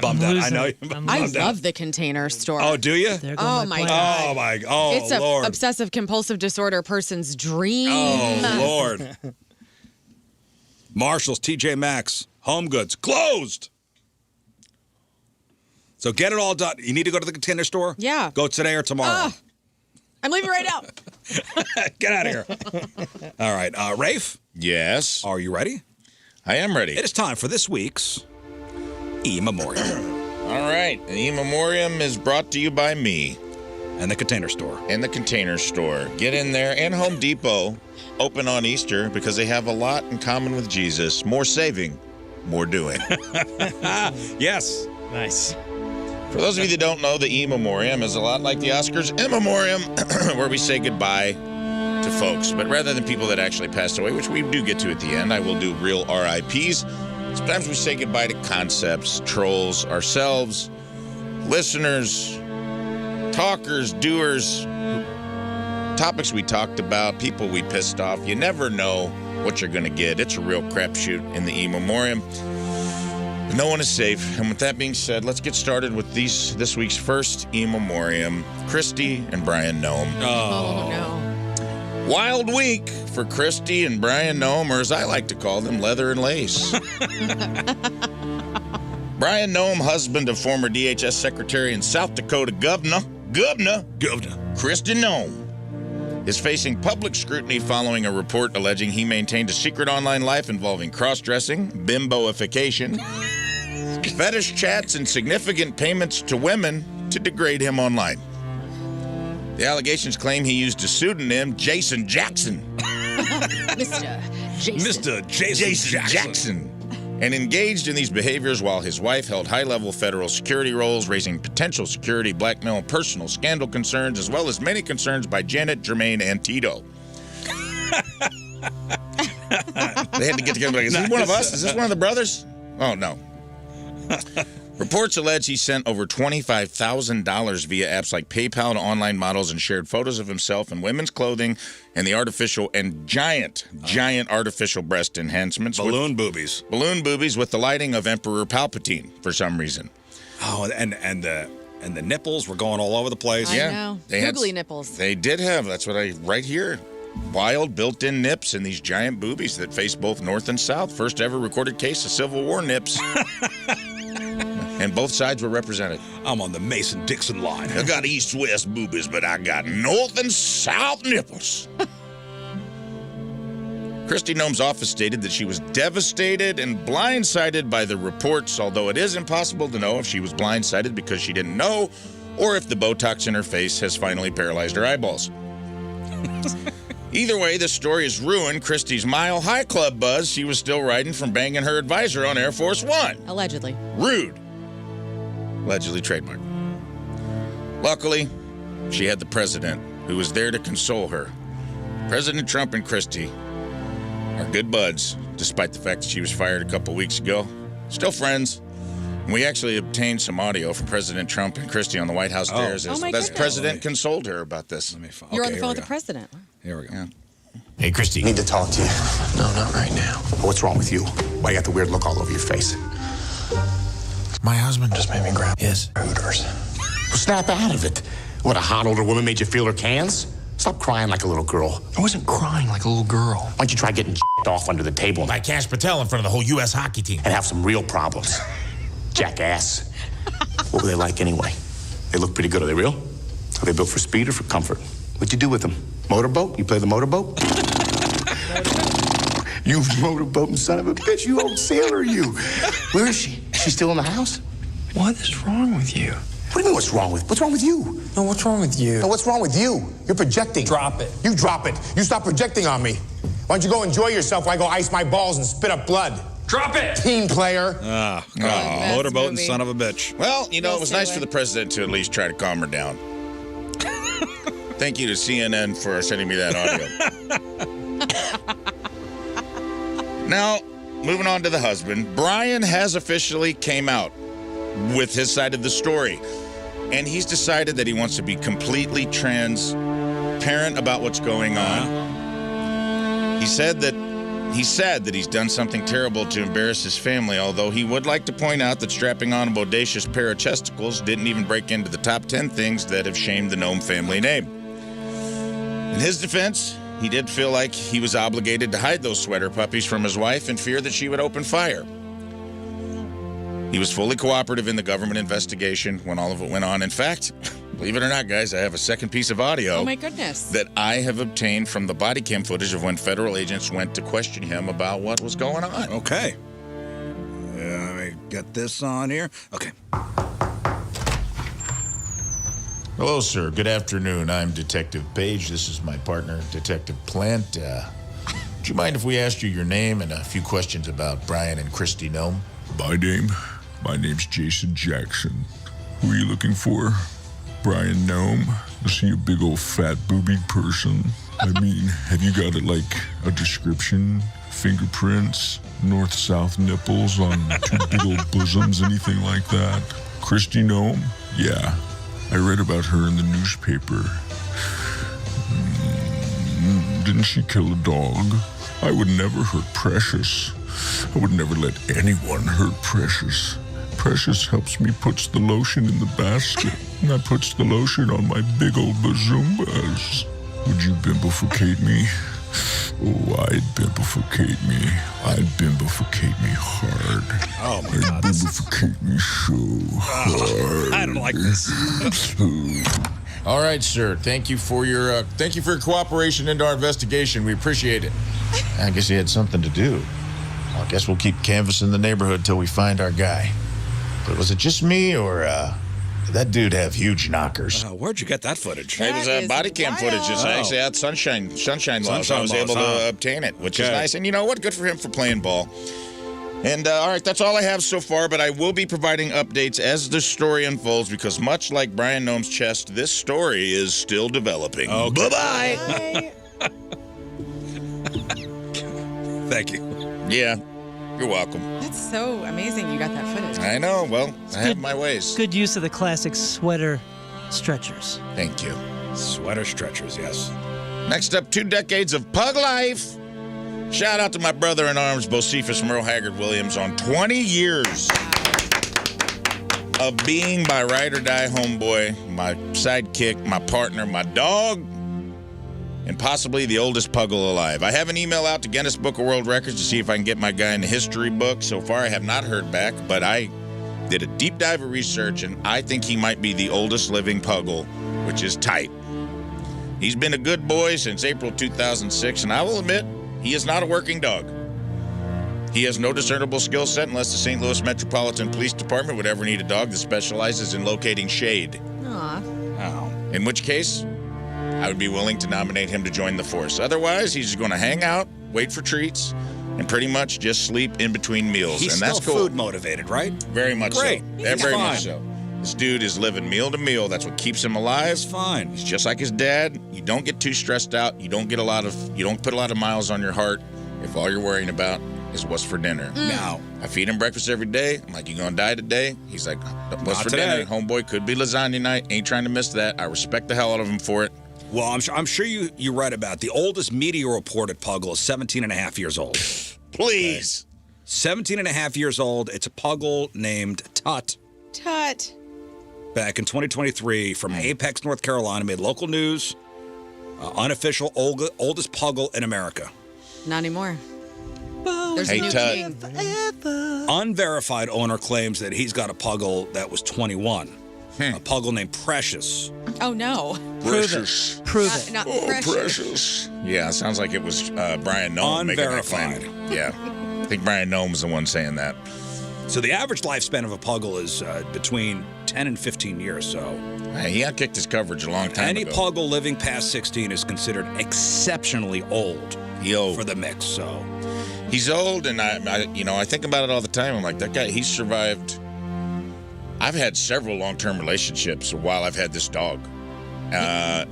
Bummed out. I know. I love the Container Store. Oh, do you? Oh, my God. Oh, my God. Oh, it's an Lord. obsessive compulsive disorder person's dream. Oh, Lord. Marshall's, TJ Maxx, Home Goods, closed. So get it all done. You need to go to the Container Store? Yeah. Go today or tomorrow. I'm leaving right now. Get out of here. All right. Rafe? Yes? Are you ready? I am ready. It is time for this week's E-Memoriam. All right. The E-Memoriam is brought to you by me. And the Container Store. And the Container Store. Get in there. And Home Depot, open on Easter because they have a lot in common with Jesus. More saving, more doing. Yes. Nice. For those of you that don't know, the E-Memoriam is a lot like the Oscars In Memoriam, where we say goodbye to folks. But rather than people that actually passed away, which we do get to at the end, I will do real RIPs. Sometimes we say goodbye to concepts, trolls, ourselves, listeners, talkers, doers, topics we talked about, people we pissed off. You never know what you're going to get. It's a real crapshoot in the E-Memoriam. No one is safe. And with that being said, let's get started with this week's first E-Memoriam, Christy and Brian Nome. Oh, no. Wild week for Christy and Brian Nome, or as I like to call them, leather and lace. Brian Nome, husband of former DHS Secretary and South Dakota Governor Christy Nome, is facing public scrutiny following a report alleging he maintained a secret online life involving cross-dressing, bimboification, fetish chats, and significant payments to women to degrade him online. The allegations claim he used a pseudonym, Jason Jackson. Mr. Jason Jackson. And engaged in these behaviors while his wife held high-level federal security roles, raising potential security, blackmail, and personal scandal concerns, as well as many concerns by Janet, Jermaine, and Tito. They had to get together like, is this one of us? Is this one of the brothers? Oh, no. Reports allege he sent over $25,000 via apps like PayPal to online models and shared photos of himself in women's clothing and the artificial and giant artificial breast enhancements. Balloon boobies with the lighting of Emperor Palpatine for some reason. Oh, and the nipples were going all over the place. I know. Googly nipples. They did have, that's what right here. Wild built-in nips in these giant boobies that face both north and south. First ever recorded case of Civil War nips. And both sides were represented. I'm on the Mason-Dixon line. I got east-west boobies, but I got north and south nipples. Christy Nome's office stated that she was devastated and blindsided by the reports, although it is impossible to know if she was blindsided because she didn't know or if the Botox in her face has finally paralyzed her eyeballs. Either way, this story has ruined Christy's Mile High Club buzz she was still riding from banging her advisor on Air Force One. Allegedly. Rude. Allegedly trademarked. Luckily, she had the president who was there to console her. President Trump and Christy are good buds, despite the fact that she was fired a couple weeks ago. Still friends. We actually obtained some audio from President Trump and Christie on the White House stairs. Oh, my The goodness. president consoled her about this. You're on the phone with the president. Here we go. Yeah. Hey, Christy. Need to talk to you. No, not right now. What's wrong with you? Why you got the weird look all over your face? My husband just made me grab his Hooters. Well, snap out of it. What, a hot older woman made you feel her cans? Stop crying like a little girl. I wasn't crying like a little girl. Why don't you try getting off under the table? By Cash Patel in front of the whole U.S. hockey team. And have some real problems. Jackass. What were they like anyway? They look pretty good. Are they real? Are they built for speed or for comfort? What'd you do with them? Motorboat? You play the motorboat? You motorboating son of a bitch. You old sailor, you. Where is she? Is she still in the house? What is wrong with you? What do you mean what's wrong with? What's wrong with you? No, what's wrong with you? No, what's wrong with you? You're projecting. Drop it. You drop it. You stop projecting on me. Why don't you go enjoy yourself while I go ice my balls and spit up blood? Drop it! Team player. Ah, motorboating son of a bitch. Well, you know, it was nice for the president to at least try to calm her down. Thank you to CNN for sending me that audio. Now, moving on to the husband, Brian has officially came out with his side of the story. And he's decided that he wants to be completely transparent about what's going on. He said that he's sad that he's done something terrible to embarrass his family, although he would like to point out that strapping on a bodacious pair of chesticles didn't even break into the top 10 things that have shamed the Nome family name. In his defense, he did feel like he was obligated to hide those sweater puppies from his wife in fear that she would open fire. He was fully cooperative in the government investigation when all of it went on. In fact, believe it or not, guys, I have a second piece of audio. Oh, my goodness. That I have obtained from the body cam footage of when federal agents went to question him about what was going on. Okay. Let me get this on here. Okay. Hello, sir. Good afternoon. I'm Detective Page. This is my partner, Detective Plant. Would you mind if we asked you your name and a few questions about Brian and Christy Nome? My name's Jason Jackson. Who are you looking for? Brian Nome? Is he a big old fat boobied person? I mean, have you got a description? Fingerprints? North-south nipples on two big old bosoms? Anything like that? Christy Nome? Yeah. I read about her in the newspaper. Didn't she kill a dog? I would never hurt Precious. I would never let anyone hurt Precious. Precious helps me puts the lotion in the basket, and I puts the lotion on my big old bazoombas. Would you bimboficate me? Oh, I'd bimboficate me. I'd bimboficate me hard. Oh, my God. I'd bimboficate me so hard. I don't like this. All right, sir. Thank you for your cooperation into our investigation. We appreciate it. I guess he had something to do. Well, I guess we'll keep canvassing the neighborhood till we find our guy. But was it just me, or did that dude have huge knockers? Where'd you get that footage? It was body cam footage. I actually had sunshine law, so I was able to obtain it, which is nice. And you know what? Good for him for playing ball. And all right, that's all I have so far, but I will be providing updates as the story unfolds because much like Brian Nome's chest, this story is still developing. Okay. Bye-bye. Thank you. Yeah, you're welcome. That's so amazing you got that footage. I know. Well, I have my ways. Good use of the classic sweater stretchers. Thank you. Sweater stretchers, yes. Next up, 2 decades of pug life. Shout out to my brother-in-arms, Bocephus Merle Haggard Williams, on 20 years of being my ride-or-die homeboy, my sidekick, my partner, my dog, and possibly the oldest puggle alive. I have an email out to Guinness Book of World Records to see if I can get my guy in the history book. So far, I have not heard back, but I did a deep dive of research, and I think he might be the oldest living puggle, which is tight. He's been a good boy since April 2006, and I will admit, he is not a working dog. He has no discernible skill set unless the St. Louis Metropolitan Police Department would ever need a dog that specializes in locating shade. Aw. Oh. In which case, I would be willing to nominate him to join the force. Otherwise, he's just going to hang out, wait for treats, and pretty much just sleep in between meals. He's and that's still cool. food motivated, right? Very much Great. so. He's Very fine. much so. This dude is living meal to meal. That's what keeps him alive. He's fine. He's just like his dad. You don't get too stressed out. You don't put a lot of miles on your heart if all you're worrying about is what's for dinner. Now, I feed him breakfast every day. I'm like, you gonna die today? He's like, what's Not for today. dinner? Homeboy, could be lasagna night. Ain't trying to miss that. I respect the hell out of him for it. well, I'm sure you read about the oldest media reported puggle is 17 and a half years old. Please. 17 and a half years old. It's a puggle named Tut. Tut. Back in 2023 from Apex, North Carolina, made local news. Unofficial oldest puggle in America. Not anymore. There's Hey, a new Tut. king. Unverified owner claims that he's got a puggle that was 21. A puggle named Precious. Oh, no. Precious. Prove it. Not Oh, precious. precious. Yeah, it sounds like it was Brian Nome making that claim. Unverified. Yeah. I think Brian Nome's the one saying that. So the average lifespan of a puggle is between 10 and 15 years. So Hey, he outkicked his coverage a long time any ago. puggle living past 16 is considered exceptionally old for the mix. So He's old, and I think about it all the time. I'm like, that guy, he's survived. I've had several long-term relationships while I've had this dog.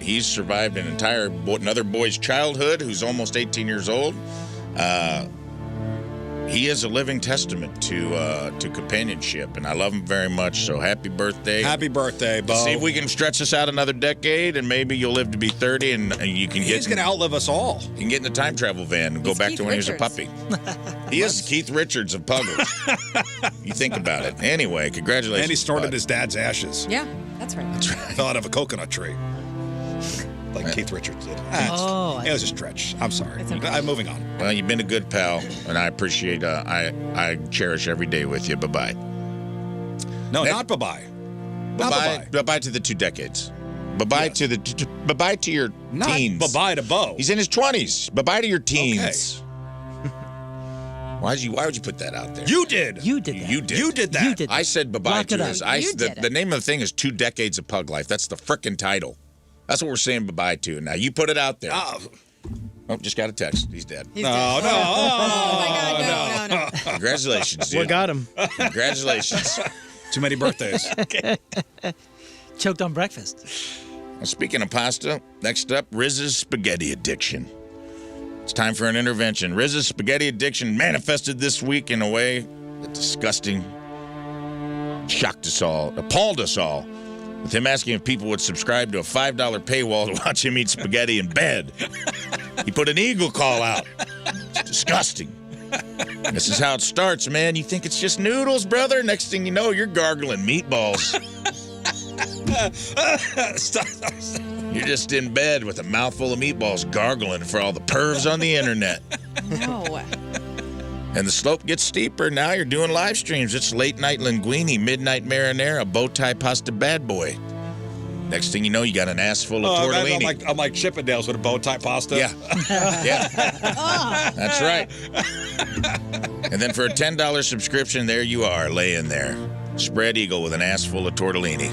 He's survived an entire another boy's childhood, who's almost 18 years old. He is a living testament to companionship, and I love him very much. So happy birthday! happy birthday, Bo. See if we can stretch this out another decade, and maybe you'll live to be 30, and you can He's going to outlive us all. You can get in the time travel van and go He's back Keith to when he was a Richards. puppy. He is Keith Richards of Puggles. You think about it. Anyway, congratulations. And he snorted bud. his dad's ashes. Yeah, that's right. Fell out of a coconut tree. Like Keith Richards did. It was a stretch. I'm sorry. I'm moving on. Well, you've been a good pal, and I appreciate. I cherish every day with you. Bye bye. No, not bye bye. Not Bye bye. Bye to the 2 decades. Bye bye to the. Bye bye to your Not teens. bye bye to Bo. He's in his 20s. Bye bye to your teens. Why would you put that out there? You did. You did that. You did. You did that. You did that. I said bye bye Lock to it up. his. You did The name of the thing is 2 decades of pug life. That's the frickin' title. That's what we're saying bye bye to. Now you put it out there. Oh, just got a text. He's dead. He's No, dead. no. Oh, my God, no. Congratulations, dude. What got him? Congratulations. Too many birthdays. Choked on breakfast. Well, speaking of pasta, next up, Rizz's spaghetti addiction. It's time for an intervention. Rizz's spaghetti addiction manifested this week in a way that disgusting, shocked us all, appalled us all, with him asking if people would subscribe to a $5 paywall to watch him eat spaghetti in bed. He put an eagle call out. It's disgusting. This is how it starts, man. You think it's just noodles, brother? Next thing you know, you're gargling meatballs. You're just in bed with a mouthful of meatballs gargling for all the pervs on the internet. No. And the slope gets steeper. Now you're doing live streams. It's late night linguine, midnight marinara, bow tie pasta bad boy. Next thing you know, you got an ass full of tortellini. I'm like Chippendales with a bow tie pasta. Yeah. Yeah. That's right. And then for a $10 subscription, there you are, laying there. Spread eagle with an ass full of tortellini.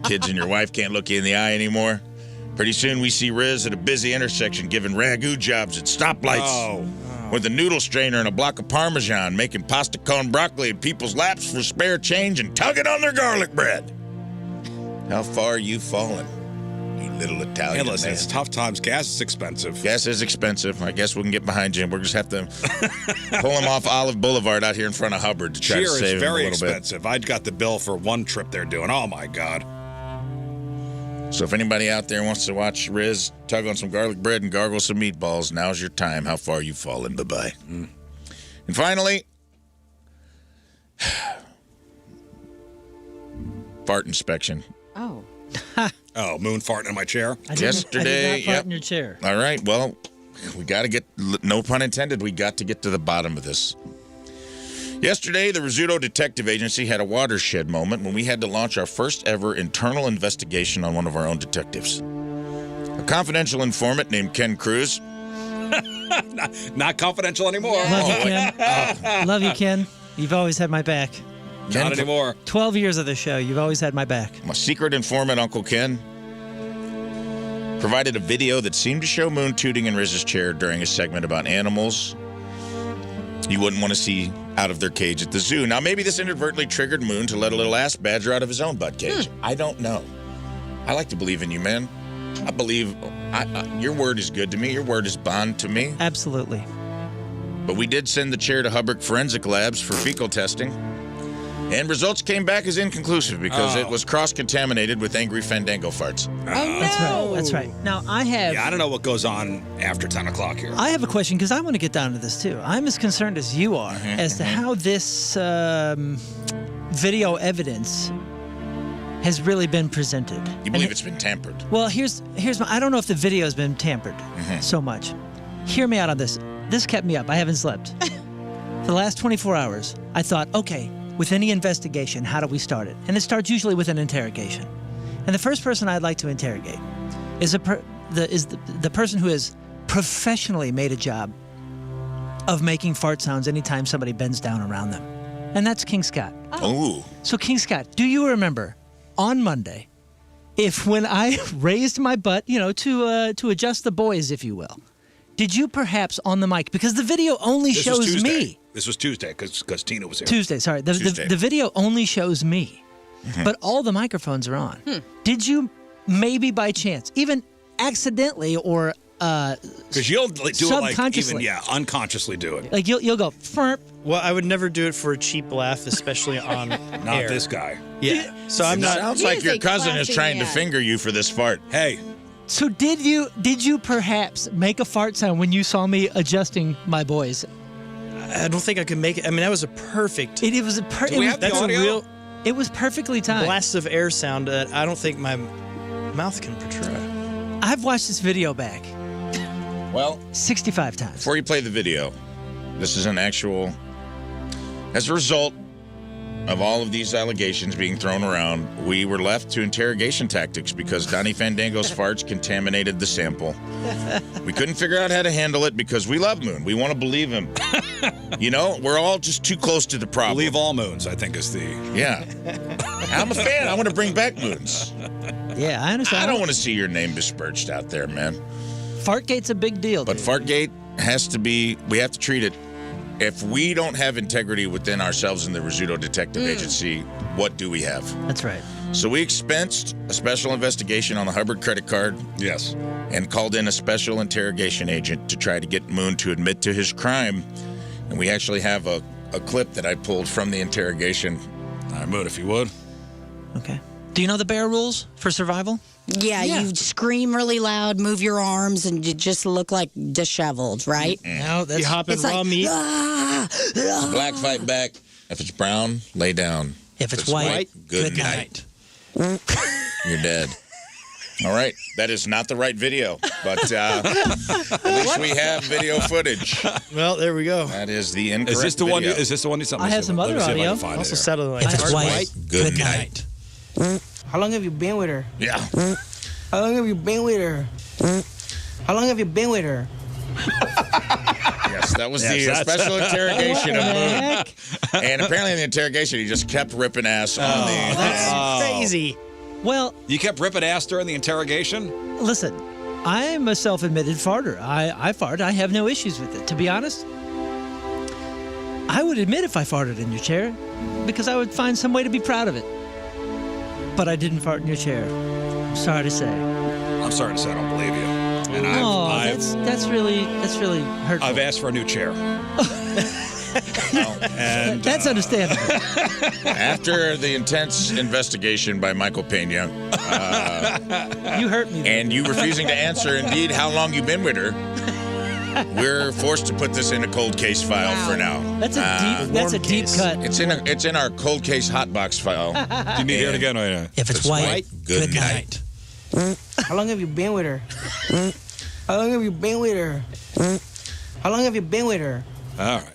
Kids and your wife can't look you in the eye anymore. Pretty soon we see Rizz at a busy intersection giving ragu jobs at stoplights. With a noodle strainer and a block of Parmesan, making pasta con broccoli in people's laps for spare change and tugging on their garlic bread. How far are you fallen, you little Italian Hey, listen, man? it's tough times. Gas is expensive. Gas is expensive. I guess we can get behind you. We'll just have to pull him off Olive Boulevard out here in front of Hubbard to try Cheer to is save him a very little bit. expensive. I got the bill for one trip they're doing. Oh, my God. So if anybody out there wants to watch Rizz tug on some garlic bread and gargle some meatballs, now's your time. How far you fallen? Bye-bye. And finally, fart inspection. Oh. Oh, moon farting in my chair? Yesterday, I did not fart in your chair. All right, well, we got to get, no pun intended, we got to get to the bottom of this. Yesterday, the Rizzuto Detective Agency had a watershed moment when we had to launch our first ever internal investigation on one of our own detectives. A confidential informant named Ken Cruz. Not confidential anymore. Love you, Ken. Love you, Ken. You've always had my back. Not anymore. 12 years of the show. You've always had my back. My secret informant, Uncle Ken, provided a video that seemed to show Moon tooting in Rizz's chair during a segment about animals you wouldn't want to see out of their cage at the zoo. Now, maybe this inadvertently triggered Moon to let a little ass badger out of his own butt cage. I don't know. I like to believe in you, man. I believe your word is good to me. Your word is bond to me. Absolutely. But we did send the chair to Hubbard Forensic Labs for fecal testing. And results came back as inconclusive because it was cross-contaminated with angry Fandango farts. That's right. Now, I have... Yeah, I don't know what goes on after 10 o'clock here. I have a question because I want to get down to this, too. I'm as concerned as you are as to how this video evidence has really been presented. You believe it's been tampered? Well, here's my... I don't know if the video has been tampered so much. Hear me out on this. This kept me up. I haven't slept. For the last 24 hours, I thought, okay, with any investigation, how do we start it? And it starts usually with an interrogation. And the first person I'd like to interrogate is the person who has professionally made a job of making fart sounds anytime somebody bends down around them. And that's King Scott. Oh. So, King Scott, do you remember on Monday, when I raised my butt, to adjust the boys, if you will, did you perhaps on the mic, because the video only shows me. This was Tuesday because Tina was here. Tuesday, sorry. The video only shows me, but all the microphones are on. Did you maybe by chance, even accidentally or because you'll do it like even unconsciously do it. Like you'll go Ferp. Well, I would never do it for a cheap laugh, especially on Not air. this guy. Yeah. So I'm It not. sounds like your cousin is trying to finger you for this fart. Hey. So did you perhaps make a fart sound when you saw me adjusting my boys? I don't think I could make it. I mean, that was a perfect. It was a perfect. Do we have the audio? It was perfectly timed. Blast of air sound that I don't think my mouth can portray. I've watched this video back. Well, 65 times. Before you play the video, this is an actual. As a result of all of these allegations being thrown around, we were left to interrogation tactics because Donnie Fandango's farts contaminated the sample. We couldn't figure out how to handle it because we love Moon. We want to believe him. We're all just too close to the problem. Believe all moons, I think is the... Yeah. I'm a fan. I want to bring back moons. Yeah, I understand. I don't want to see your name besmirched out there, man. Fartgate's a big deal, But dude. Fartgate has to be... We have to treat it... If we don't have integrity within ourselves in the Rizzuto Detective Agency, what do we have? That's right. So we expensed a special investigation on the Hubbard credit card. Yes. And called in a special interrogation agent to try to get Moon to admit to his crime. And we actually have a clip that I pulled from the interrogation. All right, Moon, if you would. Okay. Do you know the bear rules for survival? Yeah, you scream really loud, move your arms, and you just look like disheveled, right? No, that's... You hop in It's raw like, meat. If it's black, fight back. If it's brown, lay down. If it's white, good night. You're dead. All right. That is not the right video, but at least we have video footage. Well, there we go. That is the incorrect Is this the one? video. Is this the one? I have some other audio. Also satellite. If it's white, Good night. How long have you been with her? Yeah. How long have you been with her? How long have you been with her? Yes, that was the special interrogation of Moon. And apparently in the interrogation, he just kept ripping ass on the... That's crazy. Well... You kept ripping ass during the interrogation? Listen, I'm a self-admitted farter. I fart. I have no issues with it. To be honest, I would admit if I farted in your chair because I would find some way to be proud of it. But I didn't fart in your chair. I'm sorry to say. I'm sorry to say I don't believe you. And that's really hurtful. I've asked for a new chair. And that's understandable. After the intense investigation by Michael Pena, you hurt me. And you refusing to answer, indeed, how long you been with her, we're forced to put this in a cold case file for now. That's a deep cut. It's in our cold case hot box file. Do you need to hear it again? Right now? If it's white, good night. How long have you been with her? How long have you been with her? How long have you been with her? All right.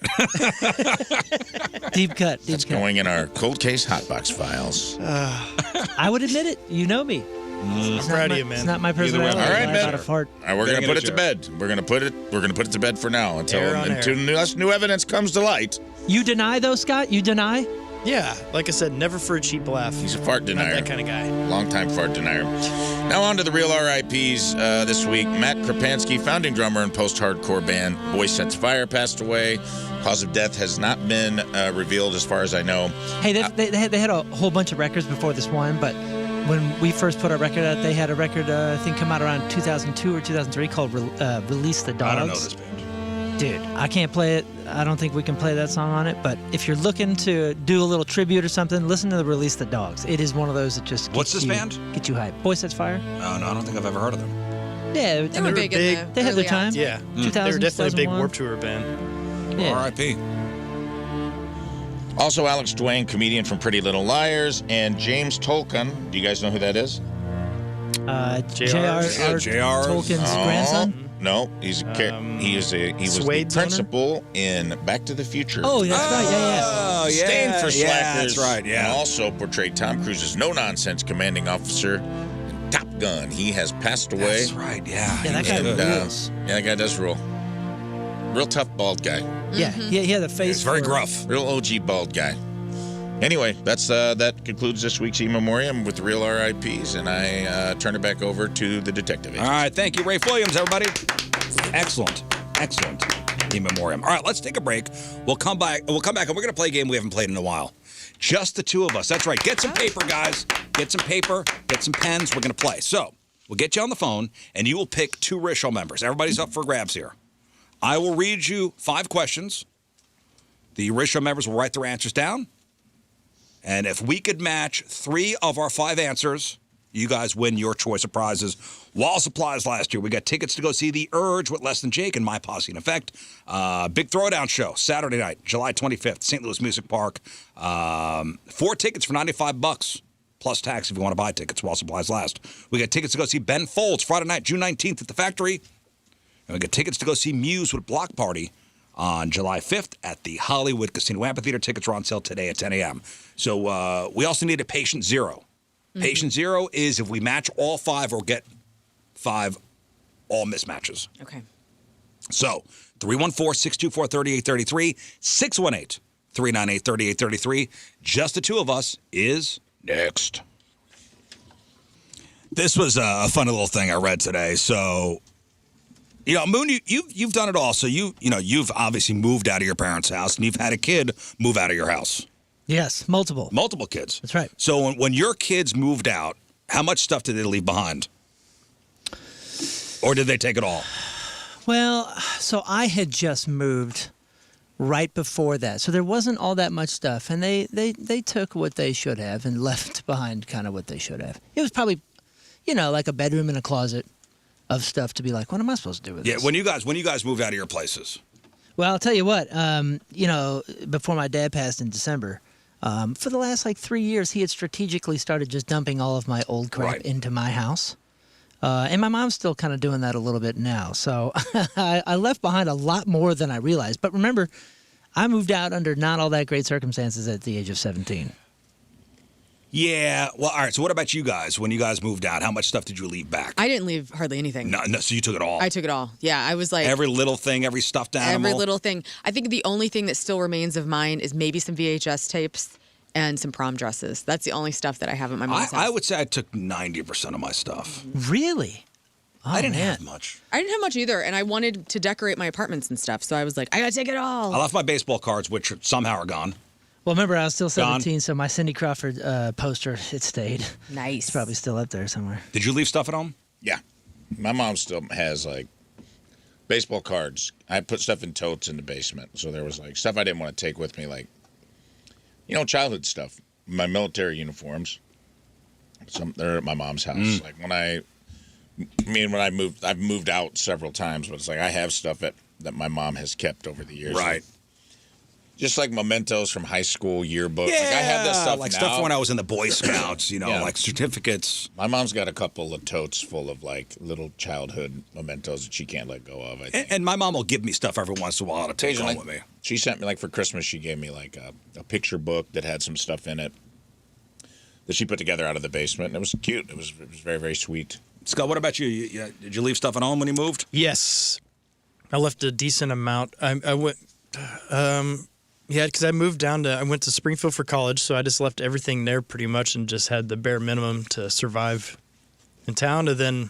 Deep cut. That's going in our cold case hot box files. I would admit it. You know me. I'm proud of you, man. It's not my personality. All right, I'm man. not a fart. All right, we're gonna put it to bed. We're gonna put it to bed for now until new evidence comes to light. You deny though, Scott? You deny? Yeah, like I said, never for a cheap laugh. He's a fart denier. Not that kind of guy. Longtime fart denier. Now on to the real RIPs this week. Matt Krapansky, founding drummer and post-hardcore band Boy Sets Fire, passed away. Cause of death has not been revealed as far as I know. Hey, they had a whole bunch of records before this one, but when we first put our record out, they had a record, I think, come out around 2002 or 2003 called Release the Dogs. I don't know this band. Dude, I can't play it. I don't think we can play that song on it. But if you're looking to do a little tribute or something, listen to the Release the Dogs. It is one of those that just What's this band? Get you hyped. Boy Sets Fire. Oh, no, I don't think I've ever heard of them. Yeah, They were big in the They had their early time. odds. Yeah. 2000, They were definitely a big 2001. Warped Tour band. Yeah. R.I.P. Also, Alex Duane, comedian from Pretty Little Liars, and James Tolkien. Do you guys know who that is? J.R. Tolkien's grandson. No, he was the Suede Zoner? principal in Back to the Future. Oh, that's right. Yeah, Oh, yeah. Stained for Yeah, Slackers. that's right, yeah. And also portrayed Tom Cruise's no-nonsense commanding officer in Top Gun. He has passed away. That's right, yeah. Yeah, that guy rules. Yeah, that guy does rule. Real tough bald guy. Yeah, he had a face. It's very for- gruff. Real OG bald guy. Anyway, that concludes this week's In Memoriam with the real RIPs, and I turn it back over to the detective. All right, thank you, Rafe Williams, everybody. Excellent. In Memoriam. All right, let's take a break. We'll come back, and we're going to play a game we haven't played in a while. Just the two of us. That's right. Get some paper, guys. Get some paper. Get some pens. We're going to play. So we'll get you on the phone, and you will pick 2 Rizz Show members. Everybody's up for grabs here. I will read you 5 questions. The Rizz Show members will write their answers down. And if we could match 3 of our 5 answers, you guys win your choice of prizes. While supplies last year, we got tickets to go see The Urge with Less Than Jake and My Posse in Effect. Big Throwdown Show, Saturday night, July 25th, St. Louis Music Park. 4 tickets for $95, plus tax if you want to buy tickets while supplies last. We got tickets to go see Ben Folds Friday night, June 19th at the Factory. And we got tickets to go see Muse with Block Party on July 5th at the Hollywood Casino Amphitheater. Tickets are on sale today at 10 a.m. So we also need a patient 0. Patient 0 is if we match all 5 or get 5 all mismatches. Okay. So 314-624-3833, 618-398-3833. Just the two of us is next. This was a funny little thing I read today. So, you know, Moon, you've done it all. So you've obviously moved out of your parents' house, and you've had a kid move out of your house. Yes, multiple kids. That's right. So when your kids moved out, how much stuff did they leave behind? Or did they take it all? Well, so I had just moved right before that, so there wasn't all that much stuff, and they took what they should have and left behind kind of what they should have. It was probably, like a bedroom and a closet of stuff to be like, what am I supposed to do with this? Yeah, when you guys moved out of your places. Well, I'll tell you what, before my dad passed in December, for the last 3 years, he had strategically started just dumping all of my old crap into my house. And my mom's still kind of doing that a little bit now. So I left behind a lot more than I realized. But remember, I moved out under not all that great circumstances at the age of 17. Yeah. Well, all right. So what about you guys? When you guys moved out, how much stuff did you leave back? I didn't leave hardly anything. No, so you took it all? I took it all. Yeah, I was like... Every little thing, every stuffed animal? Every little thing. I think the only thing that still remains of mine is maybe some VHS tapes and some prom dresses. That's the only stuff that I have at my mom's house. I would say I took 90% of my stuff. Really? Oh, I didn't have much. I didn't have much either, and I wanted to decorate my apartments and stuff, so I was like, I gotta take it all. I left my baseball cards, which somehow are gone. Well, remember, I was still 17, so my Cindy Crawford poster, it stayed. Nice. It's probably still up there somewhere. Did you leave stuff at home? Yeah. My mom still has, baseball cards. I put stuff in totes in the basement, so there was, stuff I didn't want to take with me, childhood stuff. My military uniforms. They're at my mom's house. When I moved, I've moved out several times, but it's I have stuff that my mom has kept over the years. Right. Just mementos from high school yearbook. Yeah, I have that stuff now. Stuff when I was in the Boy Scouts, certificates. My mom's got a couple of totes full of little childhood mementos that she can't let go of. I think. And my mom will give me stuff every once in a while to take home with me. She sent me for Christmas. She gave me a picture book that had some stuff in it that she put together out of the basement. And it was cute. It was very, very sweet. Scott, what about you? Did you leave stuff at home when you moved? Yes, I left a decent amount. I went. Yeah, because I went to Springfield for college, so I just left everything there pretty much and just had the bare minimum to survive in town. And then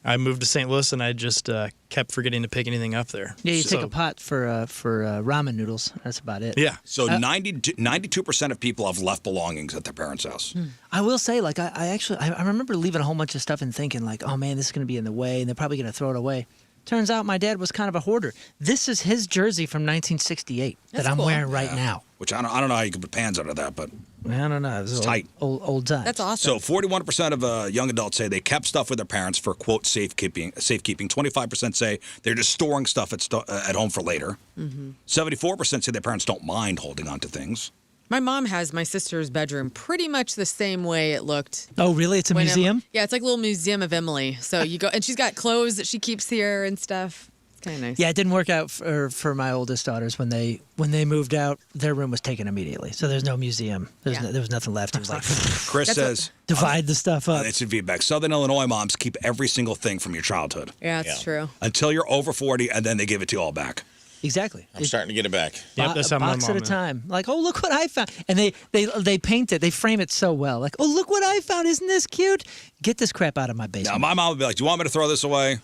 I moved to St. Louis, and I just kept forgetting to pick anything up there. Yeah, you take a pot for ramen noodles. That's about it. Yeah. So 92% of people have left belongings at their parents' house. I will say, I remember leaving a whole bunch of stuff and thinking, oh, man, this is going to be in the way, and they're probably going to throw it away. Turns out my dad was kind of a hoarder. This is his jersey from 1968 that I'm wearing right now. Which I don't know how you can put pans under that, but I don't know. It's tight. Old times. That's awesome. So 41% of young adults say they kept stuff with their parents for, quote, safekeeping. 25% say they're just storing stuff at home for later. 74% say their parents don't mind holding on to things. My mom has my sister's bedroom pretty much the same way it looked. Oh, really? It's a museum? Yeah, it's like a little museum of Emily. So you go, and she's got clothes that she keeps here and stuff. It's kind of nice. Yeah, it didn't work out for my oldest daughters when they moved out. Their room was taken immediately, so there's no museum. There was nothing left. It was like Chris says divide the stuff up. It's in feedback. Southern Illinois moms keep every single thing from your childhood. Yeah, that's true. Until you're over 40, and then they give it to you all back. Exactly. I'm starting to get it back. Yep, that's how a my box mom at a is. time. Like, oh, look what I found. And they paint it. They frame it so well. Like, oh, look what I found. Isn't this cute? Get this crap out of my basement. Now, my mom would be like, do you want me to throw this away?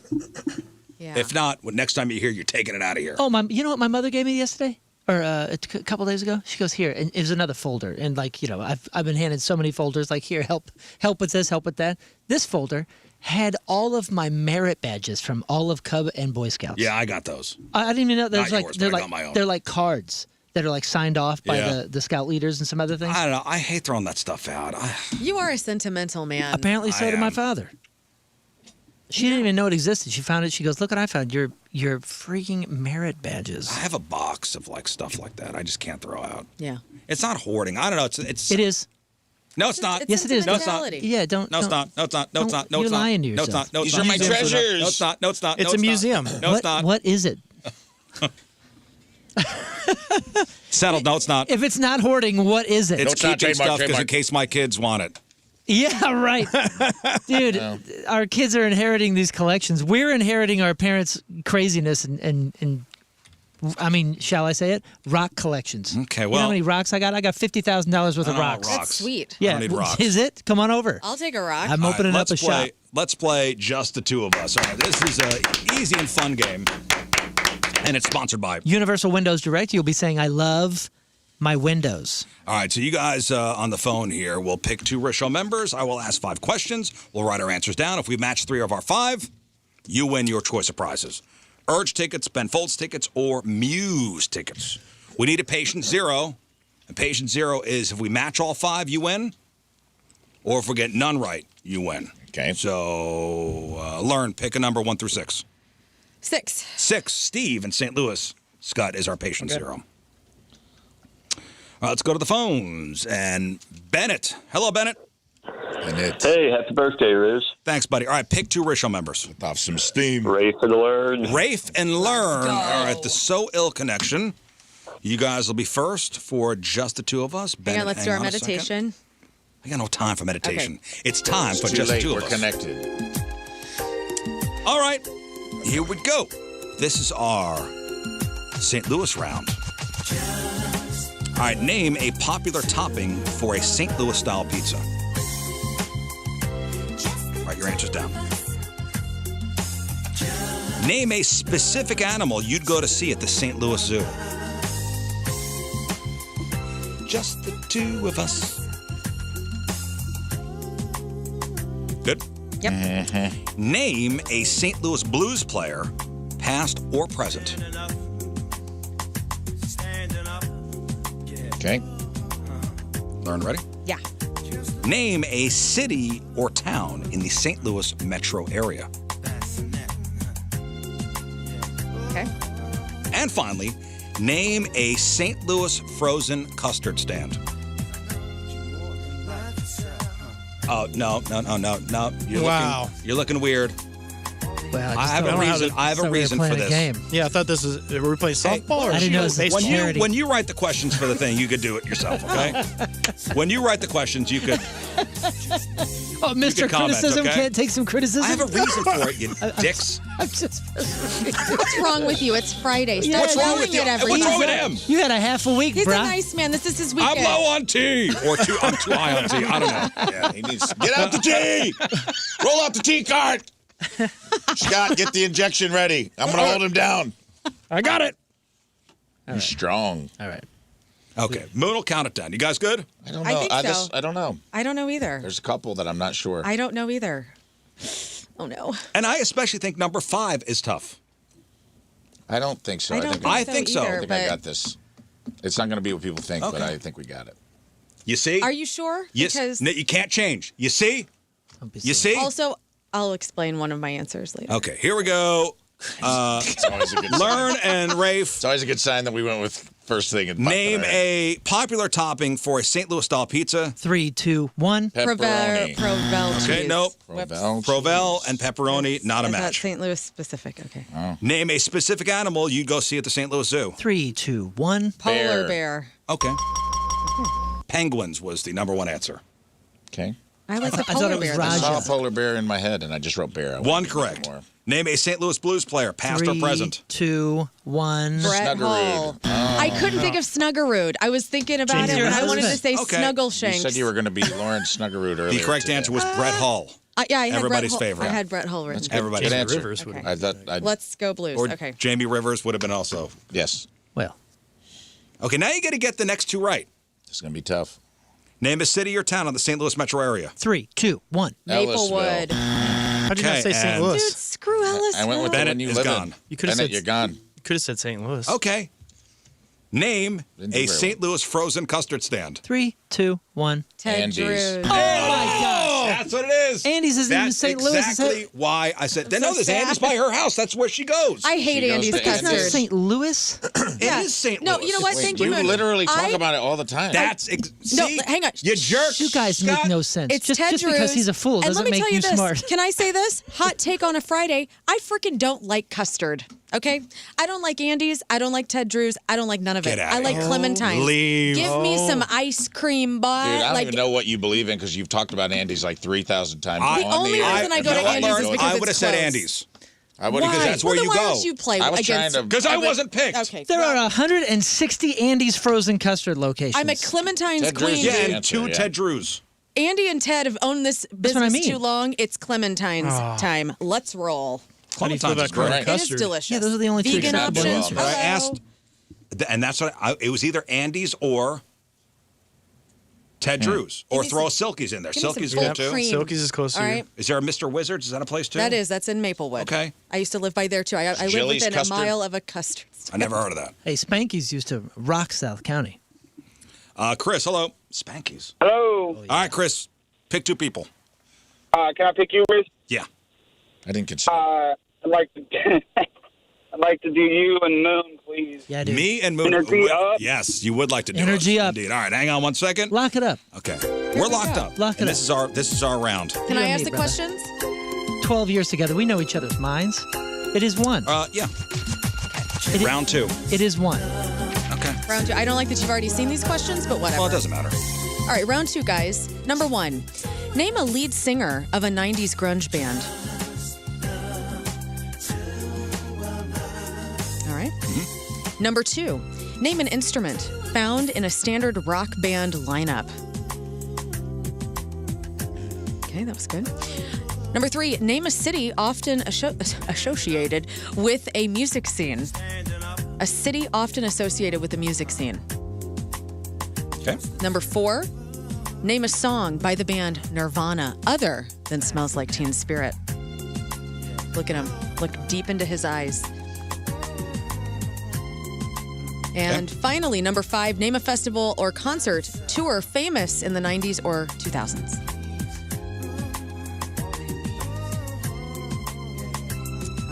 Yeah. If not, next time you're here, you're taking it out of here. Oh, you know what my mother gave me yesterday? Or a couple days ago? She goes, here. And it was another folder. And like, I've been handed so many folders. Like, here, help with this, help with that. This folder had all of my merit badges from all of Cub and Boy Scouts. Yeah, I got those. I didn't even know. Not yours, but I got my own. They're like cards that are like signed off by the scout leaders and some other things. I don't know. I hate throwing that stuff out. You are a sentimental man. Apparently so did my father. She didn't even know it existed. She found it. She goes, look what I found. Your freaking merit badges. I have a box of like stuff like that. I just can't throw out. Yeah. It's not hoarding. I don't know. It is. No, it's not. Yes, it is. No, it's not. Yeah, don't. No, it's not. No, it's not. No, it's not. No, You're it's not. lying to No, it's yourself. not. No, it's These not. are my treasures. No, it's not. No, it's not. It's a museum. No, it's not. What is it? Settled. No, it's not. If it's not hoarding, what is it? It's keeping stuff because in case my kids want it. Yeah, right. Dude, our kids are inheriting these collections. We're inheriting our parents' craziness and I mean, shall I say it? Rock collections. Okay, You know well. how many rocks I got? I got $50,000 worth of rocks. That's sweet. Yeah, I don't need rocks. is it? Come on over. I'll take a rock. I'm opening up a Let's play. shop. Let's play just the two of us. All right, this is an easy and fun game, and it's sponsored by Universal Windows Direct. You'll be saying, I love my windows. All right, so you guys on the phone here will pick two Rizz Show members. I will ask 5 questions. We'll write our answers down. If we match 3 of our 5, you win your choice of prizes. Urge tickets, Ben Folds tickets, or Muse tickets. We need a patient 0. And patient 0 is if we match all 5, you win. Or if we get none right, you win. Okay. So, learn, pick a number 1 through 6. 6. 6, Steve in St. Louis. Scott is our patient 0. Let's go to the phones. And Bennett. Hello, Bennett. Bennett. Hey, happy birthday, Rizz. Thanks, buddy. All right, pick 2 Rizz Show members. Off some steam. Rafe and Learn. Rafe and Learn are at the So Ill connection. You guys will be first for just the 2 of us. Hang Bennett, on, let's do our a second. meditation. I got no time for meditation. Okay. It's time for Too just the late. 2 We're of us. connected. All right, here we go. This is our St. Louis round. All right, name a popular topping for a St. Louis-style pizza. Write your answers down. Name a specific animal you'd go to see at the St. Louis Zoo. Just the 2 of us. Good? Yep. Name a St. Louis Blues player, past or present. Okay. Learn, ready? Yeah. Name a city or town in the St. Louis metro area. Okay. And finally, name a St. Louis frozen custard stand. Oh, no. Wow. You're looking weird. Well, I have a reason for this. Yeah, I thought this was. Were we playing softball or I didn't know it was baseball? When you write the questions for the thing, you could do it yourself, okay? When you write the questions, you could. Oh, Mr. comment, Criticism okay? can't take some criticism. I have a reason for it, you dicks. I'm just. What's wrong with you? It's Friday. Stop What's wrong doing with you? it every What's wrong with time. him? You had a half a week, He's bruh. a nice man. This is his weekend. I'm low on tea. Or I'm too high on tea. I don't know. Yeah, he needs. Get out the tea. Roll out the tea cart. Scott, get the injection ready. I'm gonna hold him down. I got it. He's strong. All right. Okay, Moon will count it down. You guys good? I don't know. I think so. I don't know. I don't know either. There's a couple that I'm not sure. I don't know either. Oh, no. And I especially think number 5 is tough. I don't think so. I think so. I think I got this. It's not going to be what people think, but I think we got it. You see? Are you sure? Yes. Because No, you can't change. You see? You see? also, I'll explain one of my answers later. Okay, here we go. It's always a good Learn sign. and Rafe. It's always a good sign that we went with first thing. In Name a popular topping for a St. Louis style pizza. 3, 2, 1. Pepperoni. Provel cheese. Okay, nope. Provel and pepperoni, not a Is that match. St. Louis specific? Okay. Name a specific animal you'd go see at the St. Louis Zoo. 3, 2, 1. Polar bear. Okay. Penguins was the number one answer. Okay. I like the I thought polar it was bear. I saw a Raja. polar bear in my head, and I just wrote bear. I One wanted to correct. more. Name a St. Louis Blues player, past or 3, present. 2, 1. Brett Hull. I couldn't think of Snuggerud. I was thinking about James, it, your and I wanted to husband. say Okay. Snuggleshanks. You said you were going to be Lawrence Snuggerud earlier. The correct today. answer was Brett Hull. Yeah, I had Everybody's Brett Hull. favorite. I had Brett Hull written. That's good. Everybody's Good answer. Rivers would have. I thought Let's go Blues. Or Okay. Jamie Rivers would have been also. yes. Well, Okay, now you got to get the next two right. It's going to be tough. Name a city or town in the St. Louis metro area. 3, 2, 1. Maplewood. How'd you not say St. and- Louis? Dude, screw Ellis. I went with the Bennett one you is live gone. in. You could have Bennett, said you're gone. You could have said St. Louis. Okay. Name Didn't do a very St. Louis frozen custard stand. 3, 2, 1. Ted Andy's. Drews. Oh, my gosh. That's what it is. Andy's isn't even That's St. Louis, is it? exactly why I said, so no, there's sad. Andy's by her house. That's where she goes. I hate She goes Andy's to It's not custard. St. Louis. Yeah. It is St. No, Louis. you know what? Wait, Thank you you. literally talk I- about it all the time. That's No, see? hang on. You jerk. You guys make Scott. no sense. It's just Ted just because Drews. he's a fool And doesn't let me make tell you this. smart. Can I say this? Hot take on a Friday. I freaking don't like custard. Okay? I don't like Andy's. I don't like Ted Drews. I don't like none of Get it. outta I like here. clementines. Leave. Give me some ice cream, boy. Dude, I don't like, even know what you believe in because you've talked about Andy's like 3,000 times. The on only air. reason I go You to know what, Andy's is Lauren? because I would have it's said close. Andy's. I would Why? Because that's where well, you then why go. don't you play I was trying against? to- Because I wasn't picked. Okay. There well, are 160 Andy's frozen custard locations. I'm a clementine's Ted Drews queen. is Yeah, the and answer, two yeah. Ted Drews. Andy and Ted have owned this what I business mean. too long. It's clementine's time. Let's roll. How do you feel Clementine's about is great. corn Right. It is custard? delicious. Yeah, those are the only two vegan acceptable options. answers. But I Hello. asked, and that's what it was either Andy's or Ted Drews, or me throw some- Silky's in there. give me some Silky's full good too. cream. Silky's is close to All you. right. Is there a Mr. Wizards? Is that a place too? That's in Maplewood. Okay. I used to live by there too. I live Jilly's within custard? a mile of a custard stand. I never heard of that. Hey, Spanky's used to rock South County. Chris, hello. Spanky's. Hello. All right, Chris, pick two people. Can I pick you, Riz? Yeah. I didn't consider. I'd like to. I'd like to do you and Moon, please. Yeah, dude. Me and Moon. Energy up. Yes, you would like to do Energy it. up. Indeed. All right, hang on 1 second. Lock it up. Okay. We're locked up. Lock it and up. This is our round. Can You I and ask me, the brother. questions? 12 years together. We know each other's minds. It is one. Yeah. It is- Round two. It is one. Okay. Round two. I don't like that you've already seen these questions, but whatever. Well, it doesn't matter. All right, round two, guys. Number one, name a lead singer of a 90s grunge band. All right. Number two, name an instrument found in a standard rock band lineup. Okay, that was good. Number three, name a city often associated with a music scene. A city often associated with a music scene. Okay. Number four, name a song by the band Nirvana other than Smells Like Teen Spirit. Look at him. Look deep into his eyes. And finally, number five, name a festival or concert tour famous in the 90s or 2000s.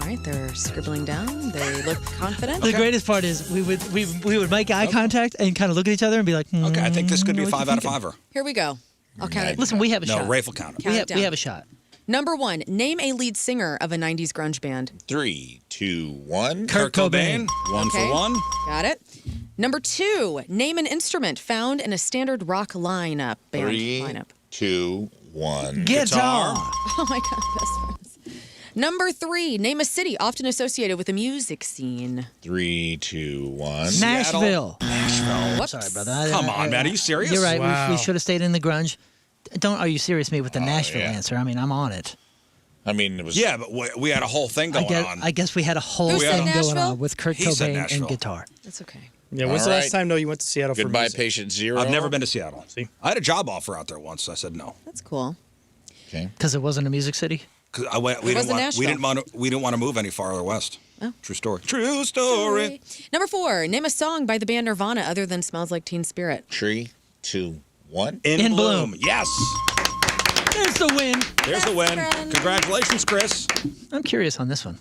All right, they're scribbling down. They look confident. The greatest part is we would make eye contact and kind of look at each other and be like, Okay, I think this could be a what you 5 out of thinking? 5er. Here we go. I'll count it. Listen, we have a No, shot. Rafe will count it. Count it We down. have a shot. Number one, name a lead singer of a 90s grunge band. 3, 2, 1. Kurt Cobain. One Okay. for one. Got it. Number two, name an instrument found in a standard rock lineup band 3, lineup. 2, 1. Guitar. Oh my God, best friends. Number three, name a city often associated with a music scene. 3, 2, 1. Nashville. Whoops. Sorry, brother. Come on, man. Are you serious? You're right. Wow. We should have stayed in the grunge. Are you serious me with the Nashville yeah. answer? I mean, I'm on it. I mean, it was. Yeah, but we had a whole thing going on. I guess we had a whole Who said thing going Nashville? on with Kurt He said Cobain Nashville. and guitar. That's okay. Yeah, when's All the right. last time, though, you went to Seattle for Goodbye, music? patient zero. I've never been to Seattle. See? I had a job offer out there once. I said no. That's cool. Okay. Because it wasn't a music city? 'Cause we didn't want to move any farther west. Oh. True story. True story. Number 4, name a song by the band Nirvana other than Smells Like Teen Spirit. 3, 2, 1. In Bloom. Yes. There's the win. There's the win. friend. Congratulations, Chris. I'm curious on this one.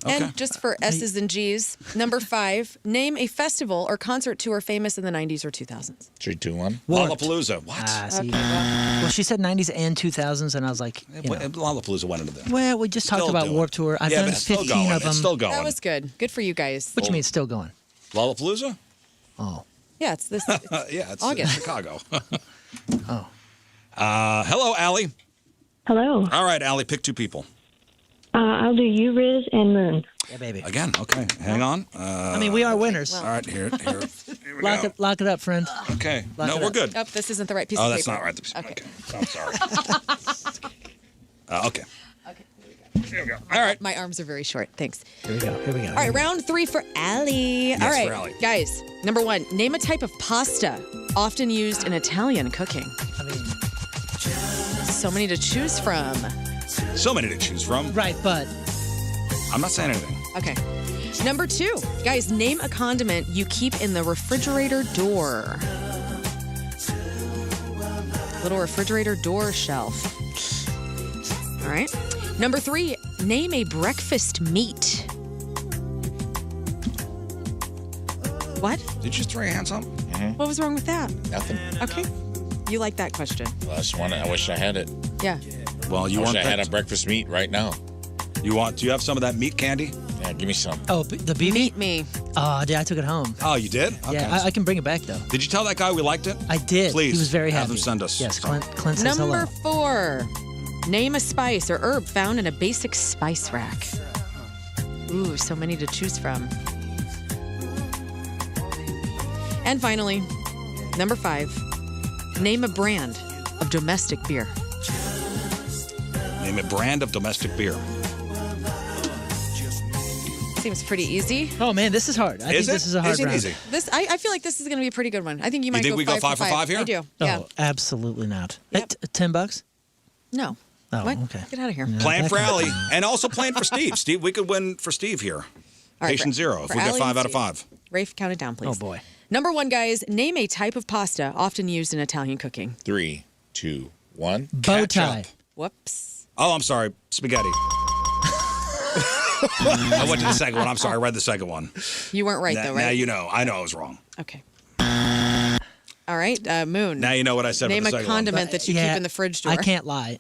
And just for S's and G's, number 5, name a festival or concert tour famous in the 90s or 2000s. 3, 2, 1. Lollapalooza. What? See. Well, she said 90s and 2000s, and I was like, Lollapalooza went into that. Well, we just talked about Warped Tour. I've done 15 of them. It's still going. That was good. Good for you guys. What do you mean it's still going? Lollapalooza? Oh. Yeah, it's this. It's August. Chicago. Oh. Hello, Allie. Hello. All right, Allie, pick 2 people. I'll do you, Rizz, and Moon. Yeah, baby. Again, okay. Hang on. I mean, we are winners. All right, here we go. Lock it up, friend. Okay. Lock No, it we're up. good. Oh, this isn't the right piece Oh, of that's paper. not right. Okay. I'm sorry. Okay. Here we go. All right. My arms are very short. Thanks. Here we go. All right, round 3 for Allie. Yes, All right, for Allie. guys. Number 1, name a type of pasta often used in Italian cooking. I mean, so many to choose from. So many to choose from. Right, but I'm not saying anything. Okay. Number 2, guys, name a condiment you keep in the refrigerator door. Little refrigerator door shelf. All right. Number 3, name a breakfast meat. What? Did you just throw your hands up? What was wrong with that? Nothing. Okay. You like that question. Last one. I wish I had it. Yeah. Well, I wish I had a breakfast meat right now. Do you have some of that meat candy? Yeah, give me some. oh, the beef Meet me. Oh, dude, I took it home. Oh, you did? Okay. Yeah, I can bring it back though. Did you tell that guy we liked it? I did. Please. He was very happy. Have them send us. Yes, some. Clint says Number hello. 4, name a spice or herb found in a basic spice rack. Ooh, so many to choose from. And finally, number 5, name a brand of domestic beer. Name a brand of domestic beer. Seems pretty easy. Oh man, this is hard. I think this is a hard round. Easy? I feel like this is going to be a pretty good one. I think you might think we go 5 5 for 5 here? I do. Oh, Yeah. absolutely not. Yep. $10? No. Oh, What? okay. Get out of here. Playing for Allie. And also playing for Steve. Steve, we could win for Steve here. right, Patient for- zero if for we get Allie 5 and out of Steve. 5. Rafe, count it down, please. Oh boy. Number 1, guys, name a type of pasta often used in Italian cooking. 3, 2, 1. Bow tie. Whoops. Oh, I'm sorry. Spaghetti. I went to the second one. I'm sorry. I read the second one. You weren't right, though, right? Now you know. I know I was wrong. Okay. All right, Moon. Now you know what I said Name for the a second condiment one. that you keep in the fridge door. I can't lie.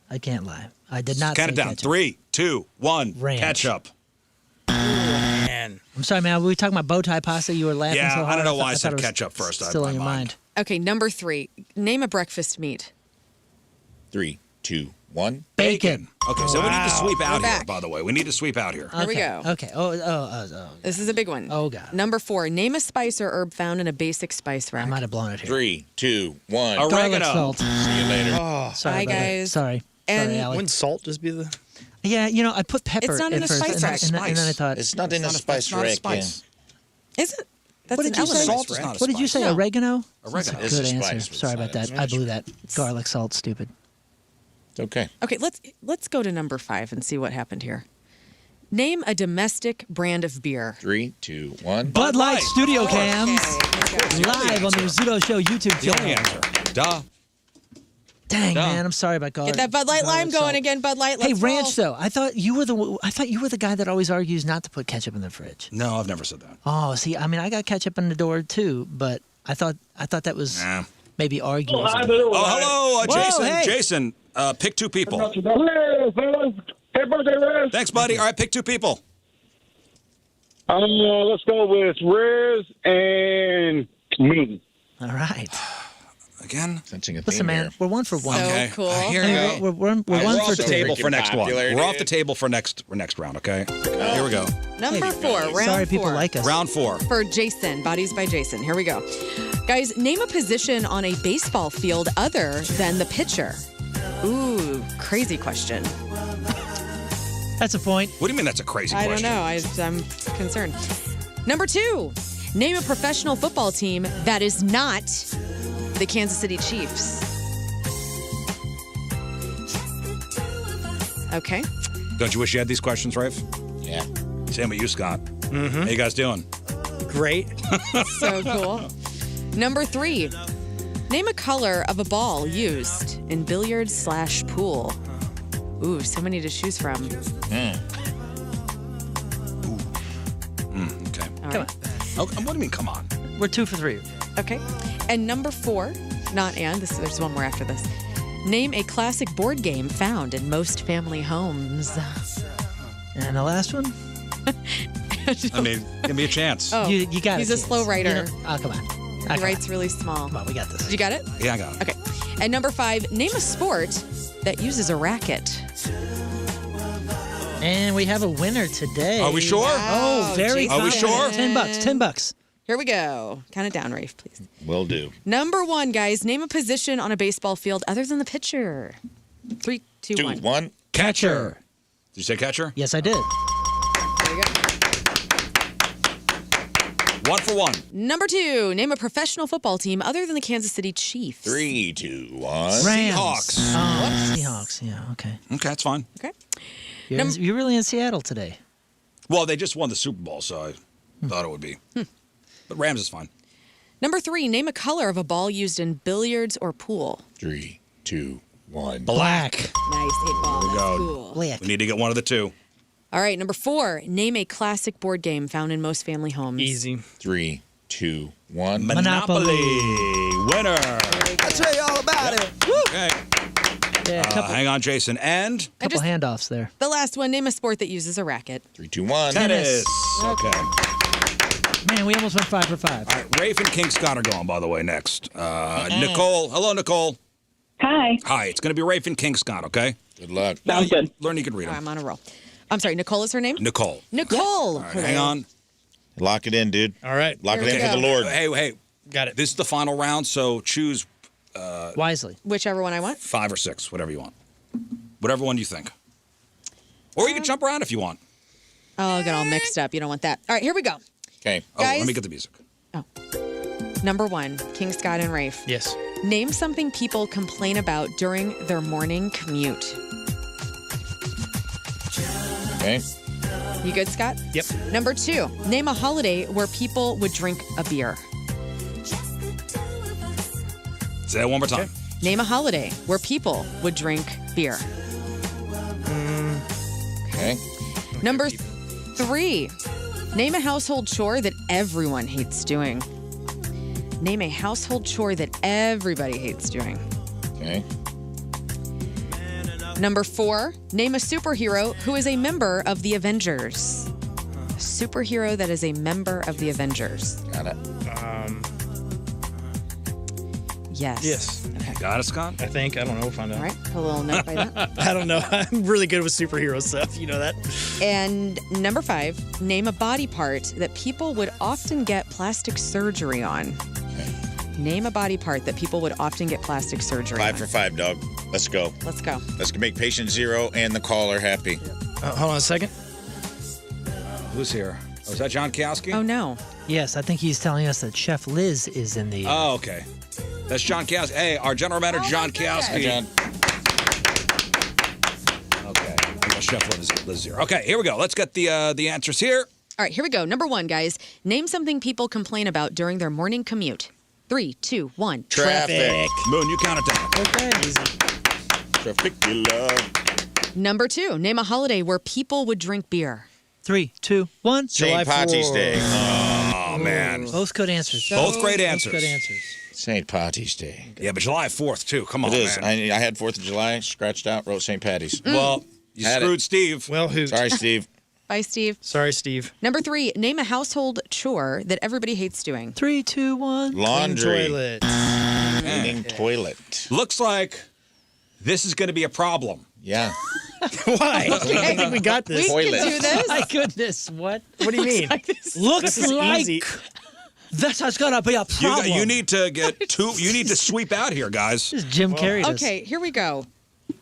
I did not Count say it down. ketchup. 3, 2, 1. Ranch. Ketchup. Man. I'm sorry, man. Were we talking about bow tie pasta? You were laughing Yeah, so hard. I don't know why I thought said it was ketchup first. Still I- on your my mind. Okay, number 3, name a breakfast meat. 3, 2, 1. Bacon. Okay, so we need to sweep out We're here, back. by the way. We need to sweep out here. Here we Okay, go. Okay. Oh. This is a big one. Oh, God. Number 4, name a spice or herb found in a basic spice rack. I might have blown it here. 3, 2, 1. Garlic Oregano. salt. See you later. Sorry Bye, about that. guys. Sorry. And- Sorry, Allie. Wouldn't salt just be the... Yeah, I put pepper It's not in at the first, spice and, rack. and then I thought, It's not in a spice not a rack. spice. Is it? That's What an did you say? element. Salt is not a what did you spice. say? No. Oregano? Oregano. That's It's a good a answer. spice, but Sorry it's about not that. a I blew that. Garlic salt, stupid. It's okay. Okay, let's go to number 5 and see what happened here. Name a domestic brand of beer. 3, 2, 1. Bud Light Light. Studio Cams Okay, here we go. live on the Rizzuto Show YouTube The only channel. answer. Duh. Dang, Duh. man, I'm sorry about garlic. Get that Bud Light garlic lime going salt. again, Bud Light. Hey, Let's ranch roll. though. I thought you were the guy that always argues not to put ketchup in the fridge. No, I've never said that. Oh, see, I mean, I got ketchup in the door too, but I thought that was Nah. maybe arguing. Oh, hello, Whoa, Jason. hey. Jason, pick 2 people. Hello, fellas. Hey, birthday, Rizz. Thanks, buddy. All right, pick 2 people. Let's go with Rizz and me. All right. Again? Sensing a theme Listen, man, here. we're 1 for 1. So Okay. cool. Here we Hey, go. we're 1 We're for off the 2. table for next one. popular, We're off the dude. table for next round, okay? Here we go. Number 4, round Sorry, 4. people like us. Round 4. For Jason, Bodies by Jason. Here we go. Guys, name a position on a baseball field other than the pitcher. Ooh, crazy question. That's a point. What do you mean that's a crazy I question? don't know. I'm concerned. Number 2, name a professional football team that is not the Kansas City Chiefs. Okay. Don't you wish you had these questions, Rafe? Yeah. Same with you, Scott. Mm-hmm. How you guys doing? Great. So cool. Number 3. Name a color of a ball used in billiards/pool. Ooh, so many to choose from. Okay. All Come right. Oh, what do you mean, come on? We're 2 for 3. Okay. And number 4, there's one more after this. Name a classic board game found in most family homes. And the last one? I mean, give me a chance. Oh, You got he's it. a slow writer. Oh, come on. He writes really small. Come on, we got this. You got it? Yeah, I got it. Okay. And number 5, name a sport that uses a racket. And we have a winner today. Are we sure? Wow, Oh, very Jason. Are we sure? $10. Here we go. Count it down, Rafe, please. Will do. Number 1, guys, name a position on a baseball field other than the pitcher. 3, 2, 1. 1. Catcher. Did you say catcher? Yes, I did. There you go. 1 for 1. Number 2, name a professional football team other than the Kansas City Chiefs. 3, 2, 1. Rams. Seahawks. Seahawks, yeah, okay. Okay, that's fine. Okay. You're really in Seattle today. Well, they just won the Super Bowl, so I thought it would be. But Rams is fine. Number 3, name a color of a ball used in billiards or pool. 3, 2, 1. Black. Nice, 8 ball. There we That's go. cool. Black. We need to get one of the two. All right, number 4, name a classic board game found in most family homes. Easy. 3, 2, 1. Monopoly. Winner. I'll tell you all about it. Okay. Yeah, Hang on, Jason. And couple handoffs there. The last one, name a sport that uses a racket. 3, 2, 1. tennis. Okay. Man, we almost went 5 for 5. All right, Rafe and King Scott are going, by the way, next. Nicole. Hello, Nicole. Hi. Hi. It's going to be Rafe and King Scott, okay? Good luck. Sounds good. Learn you can read Oh, them. I'm on a roll. I'm sorry, Nicole is her name? Nicole. Nicole. All right, hang on. Lock it in, dude. All right. Lock Here it we in for go. the Lord. Hey. Got it. This is the final round, so choose Wisely. Whichever one I want. 5 or 6, whatever you want. Whatever one you think. Or you can jump around if you want. Oh, I'll get all mixed up. You don't want that. All right, here we go. Okay. Oh, Guys. let me get the music. Number 1, King Scott and Rafe. Yes. Name something people complain about during their morning commute. Okay. You good, Scott? Yep. Number 2, name a holiday where people would drink a beer. Say that one more time. Name a holiday where people would drink beer. Okay. Number 3, name a household chore that everyone hates doing. Name a household chore that everybody hates doing. Okay. Number 4, name a superhero who is a member of the Avengers. A superhero that is a member of the Avengers. Got it. Yes. Yes. Okay. Got it, Scott? I think. I don't know. We'll find out. All right. Put a little note by that. I don't know. I'm really good with superhero stuff. You know that? And number 5, name a body part that people would often get plastic surgery on. Name a body part that people would often get plastic surgery 5 on. for 5, dog. Let's go. Let's go. Let's make patient 0 and the caller happy. Hold on a second. Who's here? Oh, is that John Kowski? Oh, no. Yes, I think he's telling us that Chef Liz is in the... Oh, okay. That's John Kowski. Hey, our general manager, John Kowski. Hi, John. Okay. Chef Liz here. Okay, here we go. Let's get the answers here. All right, here we go. Number 1, guys. Name something people complain about during their morning commute. 3, 2, 1. Traffic. Moon, you count it down. Okay. Traffic, you love. Number 2, name a holiday where people would drink beer. 3, 2, 1. St. Patty's Day. Oh, man. Both good answers. Both great answers. Both good answers. St. Patty's Day. Yeah, but July 4th, too. Come on, It is. man. I had 4th of July, scratched out, wrote St. Patty's. Well, you Had screwed it. Steve. Well, who? Sorry, Steve. Bye, Steve. Sorry, Steve. Number 3, name a household chore that everybody hates doing. 3, 2, 1. Laundry. Toilet. Cleaning toilet. Looks like this is going to be a problem. Yeah. Why? I think we got this. We Toilet. can do this. My goodness, what? What do you mean? Looks This is like easy. this is gonna be a problem. You need to get two. You need to sweep out here, guys. This is Jim Carrey. does. Okay, here we go.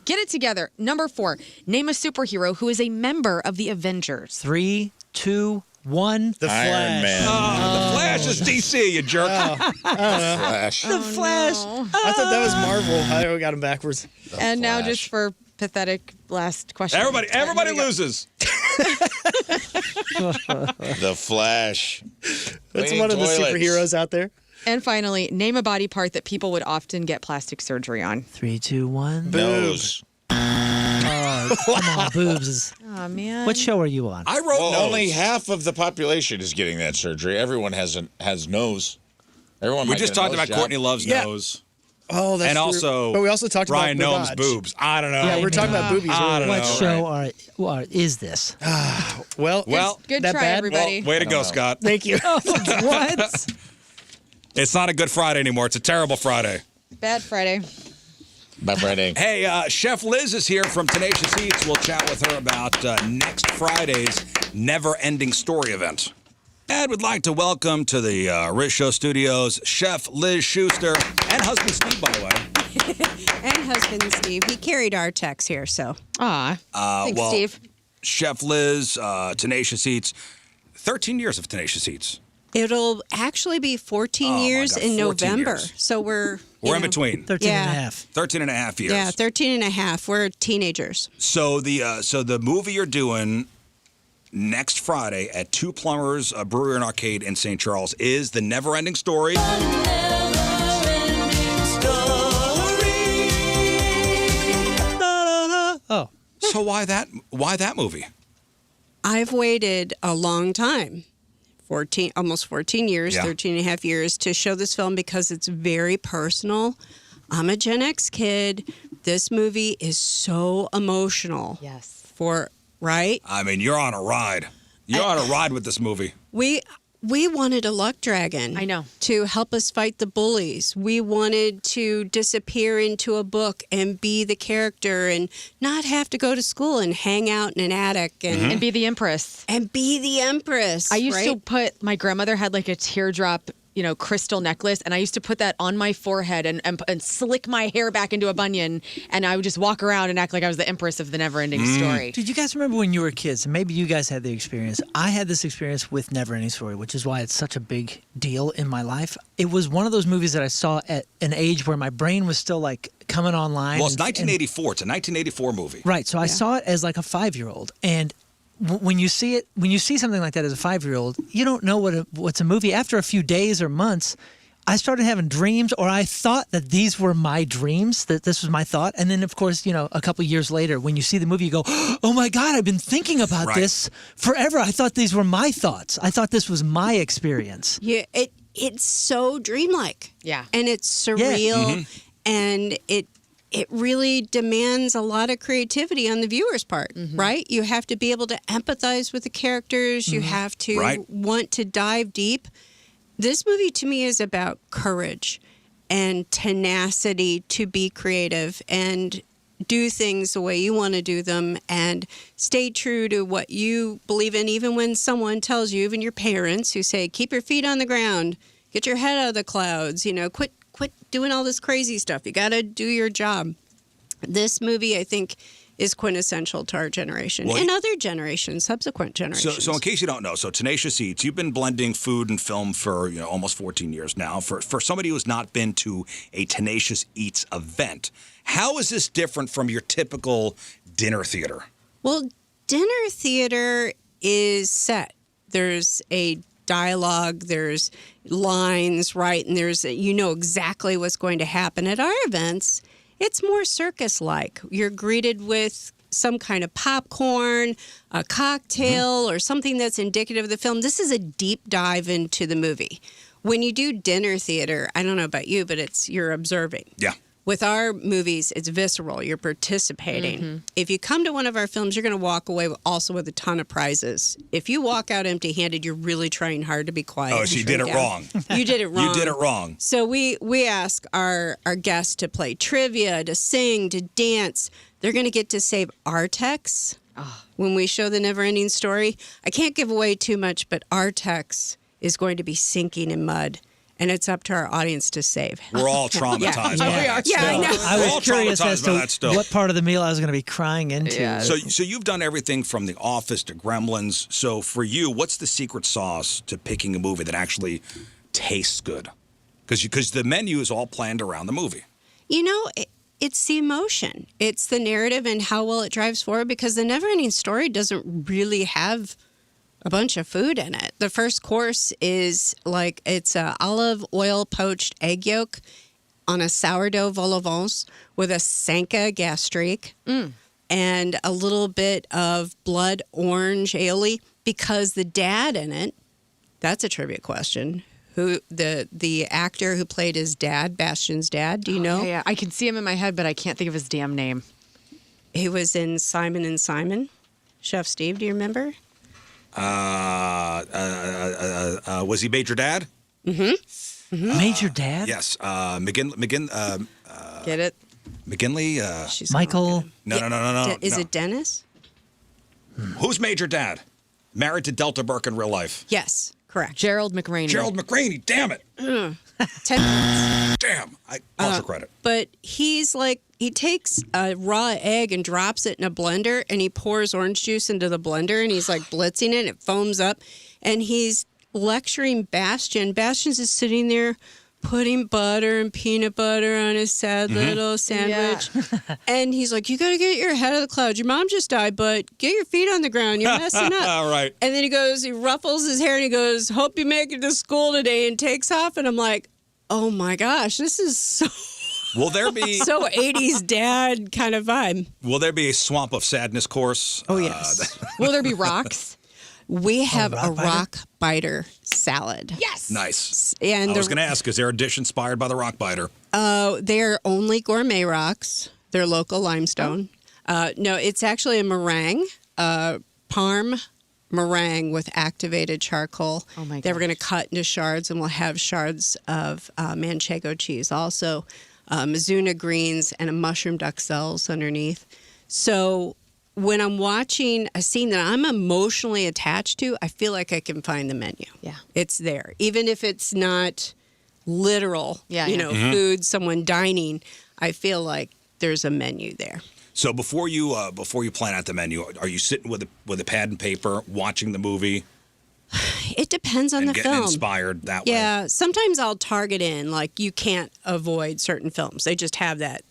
Get it together. Number 4, name a superhero who is a member of the Avengers. 3, 2, 1. The Flash. Iron Man. The Flash is DC, you jerk. Flash. The Flash. I thought that was Marvel. I got him backwards. And now Flash. just for pathetic last question. Everybody loses. The Flash. That's Cleaning one of the toilets. superheroes out there. And finally, name a body part that people would often get plastic surgery on. 3, 2, 1. Nose. Oh, come on, boobs. Oh, man. What show are you on? I wrote nose. Only half of the population is getting that surgery. Everyone has nose. Everyone. We might just get a talked nose about job. Courtney Love's Yeah. nose. Oh, that's And true. also, but we also talked Brian about Noam's boobs. I don't know. Yeah, we're talking about boobies. I don't What know. show is this? Well, Good that try, bad? everybody. Way to go, Scott. Thank you. What? It's not a good Friday anymore. It's a terrible Friday. Bad Friday. By Friday. Hey, Chef Liz is here from Tenacious Eats. We'll chat with her about next Friday's Never Ending Story event. And would like to welcome to the Rizz Show studios Chef Liz Schuster and husband Steve, by the way. And husband Steve. He carried our techs here, so. Aw. Thanks, Steve. Chef Liz, Tenacious Eats, 13 years of Tenacious Eats. It'll actually be 14 years God, in 14 November. years. So we're in between. 13 and a half. 13 and a half years. Yeah, 13 and a half. We're teenagers. So the movie you're doing next Friday at Two Plumbers Brewery and Arcade in St. Charles is The Never Ending Story. Oh. So why that movie? I've waited a long time. Almost 14 years, Yeah. 13 and a half years to show this film because it's very personal. I'm a Gen X kid. This movie is so emotional. Yes. Right? I mean, you're on a ride. You're on a ride with this movie. We wanted a luck dragon. I know. To help us fight the bullies. We wanted to disappear into a book and be the character and not have to go to school and hang out in an attic and be the Empress. And be the Empress. I used to right? put, my grandmother had like a teardrop, crystal necklace, and I used to put that on my forehead and slick my hair back into a bunion, and I would just walk around and act like I was the Empress of the Never-Ending Story. Did you guys remember when you were kids? And maybe you guys had the experience. I had this experience with Never Ending Story, which is why it's such a big deal in my life. It was one of those movies that I saw at an age where my brain was still like coming online. Well, it's 1984. It's a 1984 movie. Right. So I saw it as like a 5-year-old, and when you see something like that as a 5-year-old, you don't know what's a movie. After a few days or months, I started having dreams, or I thought that these were my dreams, that this was my thought. And then, of course, a couple years later, when you see the movie, you go, oh my God, I've been thinking about this forever. I thought these were my thoughts. I thought this was my experience. Yeah, it's so dreamlike. Yeah. And it's surreal, and it really demands a lot of creativity on the viewer's part, right? You have to be able to empathize with the characters. You have to want to dive deep. This movie, to me, is about courage and tenacity to be creative and do things the way you want to do them and stay true to what you believe in, even when someone tells you, even your parents who say, keep your feet on the ground, get your head out of the clouds, quit doing all this crazy stuff. You got to do your job. This movie, I think, is quintessential to our generation and other generations, subsequent generations. So in case you don't know, so Tenacious Eats, you've been blending food and film for almost 14 years now. For somebody who's not been to a Tenacious Eats event, how is this different from your typical dinner theater? Well, dinner theater is set. There's a dialogue, there's lines, right? And there's exactly what's going to happen. At our events, it's more circus-like. You're greeted with some kind of popcorn, a cocktail, or something that's indicative of the film. This is a deep dive into the movie. When you do dinner theater, I don't know about you, but you're observing. Yeah. With our movies, it's visceral. You're participating. If you come to one of our films, you're going to walk away also with a ton of prizes. If you walk out empty-handed, you're really trying hard to be quiet. Oh, she did it wrong. You did it wrong. You did it wrong. So we ask our guests to play trivia, to sing, to dance. They're going to get to save our techs when we show the Never-Ending Story. I can't give away too much, but our techs is going to be sinking in mud. And it's up to our audience to save. We're all traumatized by that. Yeah, I know. I was curious as to what part of the meal I was going to be crying into. Yeah. So you've done everything from The Office to Gremlins. So for you, what's the secret sauce to picking a movie that actually tastes good? Because the menu is all planned around the movie. it's the emotion. It's the narrative and how well it drives forward, because the Neverending Story doesn't really have a bunch of food in it. The first course is like, it's a olive oil poached egg yolk on a sourdough vol au vent with a Sanka gastrique and a little bit of blood orange aioli, because the dad in it, that's a trivia question. Who the actor who played his dad, Bastian's dad, do you know? Yeah, I can see him in my head, but I can't think of his damn name. He was in Simon and Simon. Chef Steve, do you remember? Was he Major Dad? Major Dad? Yes. Get it? McGinley? Michael? No. Is it Dennis? Who's Major Dad? Married to Delta Burke in real life. Yes, correct. Gerald McRaney. Gerald McRaney, damn it. 10 minutes. Damn. Partial credit. But he's like, he takes a raw egg and drops it in a blender, and he pours orange juice into the blender, and he's like blitzing it, and it foams up, and he's lecturing Bastian. Bastian's just sitting there putting butter and peanut butter on his sad little sandwich. Yeah. And he's like, you got to get your head out of the clouds. Your mom just died, but get your feet on the ground. You're messing up. All right. And then he goes, he ruffles his hair, and he goes, hope you make it to school today, and takes off. And I'm like, oh my gosh, this is so... Will there be... so 80s dad kind of vibe. Will there be a Swamp of Sadness course? Oh, yes. Will there be rocks? We have a rock biter salad. Yes. Nice. And I was going to ask, is there a dish inspired by the rock biter? They're only gourmet rocks. They're local limestone. No, it's actually a meringue, parm meringue with activated charcoal. Oh my god! They were going to cut into shards, and we'll have shards of manchego cheese, also Mizuna greens, and a mushroom duxelles underneath. So when I'm watching a scene that I'm emotionally attached to, I feel like I can find the menu. Yeah, it's there, even if it's not literal. Food, someone dining. I feel like there's a menu there. So before you plan out the menu, are you sitting with a pad and paper watching the movie? It depends on the film. Getting inspired that way. Yeah, sometimes I'll target in, like, you can't avoid certain films. They just have that,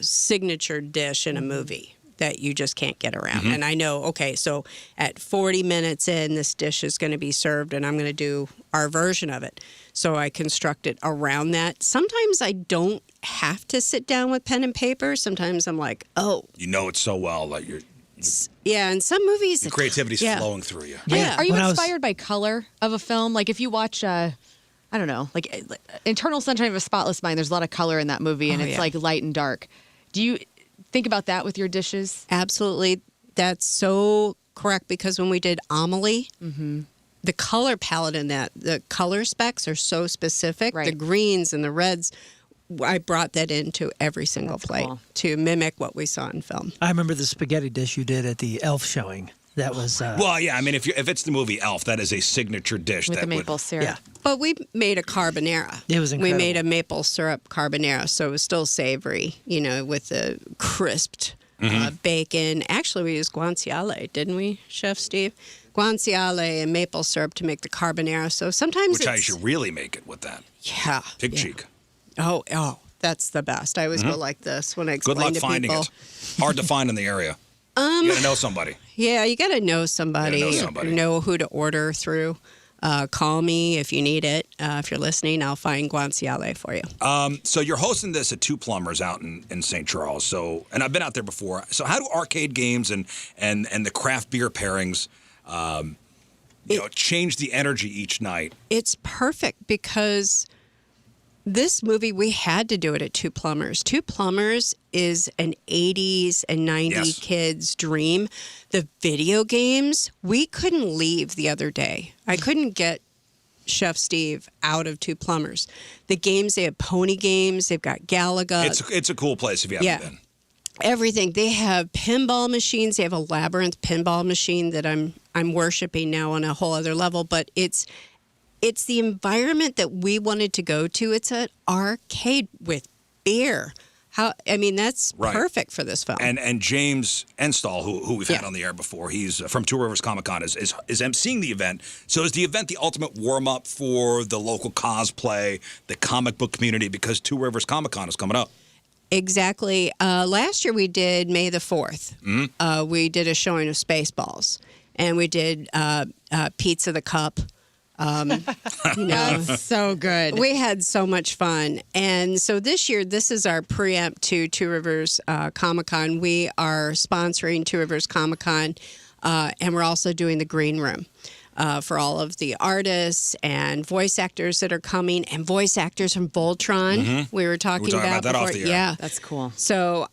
signature dish in a movie that you just can't get around. And I know, okay, so at 40 minutes in, this dish is going to be served, and I'm going to do our version of it. So I construct it around that. Sometimes I don't have to sit down with pen and paper. Sometimes I'm like, oh. You know it so well that you're... Yeah, in some movies... The creativity's flowing through you. Yeah. Are you inspired by color of a film? Like if you watch, I don't know, like Eternal Sunshine of a Spotless Mind, there's a lot of color in that movie, and it's like light and dark. Do you think about that with your dishes? Absolutely. That's so correct, because when we did Amelie, the color palette in that, the color specs are so specific. Right. The greens and the reds, I brought that into every single plate to mimic what we saw in film. I remember the spaghetti dish you did at the Elf showing. That was... well, yeah, I mean, if it's the movie Elf, that is a signature dish. With the maple syrup. Yeah. But we made a carbonara. It was incredible. We made a maple syrup carbonara, so it was still savory, with the crisped bacon. Actually, we used guanciale, didn't we, Chef Steve? Guanciale and maple syrup to make the carbonara. So sometimes I should really make it with that. Yeah. Pig cheek. Oh, that's the best. I always go like this when I explain to people. Good luck finding it. Hard to find in the area. You gotta know somebody. Yeah, you gotta know somebody. Know who to order through. Call me if you need it. If you're listening, I'll find guanciale for you. So you're hosting this at Two Plumbers out in St. Charles. So, and I've been out there before. So how do arcade games and the craft beer pairings, change the energy each night? It's perfect because this movie, we had to do it at Two Plumbers. Two Plumbers is an 80s and 90s kids' dream. The video games, we couldn't leave the other day. I couldn't get Chef Steve out of Two Plumbers. The games, they have pony games. They've got Galaga. It's a cool place if you haven't been. Everything. They have pinball machines. They have a Labyrinth pinball machine that I'm worshiping now on a whole other level. But it's the environment that we wanted to go to. It's an arcade with beer. That's perfect for this film. And James Enstall, who we've had on the air before, he's from Two Rivers Comic Con, is emceeing the event. So is the event the ultimate warm up for the local cosplay, the comic book community? Because Two Rivers Comic Con is coming up. Exactly. Last year we did May the 4th. We did a showing of Spaceballs, and we did Pizza the Cup. That's so good. We had so much fun. And so this year, this is our preempt to Two Rivers Comic-Con. We are sponsoring Two Rivers Comic-Con, and we're also doing the Green Room. For all of the artists and voice actors that are coming, and voice actors from Voltron. We were talking about that before. off the air. Yeah, That's cool. so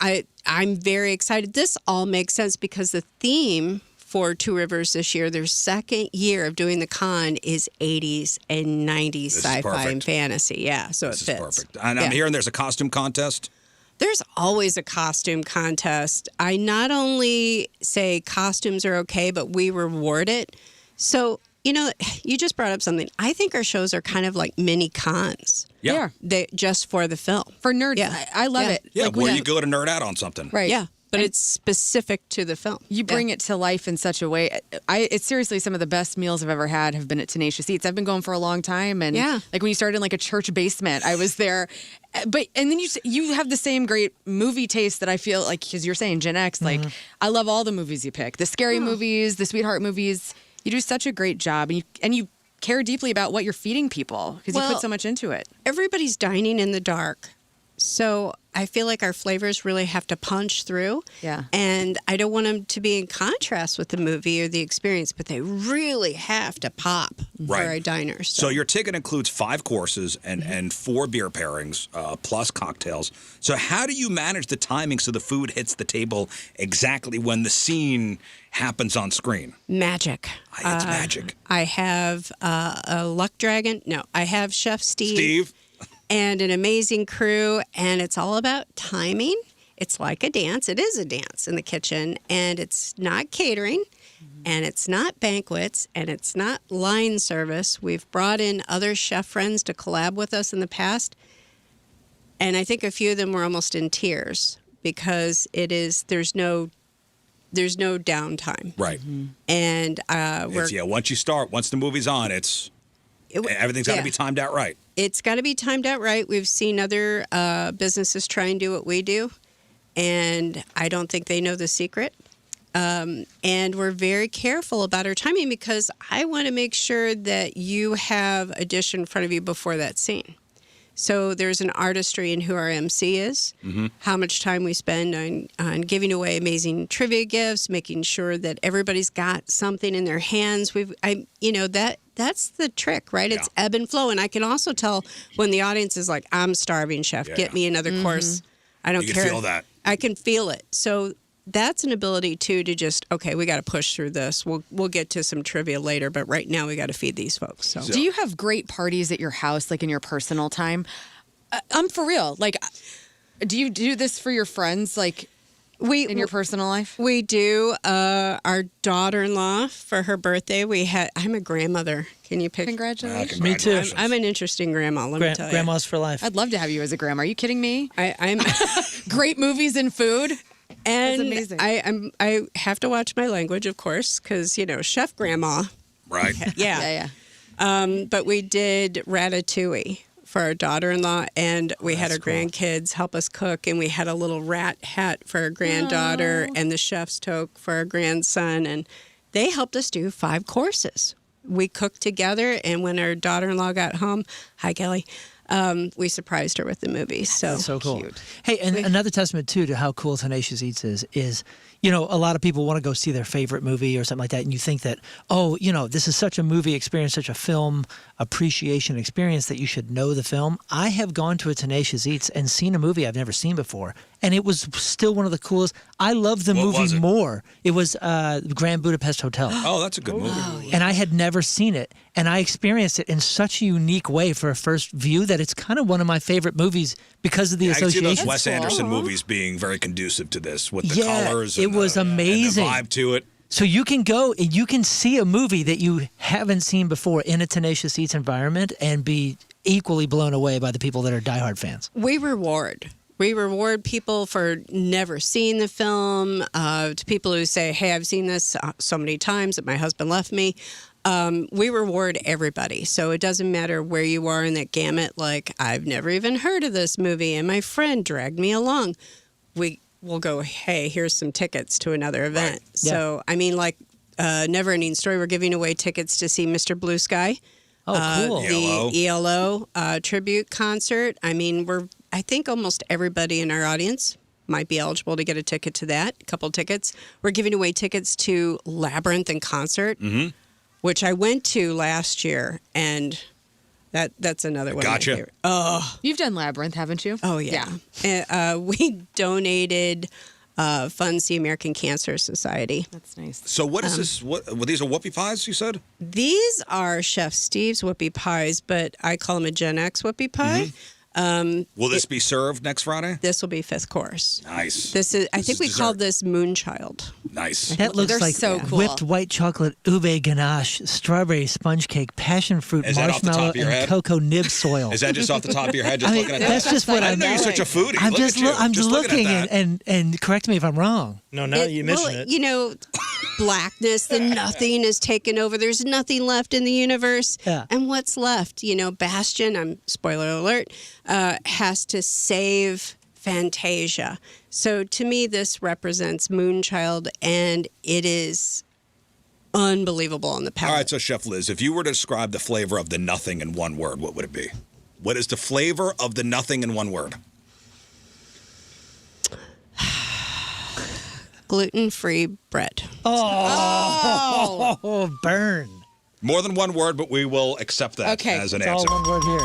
I'm very excited. This all makes sense because the theme for Two Rivers this year, their second year of doing the con, is 80s and 90s sci-fi and fantasy. Yeah, so This it fits. is perfect. And I'm hearing there's a costume contest. There's always a costume contest. I not only say costumes are okay, but we reward it. So, you just brought up something. I think our shows are kind of like mini cons. Yeah. Just for the film. For nerds, Yeah. I love it. Yeah, Like, where you go to nerd out on something. Right. Yeah, but it's specific to the film. You bring it to life in such a way. It's seriously some of the best meals I've ever had have been at Tenacious Eats. I've been going for a long time, and like when you started in like a church basement, I was there. And then you have the same great movie taste that I feel like, because you're saying Gen X. Like I love all the movies you pick, the scary movies, the sweetheart movies. You do such a great job, and you care deeply about what you're feeding people because you put so much into it. Everybody's dining in the dark. So I feel like our flavors really have to punch through. Yeah. And I don't want them to be in contrast with the movie or the experience, but they really have to pop for our diners. So your ticket includes 5 courses and 4 beer pairings plus cocktails. So how do you manage the timing so the food hits the table exactly when the scene happens on screen? Magic. It's magic. I have a luck dragon. No, I have Chef Steve. And an amazing crew, and it's all about timing. It's like a dance. It is a dance in the kitchen, and it's not catering, and it's not banquets, and it's not line service. We've brought in other chef friends to collab with us in the past, and I think a few of them were almost in tears because there's no downtime. Right. And once the movie's on, everything's got to be timed out right. It's got to be timed out right. We've seen other businesses try and do what we do, and I don't think they know the secret. And we're very careful about our timing because I want to make sure that you have a dish in front of you before that scene. So there's an artistry in who our MC is, how much time we spend on giving away amazing trivia gifts, making sure that everybody's got something in their hands. That's the trick, right? It's ebb and flow. And I can also tell when the audience is like, I'm starving, chef. Get me another course. I don't care. You can feel that. I can feel it. So that's an ability, too, to just, okay, we got to push through this. We'll get to some trivia later, but right now we got to feed these folks. So. Do you have great parties at your house, like in your personal time? I'm for real. Like, do you do this for your friends, like, in your personal life? We do. Our daughter-in-law, for her birthday, I'm a grandmother. Can you pick? Congratulations. Me too. I'm an interesting grandma, let me tell you. Grandma's for life. I'd love to have you as a grandma. Are you kidding me? I'm great movies and food. And That's amazing. I have to watch my language, of course, because, chef grandma. Right. Yeah. But we did ratatouille for our daughter-in-law, and we had our grandkids help us cook, and we had a little rat hat for our granddaughter and the chef's toque for our grandson, and they helped us do 5 courses. We cooked together, and when our daughter-in-law got home, hi, Kelly, we surprised her with the movie. So cool. Cute. Hey, and another testament, too, to how cool Tenacious Eats is, a lot of people want to go see their favorite movie or something like that, and you think that, this is such a movie experience, such a film appreciation experience that you should know the film. I have gone to a Tenacious Eats and seen a movie I've never seen before, and it was still one of the coolest. I love the movie more. It was Grand Budapest Hotel. Oh, that's a good movie. Oh, And I had never seen it, and I experienced it in such a unique way for a first view that it's kind of one of my favorite movies because of the association. I can see those Wes Anderson movies being very conducive to this with the colors it was amazing. And the vibe to it. So you can go and you can see a movie that you haven't seen before in a Tenacious Eats environment and be equally blown away by the people that are diehard fans. We reward people for never seeing the film, to people who say, hey, I've seen this so many times that my husband left me. we reward everybody. So it doesn't matter where you are in that gamut. Like, I've never even heard of this movie, and my friend dragged me along. We'll go, hey, here's some tickets to another event. Right. So, I mean, like, Never Ending Story, we're giving away tickets to see Mr. Blue Sky. Oh, cool. The ELO tribute concert. I mean, I think almost everybody in our audience might be eligible to get a ticket to that, a couple tickets. We're giving away tickets to Labyrinth in concert, which I went to last year, and that's another one. Gotcha. Of my favorite. Oh, You've done Labyrinth, haven't you? Oh, yeah. We donated funds to the American Cancer Society. That's nice. So what is this? What these are whoopie pies, you said? These are Chef Steve's whoopie pies, but I call them a Gen X whoopie pie. Will this be served next Friday? This will be fifth course. Nice. I think we called this Moonchild. Nice. That looks They're like so cool. whipped white chocolate ube ganache, strawberry sponge cake, passion fruit, Is that off the top marshmallow, of your and head? cocoa nib soil. Is that just off the top of your head? Just I mean, looking at that's that? just what I I'm. didn't know you're such a foodie. I'm Look just, at you. I'm just looking at that. and correct me if I'm wrong. No, now you mention it. You know, blackness, the nothing is taken over. There's nothing left in the universe. Yeah. And what's left? You know, Bastion, spoiler alert, has to save Fantasia. So to me, this represents Moonchild, and it is unbelievable on the palate. All right, so Chef Liz, if you were to describe the flavor of the nothing in one word, what would it be? What is the flavor of the nothing in one word? Gluten-free bread. Oh, burn. More than one word, but we will accept that Okay. as an It's answer. all one word here.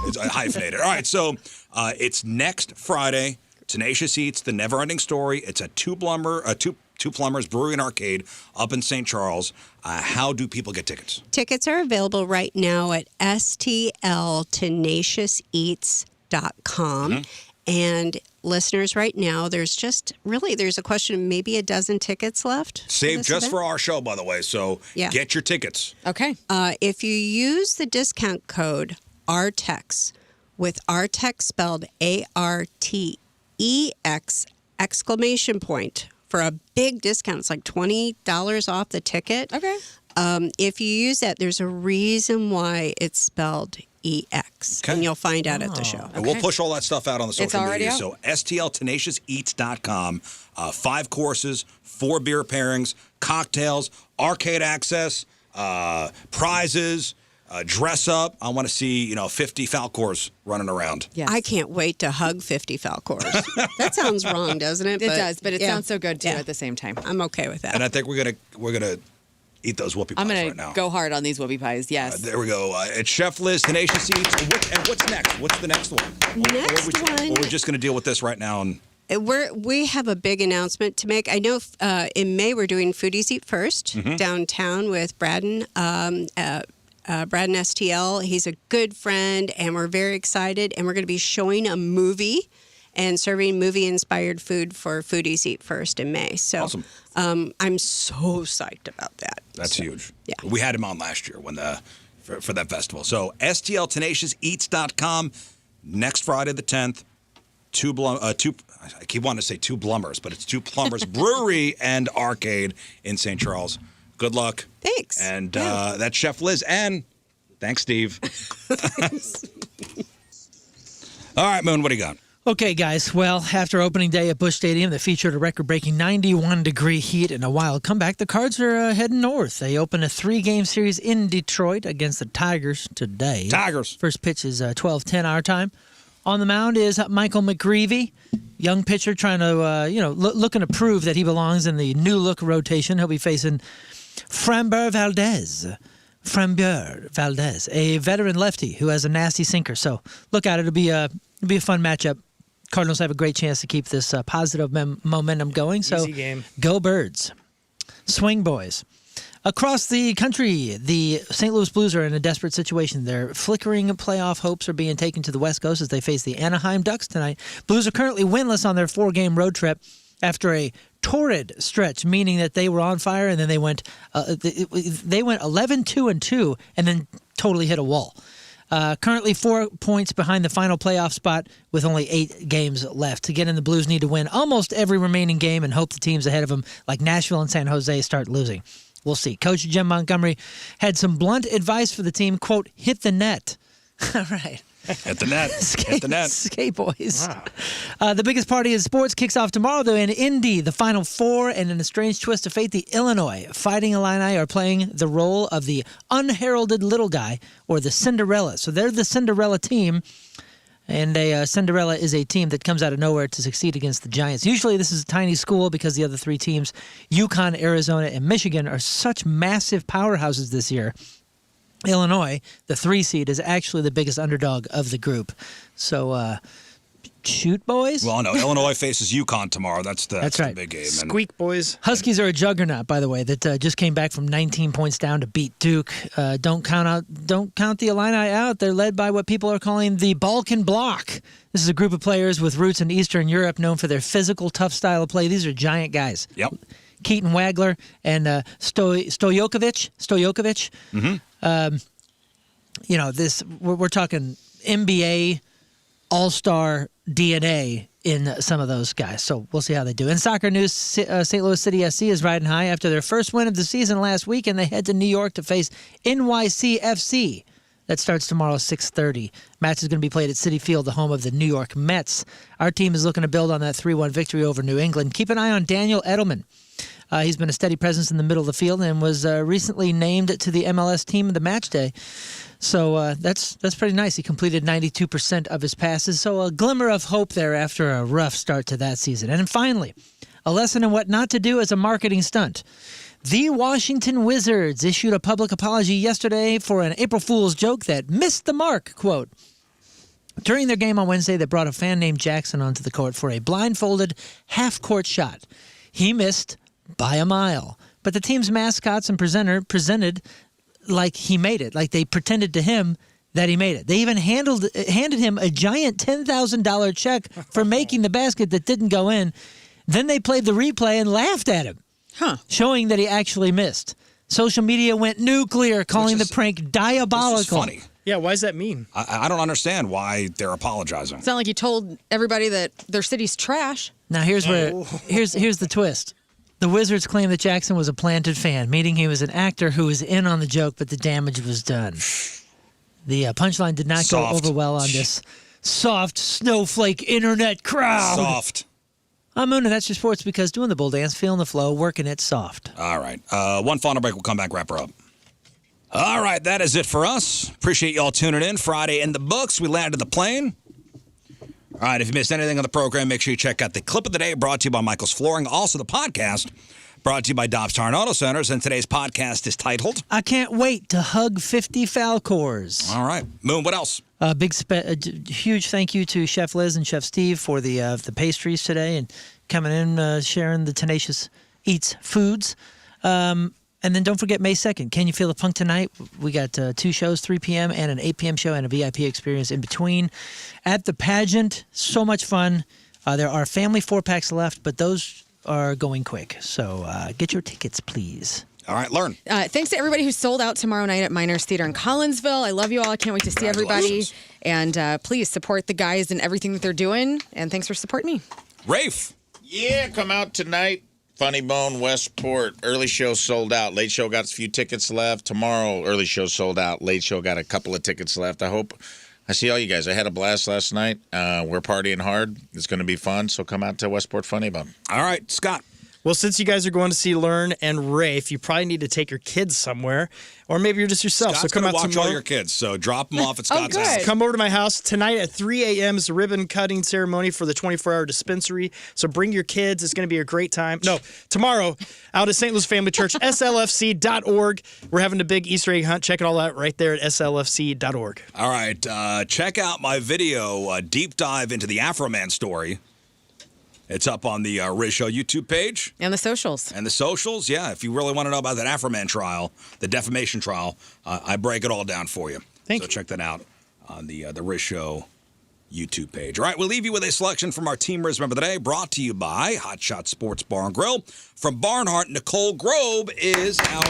It's hyphenated. All right, so it's next Friday. Tenacious Eats, The Never Ending Story. It's at Two Plumbers Brewery and Arcade up in St. Charles. How do people get tickets? Tickets are available right now at stltenaciouseats.com. And listeners, right now, there's a question of maybe a dozen tickets left. Saved this just event. for our show, by the way. So Yeah. get your tickets. Okay. If you use the discount code RTEX, with RTEX spelled ARTEX exclamation point, for a big discount. It's like $20 off the ticket. Okay. If you use that, there's a reason why it's spelled EX. Okay. And you'll find out at the show. And we'll push all that stuff out on the It's social already media. out? So stltenaciouseats.com. 5 courses, 4 beer pairings, cocktails, arcade access, prizes, dress up. I want to see 50 Falkors running around. Yes. I can't wait to hug 50 Falkors. That sounds wrong, doesn't it? It does, but it yeah. sounds so good too Yeah. at the same time. I'm okay with that. And I think we're gonna eat those whoopie pies I'm right gonna now. go hard on these whoopie pies. Yes. There we go. It's Chef Liz, Tenacious Eats. And what's next? What's the next one? Next one. Or we're just going to deal with this right now. And We have a big announcement to make. I know in May we're doing Foodies Eat First Mm-hmm. downtown with Braden. Braden STL. He's a good friend, and we're very excited. And we're going to be showing a movie and serving movie-inspired food for Foodies Eat First in May. So Awesome. I'm so psyched about that. that's So, huge. Yeah. We had him on last year for that festival. So stltenaciouseats.com. Next Friday the 10th. I keep wanting to say Two Plumbers, but it's Two Plumbers Brewery and Arcade in St. Charles. Good luck. Thanks. And that's Chef Liz. And thanks, Steve. All right, Moon, what do you got? Okay, guys. Well, after opening day at Busch Stadium that featured a record-breaking 91-degree heat and a wild comeback, the Cards are heading north. They open a 3-game series in Detroit against the Tigers today. Tigers. First pitch is 12:10 our time. On the mound is Michael McGreevy, young pitcher trying to, looking to prove that he belongs in the new-look rotation. He'll be facing Framber Valdez, a veteran lefty who has a nasty sinker. So look out, it'll be a fun matchup. Cardinals have a great chance to keep this positive momentum going. So Easy game. Go Birds. Swing Boys. Across the country, the St. Louis Blues are in a desperate situation. Their flickering playoff hopes are being taken to the West Coast as they face the Anaheim Ducks tonight. Blues are currently winless on their 4-game road trip after a torrid stretch, meaning that they were on fire and then they went 11-2-2 and then totally hit a wall. Currently 4 points behind the final playoff spot with only 8 games left. To get in, the Blues need to win almost every remaining game and hope the teams ahead of them, like Nashville and San Jose, start losing. we'll see. Coach Jim Montgomery had some blunt advice for the team, quote, hit the net. All right. Hit the net. Hit the net. Skate boys. Wow. The biggest party in sports kicks off tomorrow, though, in Indy. The Final Four, and in a strange twist of fate, the Illinois Fighting Illini are playing the role of the unheralded little guy, or the Cinderella. So they're the Cinderella team, and a Cinderella is a team that comes out of nowhere to succeed against the Giants. Usually this is a tiny school because the other three teams, UConn, Arizona, and Michigan, are such massive powerhouses this year. Illinois, the 3 seed, is actually the biggest underdog of the group. So, shoot, boys. Well, no, Illinois faces UConn tomorrow. That's right. the big game. Squeak, boys. Huskies are a juggernaut, by the way, that just came back from 19 points down to beat Duke. Don't count the Illini out. They're led by what people are calling the Balkan Bloc. This is a group of players with roots in Eastern Europe, known for their physical, tough style of play. These are giant guys. Yep. Keaton Wagler and Stojakovic. Mm-hmm. We're talking NBA all-star DNA in some of those guys. So we'll see how they do. In soccer news, St. Louis City SC is riding high after their first win of the season last week, and they head to New York to face NYCFC. That starts tomorrow at 6:30. Match is going to be played at Citi Field, the home of the New York Mets. Our team is looking to build on that 3-1 victory over New England. Keep an eye on Daniel Edelman. He's been a steady presence in the middle of the field and was recently named to the MLS team of the match day. So that's pretty nice. He completed 92% of his passes. So a glimmer of hope there after a rough start to that season. And then finally, a lesson in what not to do as a marketing stunt. The Washington Wizards issued a public apology yesterday for an April Fool's joke that missed the mark, quote. During their game on Wednesday, they brought a fan named Jackson onto the court for a blindfolded half-court shot. He missed by a mile. But the team's mascots and presenter presented like he made it, like they pretended to him that he made it. They even handed him a giant $10,000 check for making the basket that didn't go in. Then they played the replay and laughed at him, showing that he actually missed. Social media went nuclear, calling the prank diabolical. This is funny. Yeah, why does that mean? I don't understand why they're apologizing. It's not like you told everybody that their city's trash. Now here's the twist. The Wizards claim that Jackson was a planted fan, meaning he was an actor who was in on the joke, but the damage was done. The punchline did not go over well on this soft snowflake internet crowd. Soft. I'm Moon, and that's your sports because doing the bull dance, feeling the flow, working it soft. All right. One final break. We'll come back, wrap her up. All right. That is it for us. Appreciate y'all tuning in. Friday in the books. We landed the plane. All right, if you missed anything on the program, make sure you check out the clip of the day brought to you by Michael's Flooring. Also, the podcast brought to you by Dobbs Tire and Auto Centers. And today's podcast is titled, I Can't Wait to Hug 50 Falkors. All right. Moon, what else? Huge thank you to Chef Liz and Chef Steve for the pastries today and coming in, sharing the Tenacious Eats foods. And then don't forget May 2nd. Can You Feel the Funk Tonight? We got 2 shows, 3 p.m. and an 8 p.m. show and a VIP experience in between. At the pageant, so much fun. There are family 4-packs left, but those are going quick. So get your tickets, please. All right, learn. Thanks to everybody who sold out tomorrow night at Miners Theater in Collinsville. I love you all. I can't wait to see everybody. And please support the guys and everything that they're doing. And thanks for supporting me. Rafe. Yeah, come out tonight. Funny Bone, Westport. Early show sold out. Late show got a few tickets left. Tomorrow, early show sold out. Late show got a couple of tickets left. I hope I see all you guys. I had a blast last night. We're partying hard. It's going to be fun. So come out to Westport Funny Bone. All right, Scott. Well, since you guys are going to see Learn and Rafe, you probably need to take your kids somewhere, or maybe you're just yourself. Scott's so come out watch tomorrow. all your kids, so drop them off at Scott's house. Come over to my house tonight at 3 a.m. is the ribbon cutting ceremony for the 24-hour dispensary. So bring your kids. It's going to be a great time. No, tomorrow out at St. Louis Family Church, slfc.org. We're having a big Easter egg hunt. Check it all out right there at slfc.org. All right, check out my video, deep dive into the Afro Man story. It's up on the Rizz Show YouTube page. And the socials. And the socials, yeah. If you really want to know about that Afro Man trial, the defamation trial, I break it all down for you. So check that out on the Rizz Show YouTube page. All right, we'll leave you with a selection from our Team Rizz Member of the Day, brought to you by Hot Shot Sports Bar and Grill. From Barnhart, Nicole Grobe is our...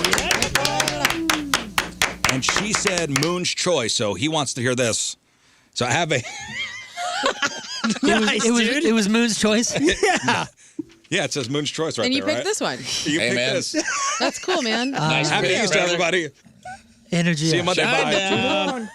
And she said Moon's Choice, so he wants to hear this. So I have a... It was Moon's Choice? Yeah. Yeah, it says Moon's Choice right and you there, picked this one. You Hey, picked man. this. That's cool, man. Nice Happy pick, Easter, brother. everybody. Energy. See you Monday. Shine Bye. down.